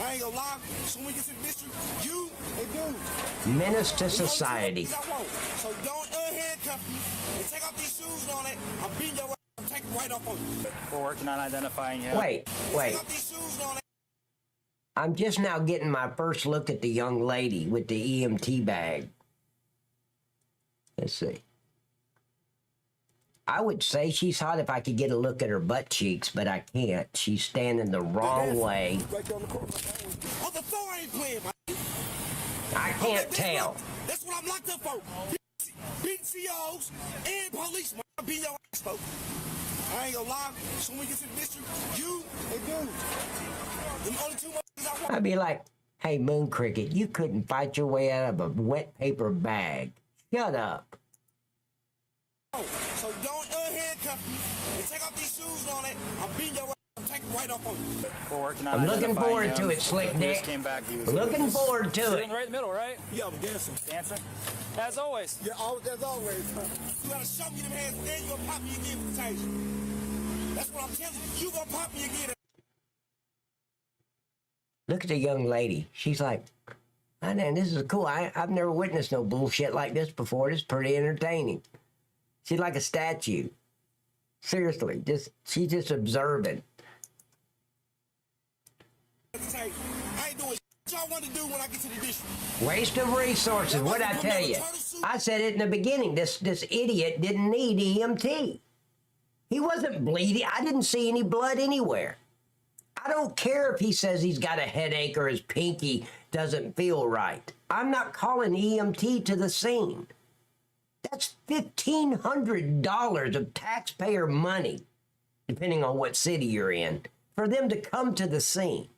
I ain't gonna lie. So when we get to the district, you and dude. Menace to society. So don't handcuff me and take off these shoes on it. I'm beating your ass. I'm taking right off on you. We're working on identifying you. Wait. Take off these shoes on it. I'm just now getting my first look at the young lady with the EMT bag. Let's see. I would say she's hot if I could get a look at her butt cheeks, but I can't. She's standing the wrong way. On the 4 ain't playing, my I can't tell. That's what I'm locked up for. Beating COs and police, man. I'm beating your ass, folks. I ain't gonna lie. So when we get to the district, you and dude. Them only two motherfuckers I want. I'd be like, hey, Moon Cricket, you couldn't fight your way out of a wet paper bag. Shut up. So don't handcuff me and take off these shoes on it. I'm beating your ass. I'm taking right off on you. We're working on I'm looking identifying forward you. to it, Slick He Dick. just came back. He was Looking forward to sitting it. right in the middle, right? Yeah, I'm dancing. Dancing? As always. Yeah, as always. You gotta show me them hands, and you gonna pop me again with the taser. That's what I'm telling you. You gonna pop me again. Look at the young lady. She's like, oh, man, this is cool. I've never witnessed no bullshit like this before. This is pretty entertaining. She's like a statue. Seriously, she's just observing. I ain't doing shit y'all want to do when I get to the district. Waste of resources. What'd I tell you? I said it in the beginning. This idiot didn't need EMT. He wasn't bleeding. I didn't see any blood anywhere. I don't care if he says he's got a headache or his pinky doesn't feel right. I'm not calling EMT to the scene. That's $1,500 of taxpayer money, depending on what city you're in, for them to come to the scene.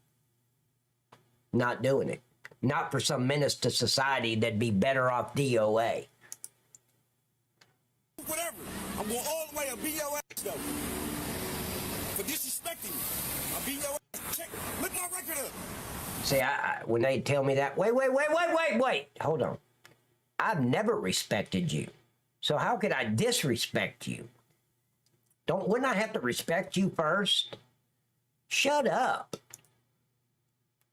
Not doing it. Not for some menace to society that'd be better off DOA. Whatever. I'm going all the way. I'll beat your ass, though. For disrespecting me. I'll beat your ass. Check. Look my record up. See, when they tell me that, wait. Hold on. I've never respected you. So how could I disrespect you? Wouldn't I have to respect you first? Shut up.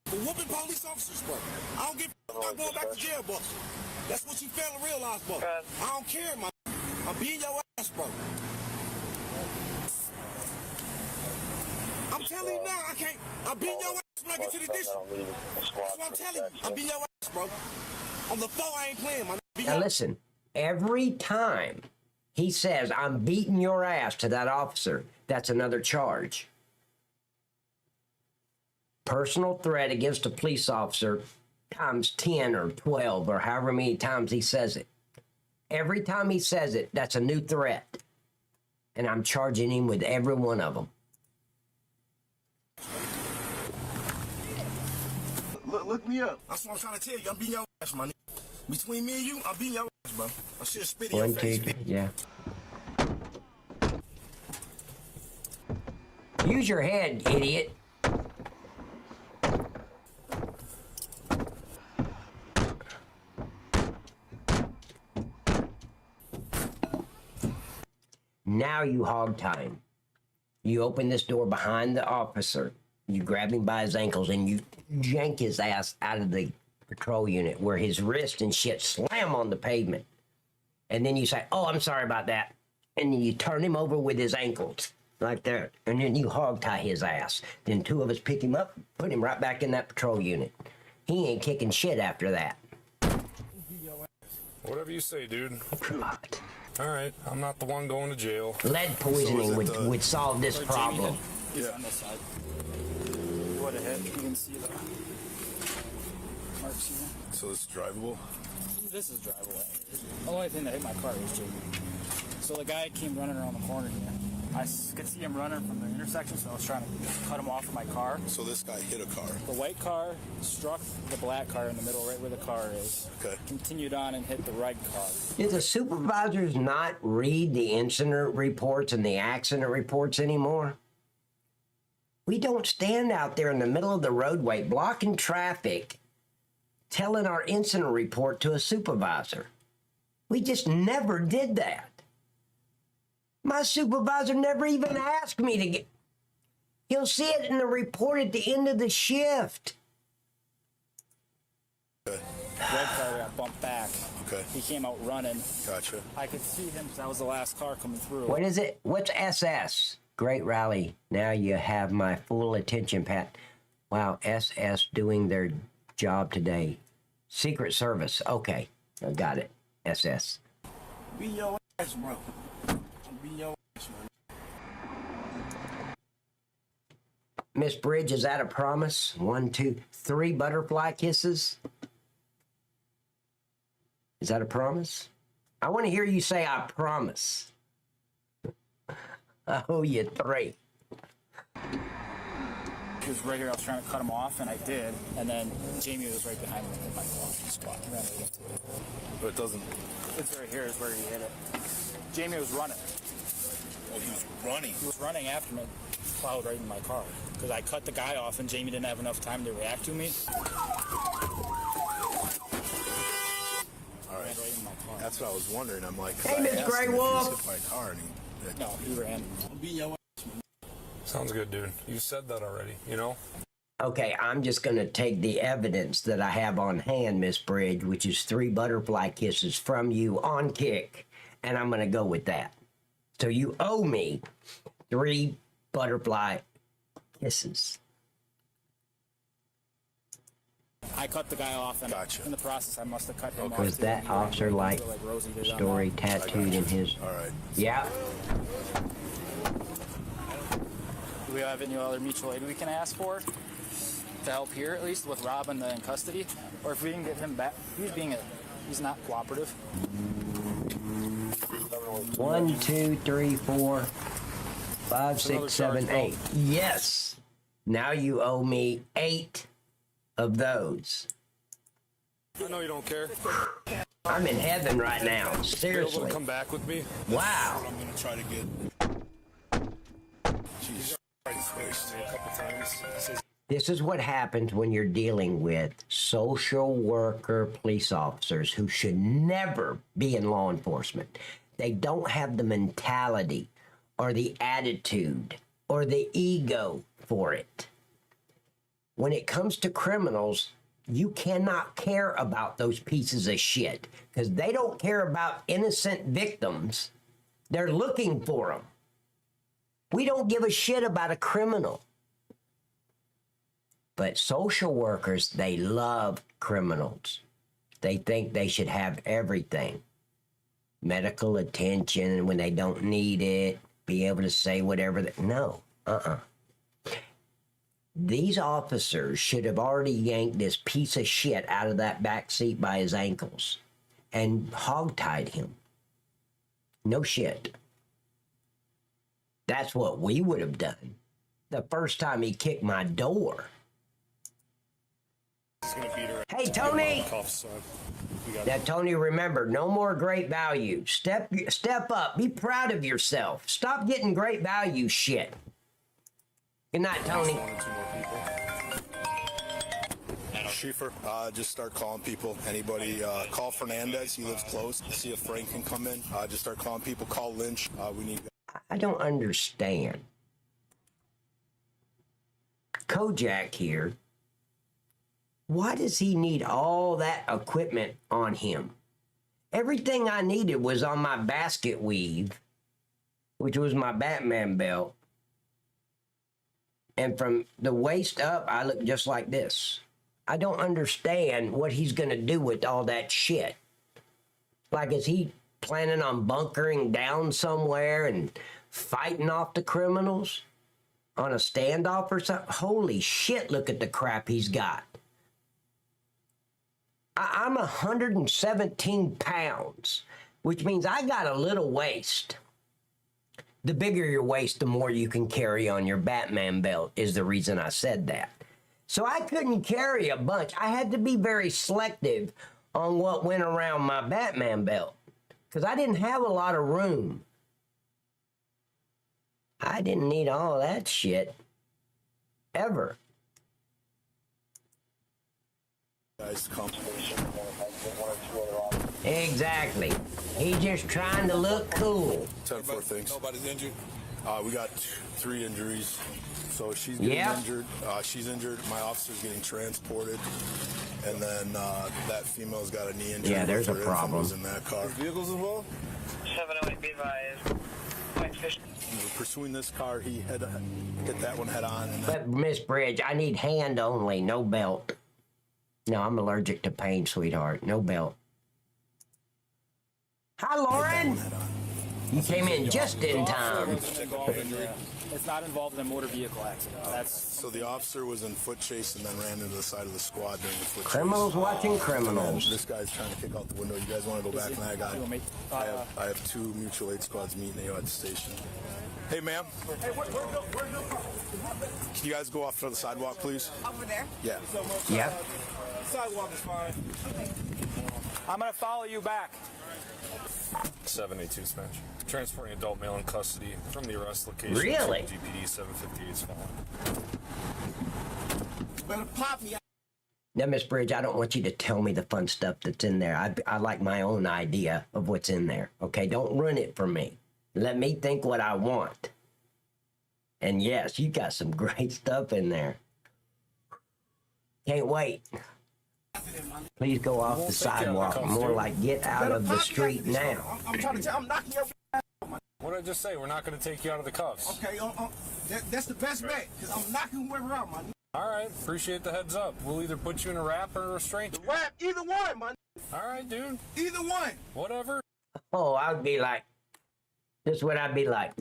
For whooping police officers, bro. I don't give a about going back to jail, bro. That's what you fail to realize, bro. I don't care, my. I'm beating your ass, bro. I'm telling you now, I can't. I'm beating your ass when I get to the district. That's what I'm telling you. I'm beating your ass, bro. On the 4, I ain't playing, man. Now listen, every time he says, I'm beating your ass to that officer, that's another charge. Personal threat against a police officer times 10 or 12 or however many times he says it. Every time he says it, that's a new threat. And I'm charging him with every one of them. Look me up. That's what I'm trying to tell you. I'm beating your ass, my nigga. Between me and you, I'm beating your ass, bro. I should have spit in your face. 1, 2, yeah. Use your head, idiot. Now you hog time. You open this door behind the officer. You grab him by his ankles and you yank his ass out of the patrol unit where his wrist and shit slam on the pavement. And then you say, oh, I'm sorry about that. And then you turn him over with his ankles like that. And then you hog tie his ass. Then two of us pick him up, put him right back in that patrol unit. He ain't kicking shit after that. Whatever you say, dude. All right, I'm not the one going to jail. Lead poisoning would solve this problem. Yeah. On this side. You would have hit. You can see the marks here. So it's drivable? This is drivable. The only thing that hit my car was Jamie. So the guy came running around the corner here. I could see him running from the intersection, so I was trying to cut him off of my car. So this guy hit a car? The white car struck the black car in the middle, right where the car is. Okay. Continued on and hit the red car. Did the supervisors not read the incident reports and the accident reports anymore? We don't stand out there in the middle of the roadway blocking traffic telling our incident report to a supervisor. We just never did that. My supervisor never even asked me to get... He'll see it in the report at the end of the shift. Red car got bumped back. Okay. He came out running. Gotcha. I could see him because that was the last car coming through. What is it? What's SS? Great rally. Now you have my full attention, Pat. Wow, SS doing their job today. Secret Service. Okay, I got it. SS. Be your ass, bro. Be your ass, bro. Miss Bridge, is that a promise? 1, 2, 3 butterfly kisses? Is that a promise? I want to hear you say, I promise. I owe you 3. He was right here. I was trying to cut him off, and I did. And then Jamie was right behind me in my car. Spot. He ran right up to it. But it doesn't... It's right here is where he hit it. Jamie was running. Oh, he was running? He was running after me. Plowed right in my car. Because I cut the guy off, and Jamie didn't have enough time to react to me. All right. Right in my car. That's what I was wondering. I'm like, hey, Miss Grey Wolf. Hit by a car and he... No, he ran. Be your ass. Sounds good, dude. You said that already, you know? Okay, I'm just going to take the evidence that I have on hand, Miss Bridge, which is 3 butterfly kisses from you on kick, and I'm going to go with that. So you owe me 3 butterfly kisses. I cut the guy off, and in the process, I must have cut him off. Was that officer like story tattooed in his... All right. Yeah. Do we have any other mutual aid we can ask for to help here, at least with Rob in custody? Or if we can get him back, he's not cooperative. 1, 2, 3, 4, 5, 6, 7, 8. Yes. Now you owe me 8 of those. I know you don't care. I'm in heaven right now. Seriously. Be able to come back with me? Wow. I'm going to try to get... Jeez. A couple times. This is what happens when you're dealing with social worker police officers who should never be in law enforcement. They don't have the mentality or the attitude or the ego for it. When it comes to criminals, you cannot care about those pieces of shit because they don't care about innocent victims. They're looking for them. We don't give a shit about a criminal. But social workers, they love criminals. They think they should have everything. Medical attention when they don't need it, be able to say whatever. No, These officers should have already yanked this piece of shit out of that back seat by his ankles and hogtied him. No shit. That's what we would have done the first time he kicked my door. Hey, Tony! Now, Tony, remember, no more great value. Step up. Be proud of yourself. Stop getting great value shit. Good night, Tony. Schiefer, just start calling people. Anybody, call Fernandez. He lives close. See if Frank can come in. Just start calling people. Call Lynch. We need... I don't understand. Kojak here Why does he need all that equipment on him? Everything I needed was on my basket weave, which was my Batman belt. And from the waist up, I look just like this. I don't understand what he's going to do with all that shit. Like, is he planning on bunkering down somewhere and fighting off the criminals on a standoff or something? Holy shit, look at the crap he's got. I'm 117 pounds, which means I got a little waist. The bigger your waist, the more you can carry on your Batman belt is the reason I said that. So I couldn't carry a bunch. I had to be very selective on what went around my Batman belt because I didn't have a lot of room. I didn't need all that shit ever. Exactly. He's just trying to look cool. 10-4 things. Nobody's injured. We got 3 injuries. So she's getting injured. She's injured. My officer's getting transported. And then that female's got a knee injury. Yeah, there's a problem. In that car. Vehicles involved? 708, be advised. We're pursuing this car. He hit that one head on. But Miss Bridge, I need hand only, no belt. No, I'm allergic to pain, sweetheart. No belt. Hi, Lauren. You came in just in time. It's not involved in a motor vehicle accident. So the officer was in foot chase and then ran into the side of the squad during the foot chase. Criminals watching criminals. This guy's trying to kick out the window. You guys want to go back and I have 2 mutual aid squads meeting you at the station. Hey, ma'am. Hey, where's Can you guys go off to the sidewalk, please? over there? Yeah. Yeah. Sidewalk is fine. I'm going to follow you back. 782 Smash. Transporting adult male in custody from the arrest location. Really? GPD 758 is following. Better pop me. Now, Miss Bridge, I don't want you to tell me the fun stuff that's in there. I like my own idea of what's in there. Okay, don't ruin it for me. Let me think what I want. And yes, you got some great stuff in there. Can't wait. Please go off the sidewalk. More like get out of the street now. I'm trying to tell. I'm knocking your ass out, man. What did I just say? We're not going to take you out of the cuffs. Okay, that's the best bet because I'm knocking whoever out, man. All right, appreciate the heads up. We'll either put you in a wrap or a restraint. Wrap, either one, man. All right, dude. Either one. Whatever. Oh, I'd be like, this is what I'd be like.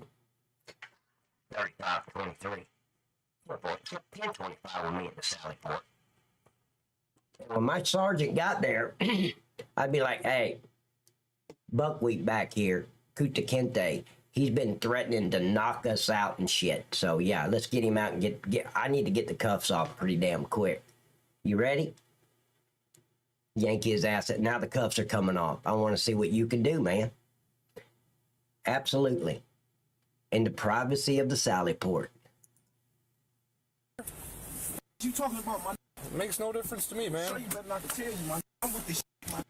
35-23. 10-25 with me at the Sally Port. When my sergeant got there, I'd be like, hey, Buckwheat back here, Kuta Kente, he's been threatening to knock us out and shit. So, yeah, let's get him out and get I need to get the cuffs off pretty damn quick. You ready? Yank his ass. Now the cuffs are coming off. I want to see what you can do, man. Absolutely. In the privacy of the Sally Port. What you talking about, man? It makes no difference to me, man. So you better not tell you, man. I'm with this shit, man.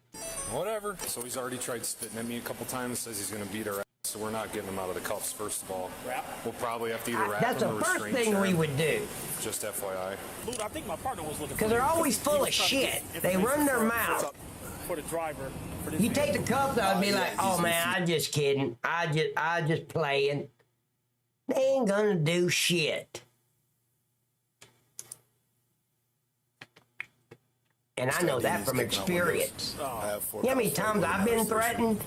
Whatever. So he's already tried spitting at me a couple times, says he's going to beat our ass, so we're not getting him out of the cuffs, first of all. Wrap? We'll probably have to either wrap That's him the or first restrain thing we him. would do. Just FYI. Dude, I think my partner was looking Because they're always full of shit. They run their mouth. for the driver. For this You take the cuffs out and be like, oh man, I'm just kidding. I just playing. They ain't gonna do shit. And I know that from experience. You know how many times I've been threatened?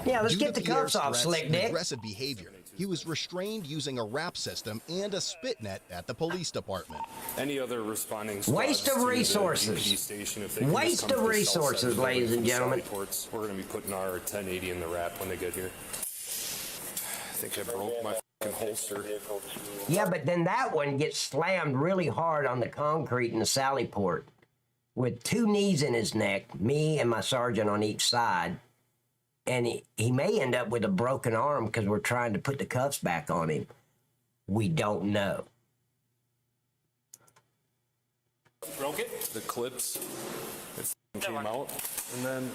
Yeah, let's get the cuffs off, slick dick. Aggressive behavior. He was restrained using a wrap system and a spit net at the police department. Any other responding Waste of resources. Waste of resources, ladies and gentlemen. We're going to be putting our 1080 in the wrap when they get here. I think I broke my fucking holster. Yeah, but then that one gets slammed really hard on the concrete in the Sally Port. With 2 knees in his neck, me and my sergeant on each side. And he may end up with a broken arm because we're trying to put the cuffs back on him. We don't know. Broke it? The clips. It came out. And then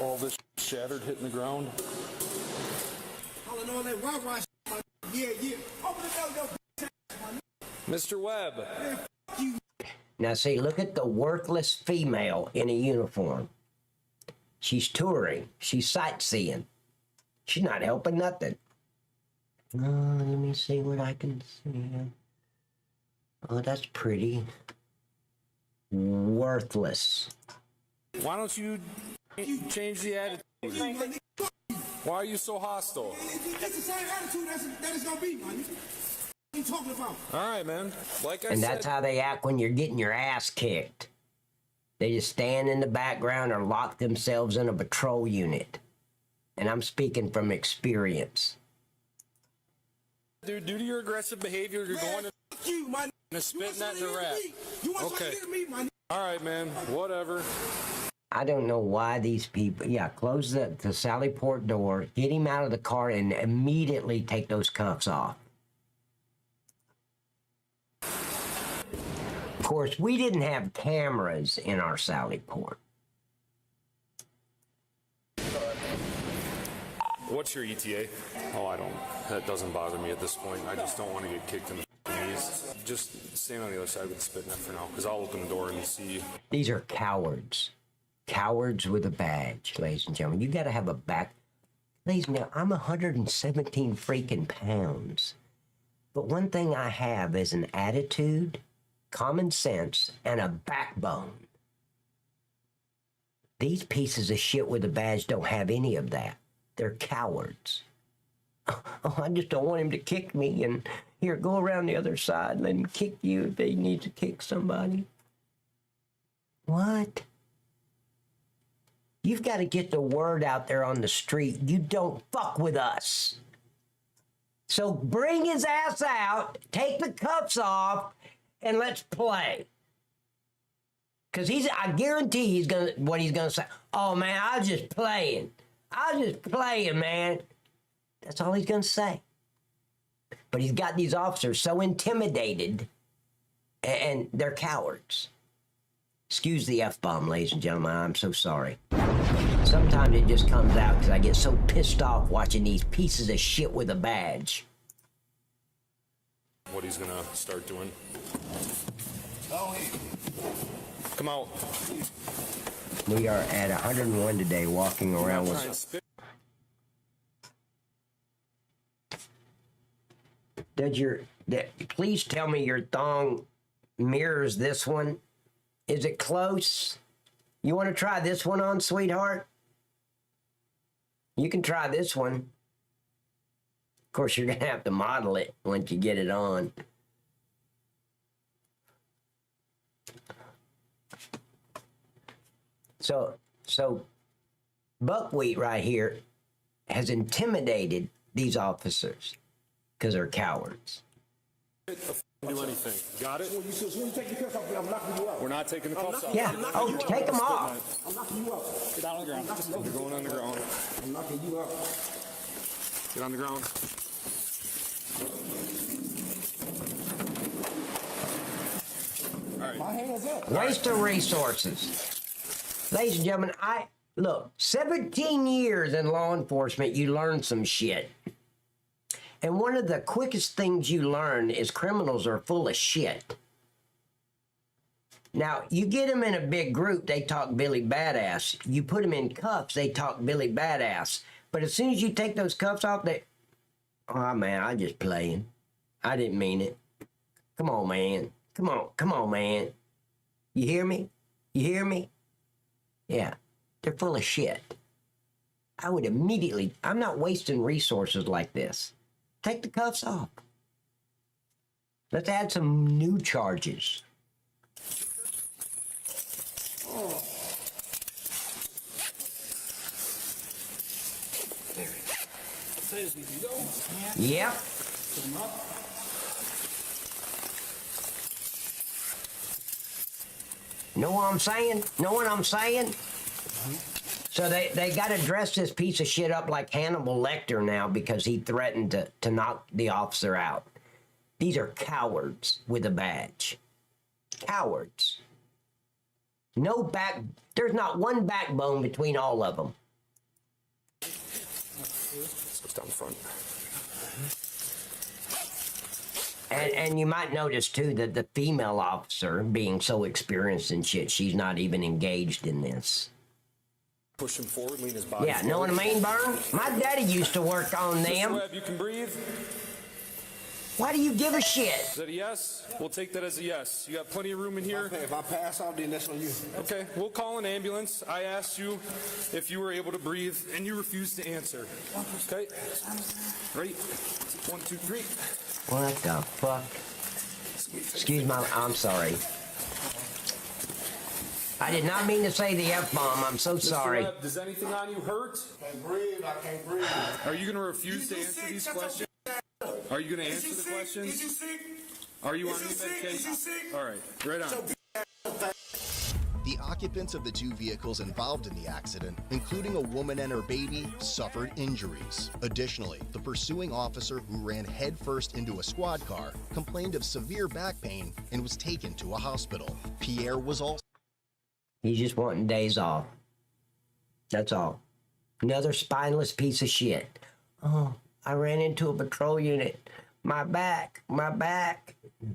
all this shattered, hitting the ground. Calling on that rock rock shit, yeah. Open the door, Mr. Webb. man, fuck you. Now see, look at the worthless female in a uniform. She's touring. She's sightseeing. She's not helping nothing. Let me see what I can see. Oh, that's pretty. Worthless. Why don't you change the attitude? Why are you so hostile? That's the same attitude that it's gonna be, man. What are you talking about? All right, man. Like I And said, that's how they act when you're getting your ass kicked. They just stand in the background or lock themselves in a patrol unit. And I'm speaking from experience. dude, due to your aggressive behavior, you're going to you, man. a spit net and a rat. You want Okay. to me, man? All right, man. Whatever. I don't know why these people, close the Sally Port door, get him out of the car, and immediately take those cuffs off. Of course, we didn't have cameras in our Sally Port. What's your ETA? Oh, I don't. That doesn't bother me at this point. I just don't want to get kicked in the knees. Just stand on the other side with the spit net for now, because I'll open the door and see. These are cowards. Cowards with a badge, ladies and gentlemen. You got to have a back. Ladies and gentlemen, I'm 117 freaking pounds. But one thing I have is an attitude, common sense, and a backbone. These pieces of shit with a badge don't have any of that. They're cowards. Oh, I just don't want him to kick me. And here, go around the other side. Let him kick you if he needs to kick somebody. What? You've got to get the word out there on the street. You don't fuck with us. So bring his ass out, take the cuffs off, and let's play. Because I guarantee what he's gonna say. Oh man, I was just playing. I was just playing, man. That's all he's gonna say. But he's got these officers so intimidated, and they're cowards. Excuse the F-bomb, ladies and gentlemen. I'm so sorry. Sometimes it just comes out because I get so pissed off watching these pieces of shit with a badge. What he's gonna start doing. Come out. We are at 101 today, walking around with... Please tell me your thong mirrors this one. Is it close? You want to try this one on, sweetheart? You can try this one. Of course, you're going to have to model it once you get it on. So Buckwheat right here has intimidated these officers because they're cowards. Do anything. Got it? When you take the cuffs off, I'm knocking you out. We're not taking the cuffs off. Yeah. Oh, take them off. I'm knocking you out. Get down on the ground. You're going on the ground. I'm knocking you out. Get on the ground. All right. My hands up. Waste of resources. Ladies and gentlemen, look, 17 years in law enforcement, you learn some shit. And one of the quickest things you learn is criminals are full of shit. Now, you get them in a big group, they talk Billy Badass. You put them in cuffs, they talk Billy Badass. But as soon as you take those cuffs off, oh man, I'm just playing. I didn't mean it. Come on, man. Come on, man. You hear me? You hear me? Yeah, they're full of shit. I would immediately, I'm not wasting resources like this. Take the cuffs off. Let's add some new charges. Oh. Yep. Know what I'm saying? Know what I'm saying? So they got to dress this piece of shit up like Hannibal Lecter now because he threatened to knock the officer out. These are cowards with a badge. Cowards. There's not one backbone between all of them. Let's go down front. And you might notice too that the female officer, being so experienced in shit, she's not even engaged in this. Push him forward, lean his body Yeah, forward. know what I mean, Burn? My daddy used to work on Mr. them. Webb, you can breathe. Why do you give a shit? Is that a yes? We'll take that as a yes. You got plenty of room in here. If I pass out, then that's on you. Okay, we'll call an ambulance. I asked you if you were able to breathe, and you refused to answer. Okay? Ready? 1, 2, 3. What the fuck? Excuse my, I'm sorry. I did not mean to say the F-bomb. I'm so sorry. Mr. Webb, does anything on you hurt? I can't breathe. I can't breathe. Are you going to refuse to answer these questions? Are you going to answer the questions? Is you sick? Are you on Is any you sick? medication? Is you sick? All right, right on. The occupants of the two vehicles involved in the accident, including a woman and her baby, suffered injuries. Additionally, the pursuing officer who ran headfirst into a squad car complained of severe back pain and was taken to a hospital. Pierre was also... He's just wanting days off. That's all. Another spineless piece of shit. Oh, I ran into a patrol unit. My back.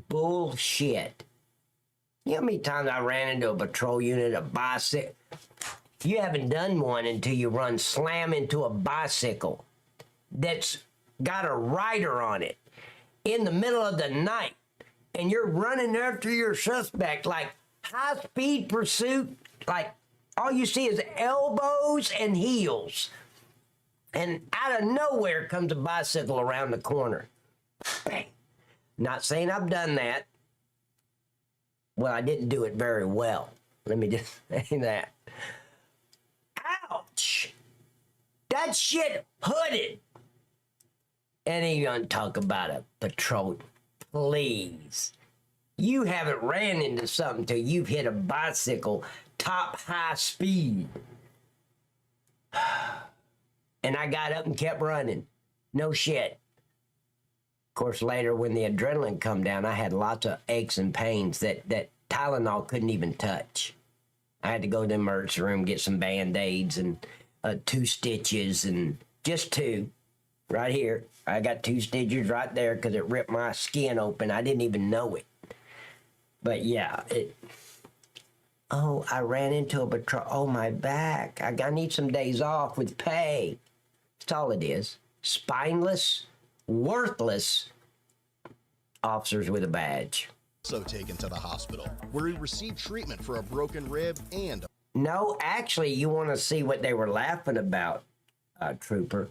Bullshit. You know how many times I ran into a patrol unit, a bicycle? You haven't done one until you run slam into a bicycle that's got a rider on it in the middle of the night, and you're running after your suspect like high-speed pursuit, like all you see is elbows and heels. And out of nowhere comes a bicycle around the corner. Bang. Not saying I've done that. Well, I didn't do it very well. Let me just say that. Ouch! That shit hooded. And then you're gonna talk about a patrol. Please. You haven't ran into something till you've hit a bicycle top high speed. And I got up and kept running. No shit. Of course, later when the adrenaline come down, I had lots of aches and pains that Tylenol couldn't even touch. I had to go to the emergency room, get some Band-Aids and 2 stitches, and just 2 right here. I got 2 stitches right there because it ripped my skin open. I didn't even know it. But yeah, oh, I ran into a patrol. Oh, my back. I need some days off with pay. That's all it is. Spineless, worthless officers with a badge. Also taken to the hospital, where he received treatment for a broken rib and... No, actually, you want to see what they were laughing about, Trooper.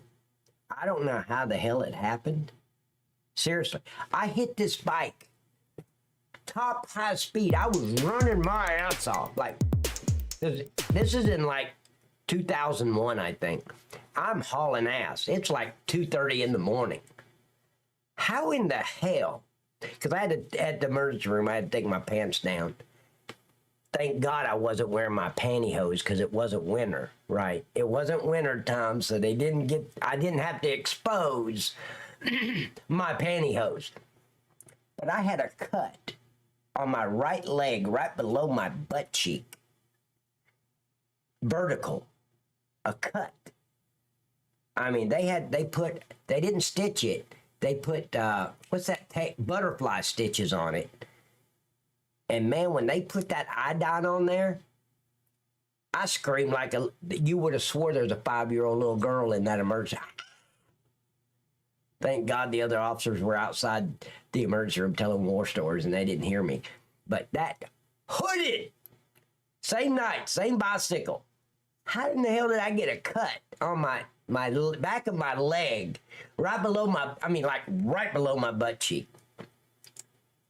I don't know how the hell it happened. Seriously, I hit this bike top high speed. I was running my ass off. Like, this is in like 2001, I think. I'm hauling ass. It's like 2:30 in the morning. How in the hell? Because I had to, at the emergency room, I had to take my pants down. Thank God I wasn't wearing my pantyhose because it wasn't winter, right? It wasn't winter time, so I didn't have to expose my pantyhose. But I had a cut on my right leg, right below my butt cheek. Vertical. A cut. I mean, they didn't stitch it. They put, butterfly stitches on it. And man, when they put that iodine on there, I screamed like you would have swore there was a 5-year-old little girl in that emergency. Thank God the other officers were outside the emergency room telling war stories and they didn't hear me. But that hooded, same night, same bicycle. How in the hell did I get a cut on my back of my leg, right below right below my butt cheek?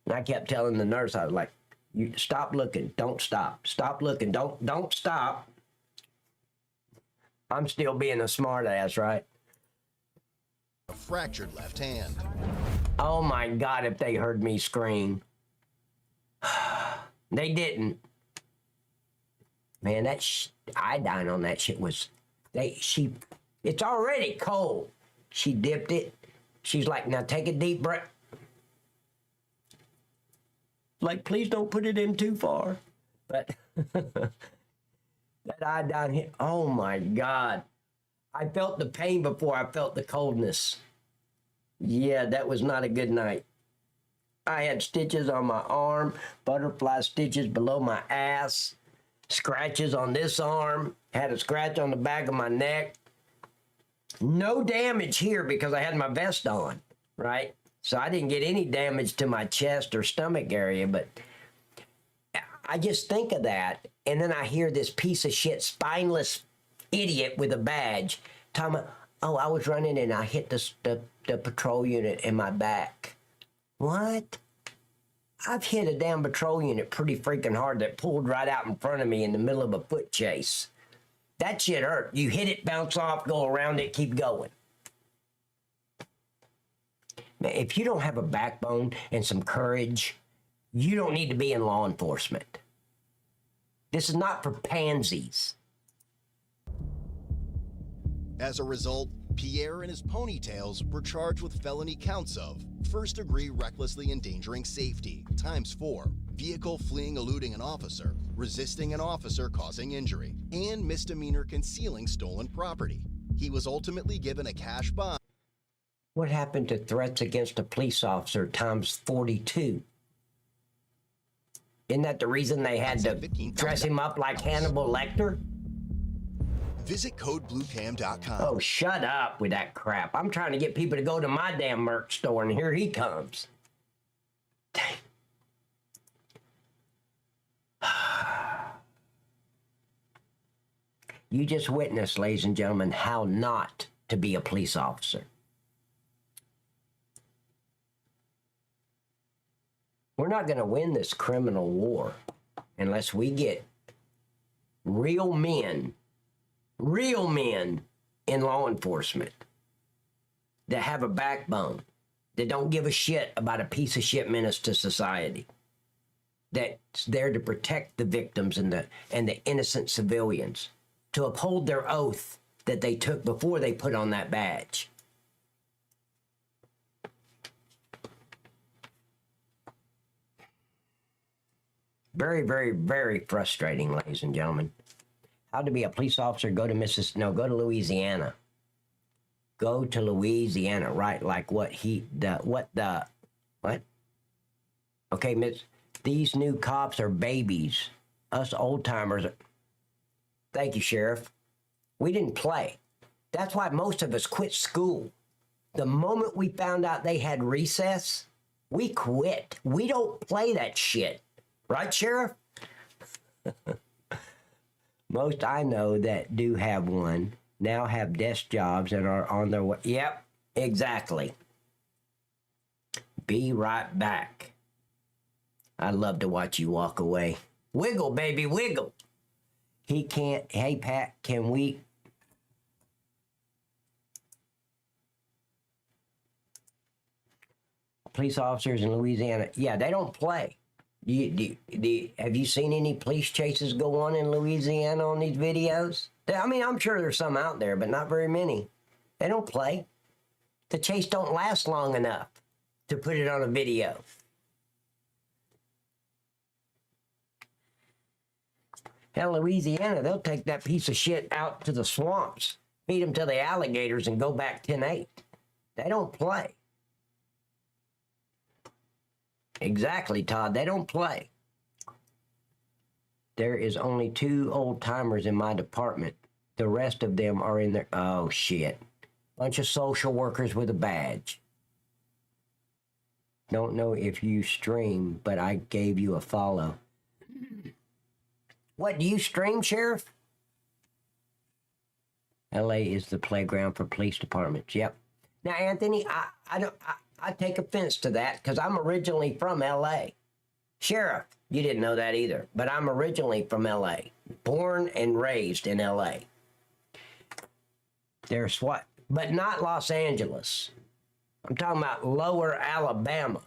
And I kept telling the nurse, I was like, "You stop looking, don't stop. Stop looking, don't stop." I'm still being a smart ass, right? A fractured left hand. Oh my God, if they heard me scream. They didn't. Man, that iodine on that shit was, it's already cold. She dipped it. She's like, now take a deep breath. Like, please don't put it in too far. But that iodine hit, oh my God. I felt the pain before I felt the coldness. Yeah, that was not a good night. I had stitches on my arm, butterfly stitches below my ass, scratches on this arm, had a scratch on the back of my neck. No damage here because I had my vest on, right? So I didn't get any damage to my chest or stomach area, but I just think of that, and then I hear this piece of shit, spineless idiot with a badge talking about, oh, I was running and I hit the patrol unit in my back. What? I've hit a damn patrol unit pretty freaking hard that pulled right out in front of me in the middle of a foot chase. That shit hurt. You hit it, bounce off, go around it, keep going. Man, if you don't have a backbone and some courage, you don't need to be in law enforcement. This is not for pansies. As a result, Pierre and his ponytails were charged with felony counts of first-degree recklessly endangering safety, ×4, vehicle fleeing eluding an officer, resisting an officer causing injury, and misdemeanor concealing stolen property. He was ultimately given a cash bond. What happened to threats against a police officer ×42? Isn't that the reason they had to dress him up like Hannibal Lecter? Visit codebluecam.com. Oh, shut up with that crap. I'm trying to get people to go to my damn merch store, and here he comes. Dang. You just witnessed, ladies and gentlemen, how not to be a police officer. We're not going to win this criminal war unless we get real men in law enforcement that have a backbone, that don't give a shit about a piece of shit menace to society, that's there to protect the victims and the innocent civilians, to uphold their oath that they took before they put on that badge. Very, very, very frustrating, ladies and gentlemen. How to be a police officer? Go to go to Louisiana. Go to Louisiana, right? Like what? Okay, miss, these new cops are babies. Us old timers. Thank you, Sheriff. We didn't play. That's why most of us quit school. The moment we found out they had recess, we quit. We don't play that shit. Right, Sheriff? Most I know that do have one now have desk jobs and are on their way. Yep, exactly. Be right back. I love to watch you walk away. Wiggle, baby, wiggle. He can't. Hey, Pat, can we? Police officers in Louisiana, yeah, they don't play. Have you seen any police chases go on in Louisiana on these videos? I mean, I'm sure there's some out there, but not very many. They don't play. The chase don't last long enough to put it on a video. Hell, Louisiana, they'll take that piece of shit out to the swamps, feed them to the alligators, and go back 10-8. They don't play. Exactly, Todd. They don't play. There is only 2 old-timers in my department. The rest of them are in there. Oh, shit. Bunch of social workers with a badge. Don't know if you stream, but I gave you a follow. What, do you stream, Sheriff? LA is the playground for police departments. Yep. Now, Anthony, I take offense to that because I'm originally from L.A. Sheriff, you didn't know that either, but I'm originally from L.A. Born and raised in L.A. There's what? But not Los Angeles. I'm talking about lower Alabama.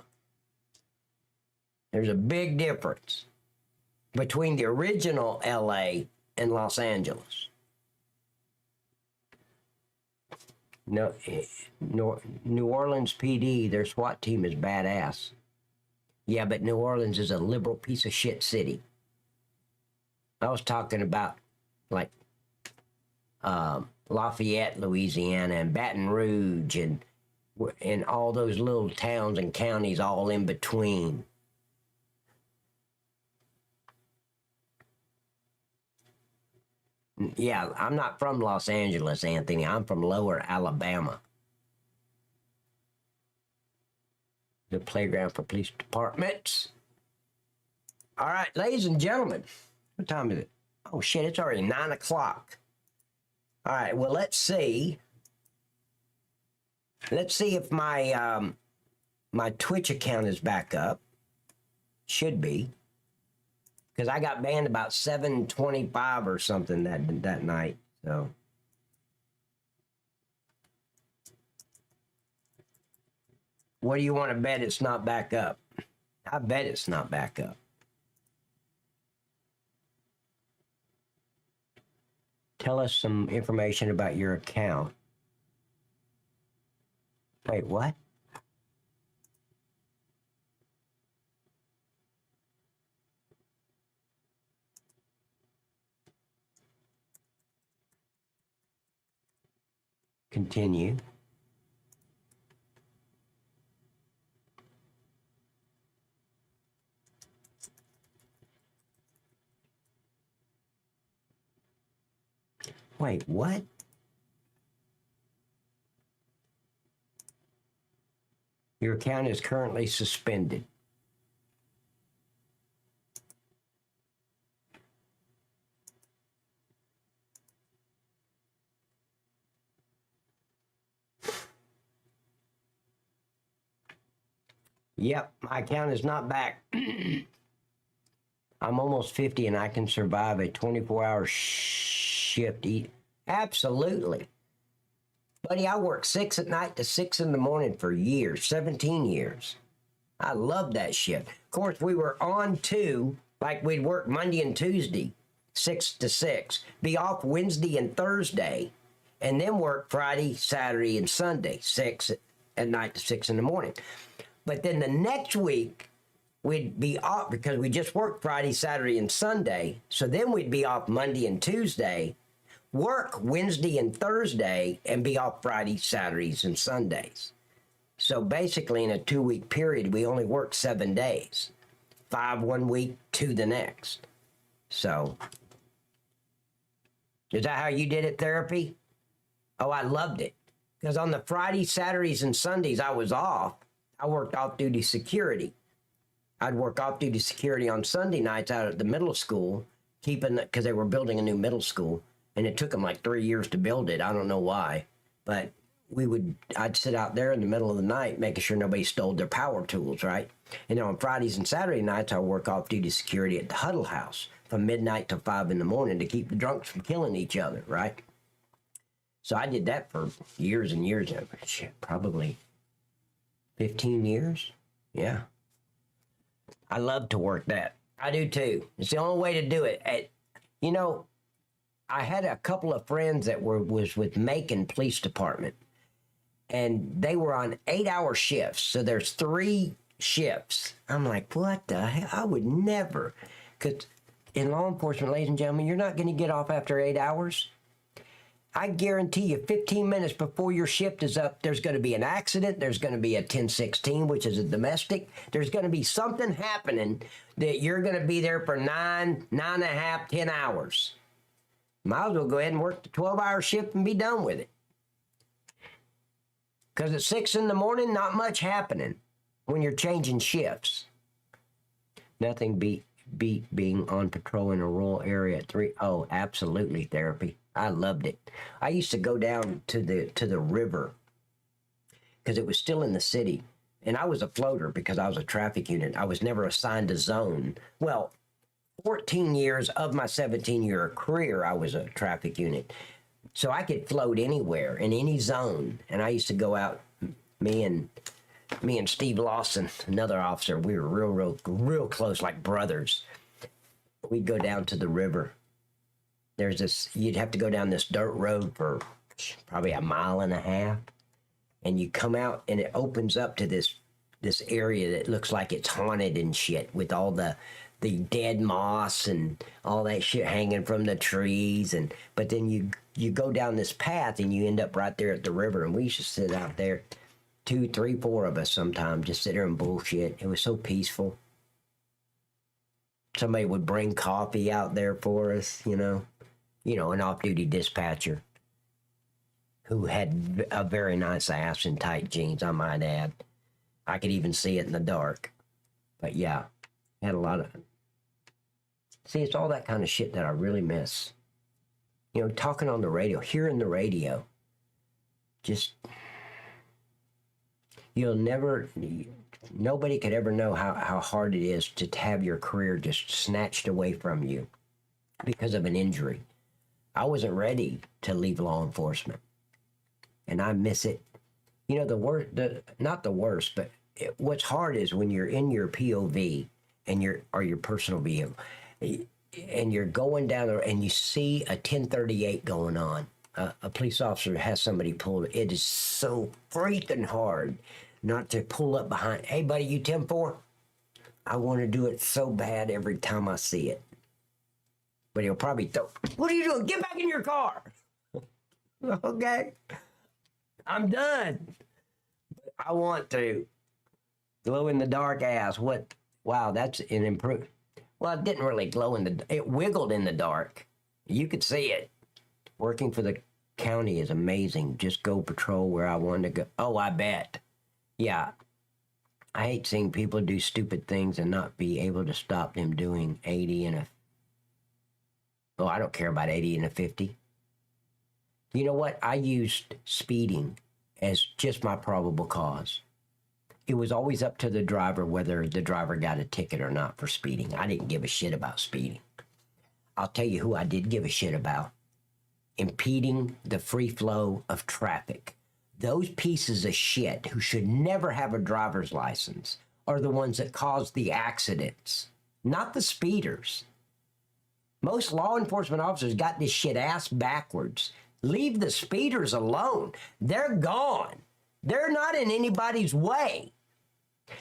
There's a big difference between the original L.A. and Los Angeles. No, New Orleans PD, their SWAT team is badass. Yeah, but New Orleans is a liberal piece of shit city. I was talking about, like, Lafayette, Louisiana, and Baton Rouge, and and all those little towns and counties all in between. Yeah, I'm not from Los Angeles, Anthony. I'm from Lower Alabama. The playground for police departments. All right, ladies and gentlemen, what time is it? Oh shit, it's already 9 o'clock. All right, well, let's see. Let's see if my my Twitch account is back up. Should be. Because I got banned about 7:25 or something that night. So what do you want to bet it's not back up? I bet it's not back up. Tell us some information about your account. Wait, what? Continue. Wait, what? Your account is currently suspended. Yep, my account is not back. I'm almost 50 and I can survive a 24-hour shift. Absolutely. Buddy, I worked 6 at night to 6 in the morning for years, 17 years. I love that shift. Of course, we were on to, like we'd work Monday and Tuesday, 6 to 6, be off Wednesday and Thursday, and then work Friday, Saturday, and Sunday, 6 at night to 6 in the morning. But then the next week, we'd be off because we just worked Friday, Saturday, and Sunday. So then we'd be off Monday and Tuesday, work Wednesday and Thursday, and be off Friday, Saturdays, and Sundays. So basically in a 2-week period, we only worked 7 days. 5 one week, 2 the next. So, is that how you did it, therapy? Oh, I loved it. Because on the Fridays, Saturdays, and Sundays I was off, I worked off-duty security. I'd work off-duty security on Sunday nights out at the middle school, because they were building a new middle school, and it took them like 3 years to build it. I don't know why, but I'd sit out there in the middle of the night making sure nobody stole their power tools, right? And then on Fridays and Saturday nights, I work off-duty security at the Huddle House from midnight till 5 in the morning to keep the drunks from killing each other, right? So I did that for years and years. Shit, probably 15 years. Yeah. I love to work that. I do too. It's the only way to do it. I had a couple of friends that was with Macon Police Department, and they were on 8-hour shifts. So there's 3 shifts. I'm like, what the hell? I would never. Because in law enforcement, ladies and gentlemen, you're not going to get off after 8 hours. I guarantee you 15 minutes before your shift is up, there's going to be an accident. There's going to be a 1016, which is a domestic. There's going to be something happening that you're going to be there for 9.5, 10 hours. Might as well go ahead and work the 12-hour shift and be done with it. Because at 6 in the morning, not much happening when you're changing shifts. Nothing beat being on patrol in a rural area at 3. Oh, absolutely, therapy. I loved it. I used to go down to the river because it was still in the city. And I was a floater because I was a traffic unit. I was never assigned a zone. Well, 14 years of my 17-year career, I was a traffic unit. So I could float anywhere, in any zone. And I used to go out, me and Steve Lawson, another officer, we were real close, like brothers. We'd go down to the river. There's this, you'd have to go down this dirt road for probably 1.5 miles. And you come out and it opens up to this area that looks like it's haunted and shit, with all the dead moss and all that shit hanging from the trees. But then you go down this path and you end up right there at the river. And we used to sit out there 2, 3, 4 of us sometimes just sit there and bullshit. It was so peaceful. Somebody would bring coffee out there for us, an off-duty dispatcher who had a very nice ass and tight jeans, I might add. I could even see it in the dark. But yeah, had a lot of... See, it's all that kind of shit that I really miss. Talking on the radio, hearing the radio. Just... Nobody could ever know how hard it is to have your career just snatched away from you because of an injury. I wasn't ready to leave law enforcement, and I miss it. Not the worst, but what's hard is when you're in your POV and your personal vehicle, and you're going down there and you see a 1038 going on. A police officer has somebody pulled. It is so freaking hard not to pull up behind. Hey, buddy, you 10-4? I want to do it so bad every time I see it. But he'll probably throw, what are you doing? Get back in your car. Okay. I'm done. I want to. Glow in the dark ass. What? Wow, that's an improvement. Well, it didn't really glow it wiggled in the dark. You could see it. Working for the county is amazing. Just go patrol where I want to go. Oh, I bet. Yeah. I hate seeing people do stupid things and not be able to stop them doing 80 and a... Oh, I don't care about 80 and a 50. You know what? I used speeding as just my probable cause. It was always up to the driver whether the driver got a ticket or not for speeding. I didn't give a shit about speeding. I'll tell you who I did give a shit about. Impeding the free flow of traffic. Those pieces of shit who should never have a driver's license are the ones that cause the accidents, not the speeders. Most law enforcement officers got this shit ass backwards. Leave the speeders alone. They're gone. They're not in anybody's way.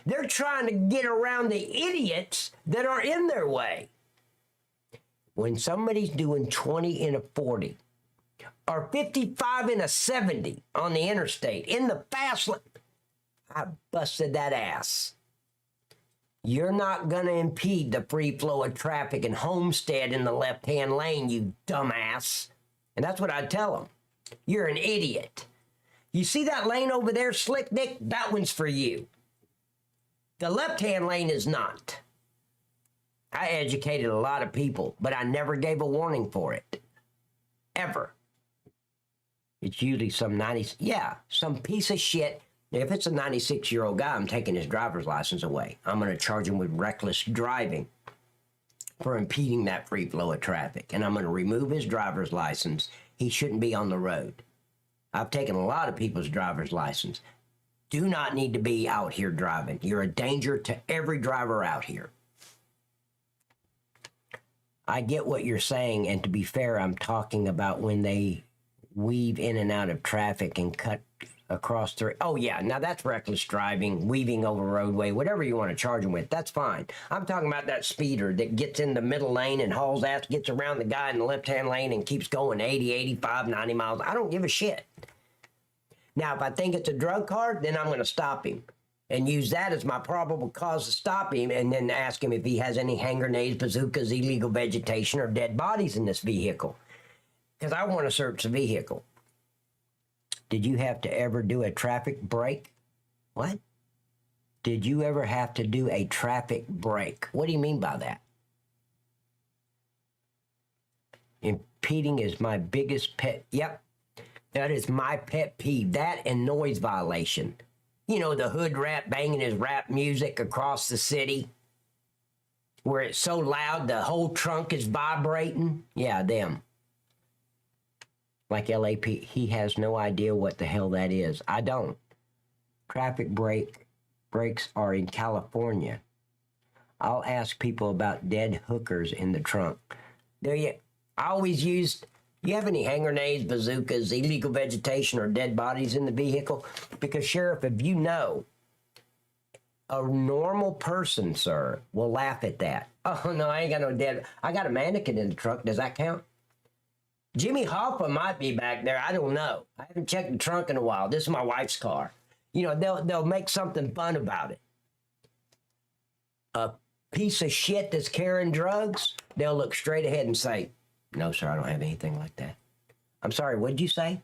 They're trying to get around the idiots that are in their way. When somebody's doing 20 in a 40 or 55 in a 70 on the interstate in the fast lane, I busted that ass. You're not going to impede the free flow of traffic in Homestead in the left-hand lane, you dumbass. And that's what I tell them. You're an idiot. You see that lane over there, Slick Dick? That one's for you. The left-hand lane is not. I educated a lot of people, but I never gave a warning for it. Ever. It's usually some some piece of shit. If it's a 96-year-old guy, I'm taking his driver's license away. I'm going to charge him with reckless driving for impeding that free flow of traffic. And I'm going to remove his driver's license. He shouldn't be on the road. I've taken a lot of people's driver's license. Do not need to be out here driving. You're a danger to every driver out here. I get what you're saying, and to be fair, I'm talking about when they weave in and out of traffic and cut across the... Oh, yeah, now that's reckless driving, weaving over roadway, whatever you want to charge them with, that's fine. I'm talking about that speeder that gets in the middle lane and hauls ass, gets around the guy in the left-hand lane and keeps going 80, 85, 90 miles. I don't give a shit. Now, if I think it's a drug card, then I'm going to stop him and use that as my probable cause to stop him, and then ask him if he has any hand grenades, bazookas, illegal vegetation, or dead bodies in this vehicle. Because I want to search the vehicle. Did you have to ever do a traffic break? What? Did you ever have to do a traffic break? What do you mean by that? Impeding is my biggest pet. Yep. That is my pet peeve. That and noise violation. You know, the hood rat banging his rap music across the city where it's so loud the whole trunk is vibrating. Yeah, them. Like LAP, he has no idea what the hell that is. I don't. Traffic breaks are in California. I'll ask people about dead hookers in the trunk. There you. I always used. You have any hand grenades, bazookas, illegal vegetation, or dead bodies in the vehicle? Because, Sheriff, if you know, a normal person, sir, will laugh at that. Oh, no, I ain't got no dead. I got a mannequin in the truck. Does that count? Jimmy Hoffa might be back there. I don't know. I haven't checked the trunk in a while. This is my wife's car. You know, they'll make something fun about it. A piece of shit that's carrying drugs, they'll look straight ahead and say, "No, sir, I don't have anything like that." I'm sorry, what'd you say?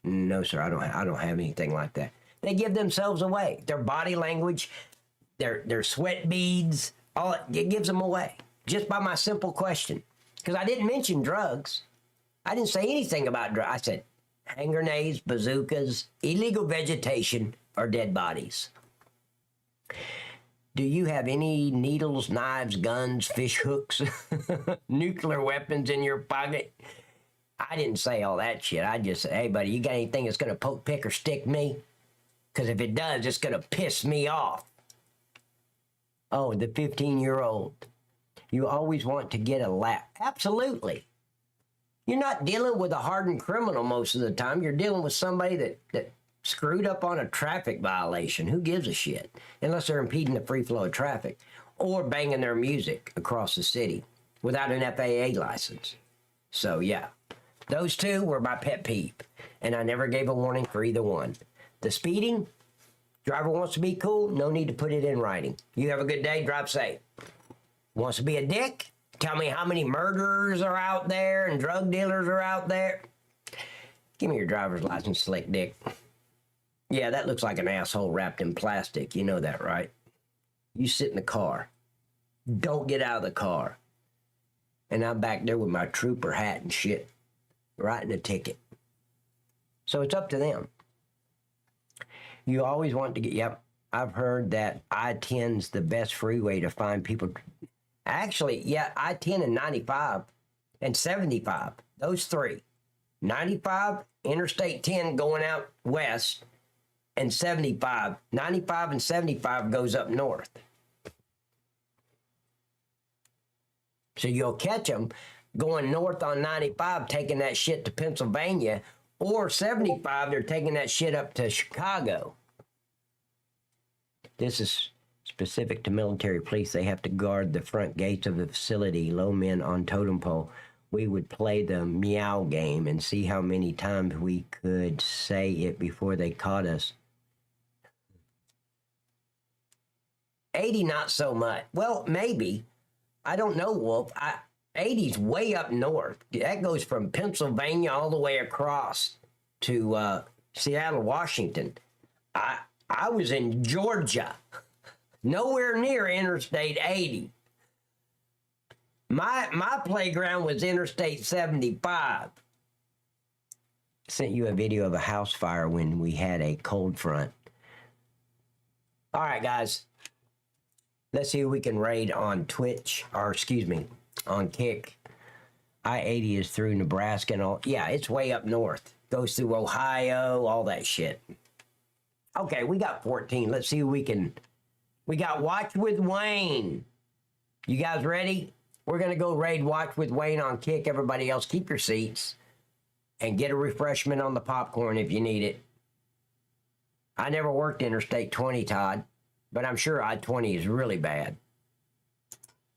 No, sir, I don't have anything like that. They give themselves away. Their body language, their sweat beads, all it gives them away just by my simple question. Because I didn't mention drugs. I didn't say anything about drugs. I said hand grenades, bazookas, illegal vegetation, or dead bodies. Do you have any needles, knives, guns, fish hooks, nuclear weapons in your pocket? I didn't say all that shit. I just said, hey, buddy, you got anything that's going to poke, pick, or stick me? Because if it does, it's going to piss me off. Oh, the 15-year-old. You always want to get a laugh. Absolutely. You're not dealing with a hardened criminal most of the time. You're dealing with somebody that screwed up on a traffic violation. Who gives a shit? Unless they're impeding the free flow of traffic or banging their music across the city without an FAA license. So, yeah. Those two were my pet peeve, and I never gave a warning for either one. The speeding, driver wants to be cool, no need to put it in writing. You have a good day, drive safe. Wants to be a dick, tell me how many murderers are out there and drug dealers are out there. Give me your driver's license, slick dick. Yeah, that looks like an asshole wrapped in plastic. You know that, right? You sit in the car. Don't get out of the car. And I'm back there with my trooper hat and shit, writing a ticket. So it's up to them. You always want to get, yep, I've heard that I-10's the best freeway to find people. Actually, yeah, I-10 and 95 and 75, those three. 95, Interstate 10 going out west, and 75. 95 and 75 goes up north. So you'll catch them going north on 95, taking that shit to Pennsylvania, or 75, they're taking that shit up to Chicago. This is specific to military police. They have to guard the front gates of the facility. Low men on totem pole. We would play the meow game and see how many times we could say it before they caught us. 80, not so much. Well, maybe. I don't know, Wolf. 80's way up north. That goes from Pennsylvania all the way across to Seattle, Washington. I was in Georgia, nowhere near Interstate 80. My playground was Interstate 75. Sent you a video of a house fire when we had a cold front. All right, guys. Let's see who we can raid on Twitch, or excuse me, on Kick. I-80 is through Nebraska and all. Yeah, it's way up north. Goes through Ohio, all that shit. Okay, we got 14. Let's see who we can. We got Watch with Wayne. You guys ready? We're going to go raid Watch with Wayne on Kick. Everybody else, keep your seats. And get a refreshment on the popcorn if you need it. I never worked Interstate 20, Todd. But I'm sure I-20 is really bad.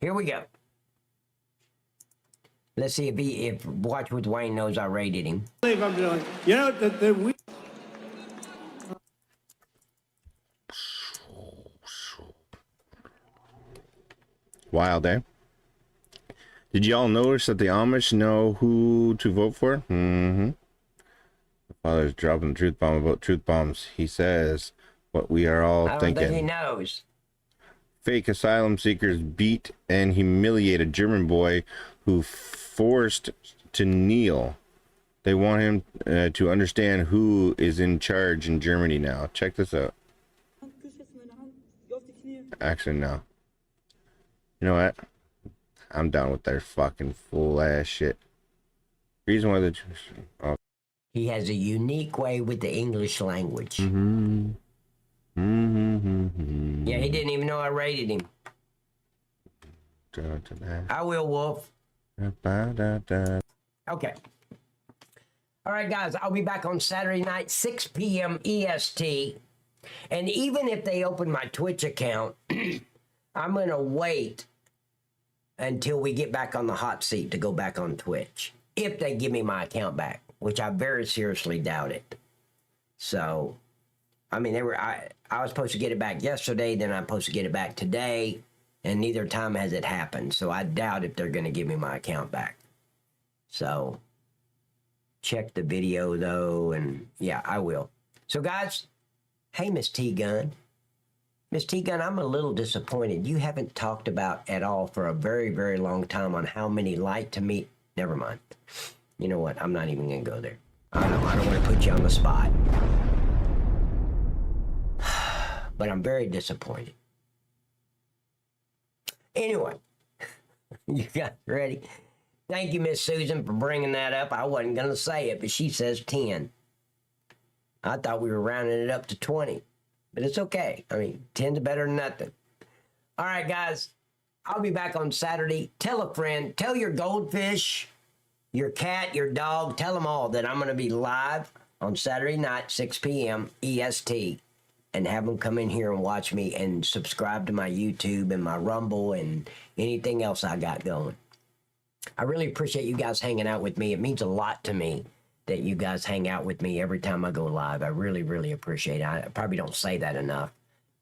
Here we go. Let's see if Watch with Wayne knows I rated him. I believe I'm doing. You know, we. Wild, eh? Did y'all notice that the Amish know who to vote for? Mm-hmm. The father's dropping the truth bomb about truth bombs. He says what we are all thinking. I don't think he knows. Fake asylum seekers beat and humiliate a German boy who forced to kneel. They want him to understand who is in charge in Germany now. Check this out. Actually, no. You know what? I'm done with their fucking fool ass shit. Reason why the He has a unique way with the English language. Mm-hmm. Mm-hmm. Yeah, he didn't even know I rated him. I will, Wolf. Okay. All right, guys, I'll be back on Saturday night, 6 p.m. EST. And even if they open my Twitch account, I'm going to wait until we get back on the hot seat to go back on Twitch. If they give me my account back, which I very seriously doubt it. So, I mean, I was supposed to get it back yesterday, then I'm supposed to get it back today, and neither time has it happened. So I doubt if they're going to give me my account back. So check the video though, and yeah, I will. So guys, hey, Miss T-Gun. Miss T-Gun, I'm a little disappointed. You haven't talked about at all for a very, very long time on how many like to meet. Never mind. You know what? I'm not even going to go there. I don't want to put you on the spot. But I'm very disappointed. Anyway, you guys ready? Thank you, Miss Susan, for bringing that up. I wasn't going to say it, but she says 10. I thought we were rounding it up to 20. But it's okay. I mean, 10's better than nothing. All right, guys. I'll be back on Saturday. Tell a friend. Tell your goldfish, your cat, your dog. Tell them all that I'm going to be live on Saturday night, 6 p.m. EST. And have them come in here and watch me and subscribe to my YouTube and my Rumble and anything else I got going. I really appreciate you guys hanging out with me. It means a lot to me that you guys hang out with me every time I go live. I really, really appreciate it. I probably don't say that enough,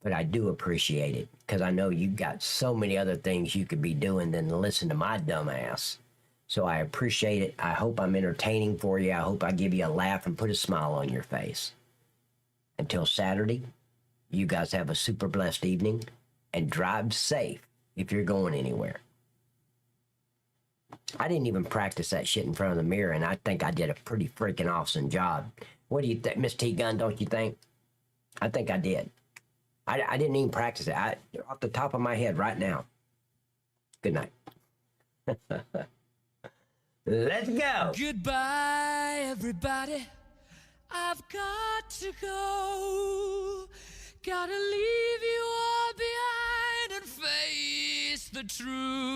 but I do appreciate it because I know you got so many other things you could be doing than to listen to my dumb ass. So I appreciate it. I hope I'm entertaining for you. I hope I give you a laugh and put a smile on your face. Until Saturday, you guys have a super blessed evening and drive safe if you're going anywhere. I didn't even practice that shit in front of the mirror, and I think I did a pretty freaking awesome job. What do you think, Miss T-Gun, don't you think? I think I did. I didn't even practice it. Off the top of my head right now. Good night. Let's go. Goodbye, everybody. I've got to go. Gotta leave you all behind and face the truth.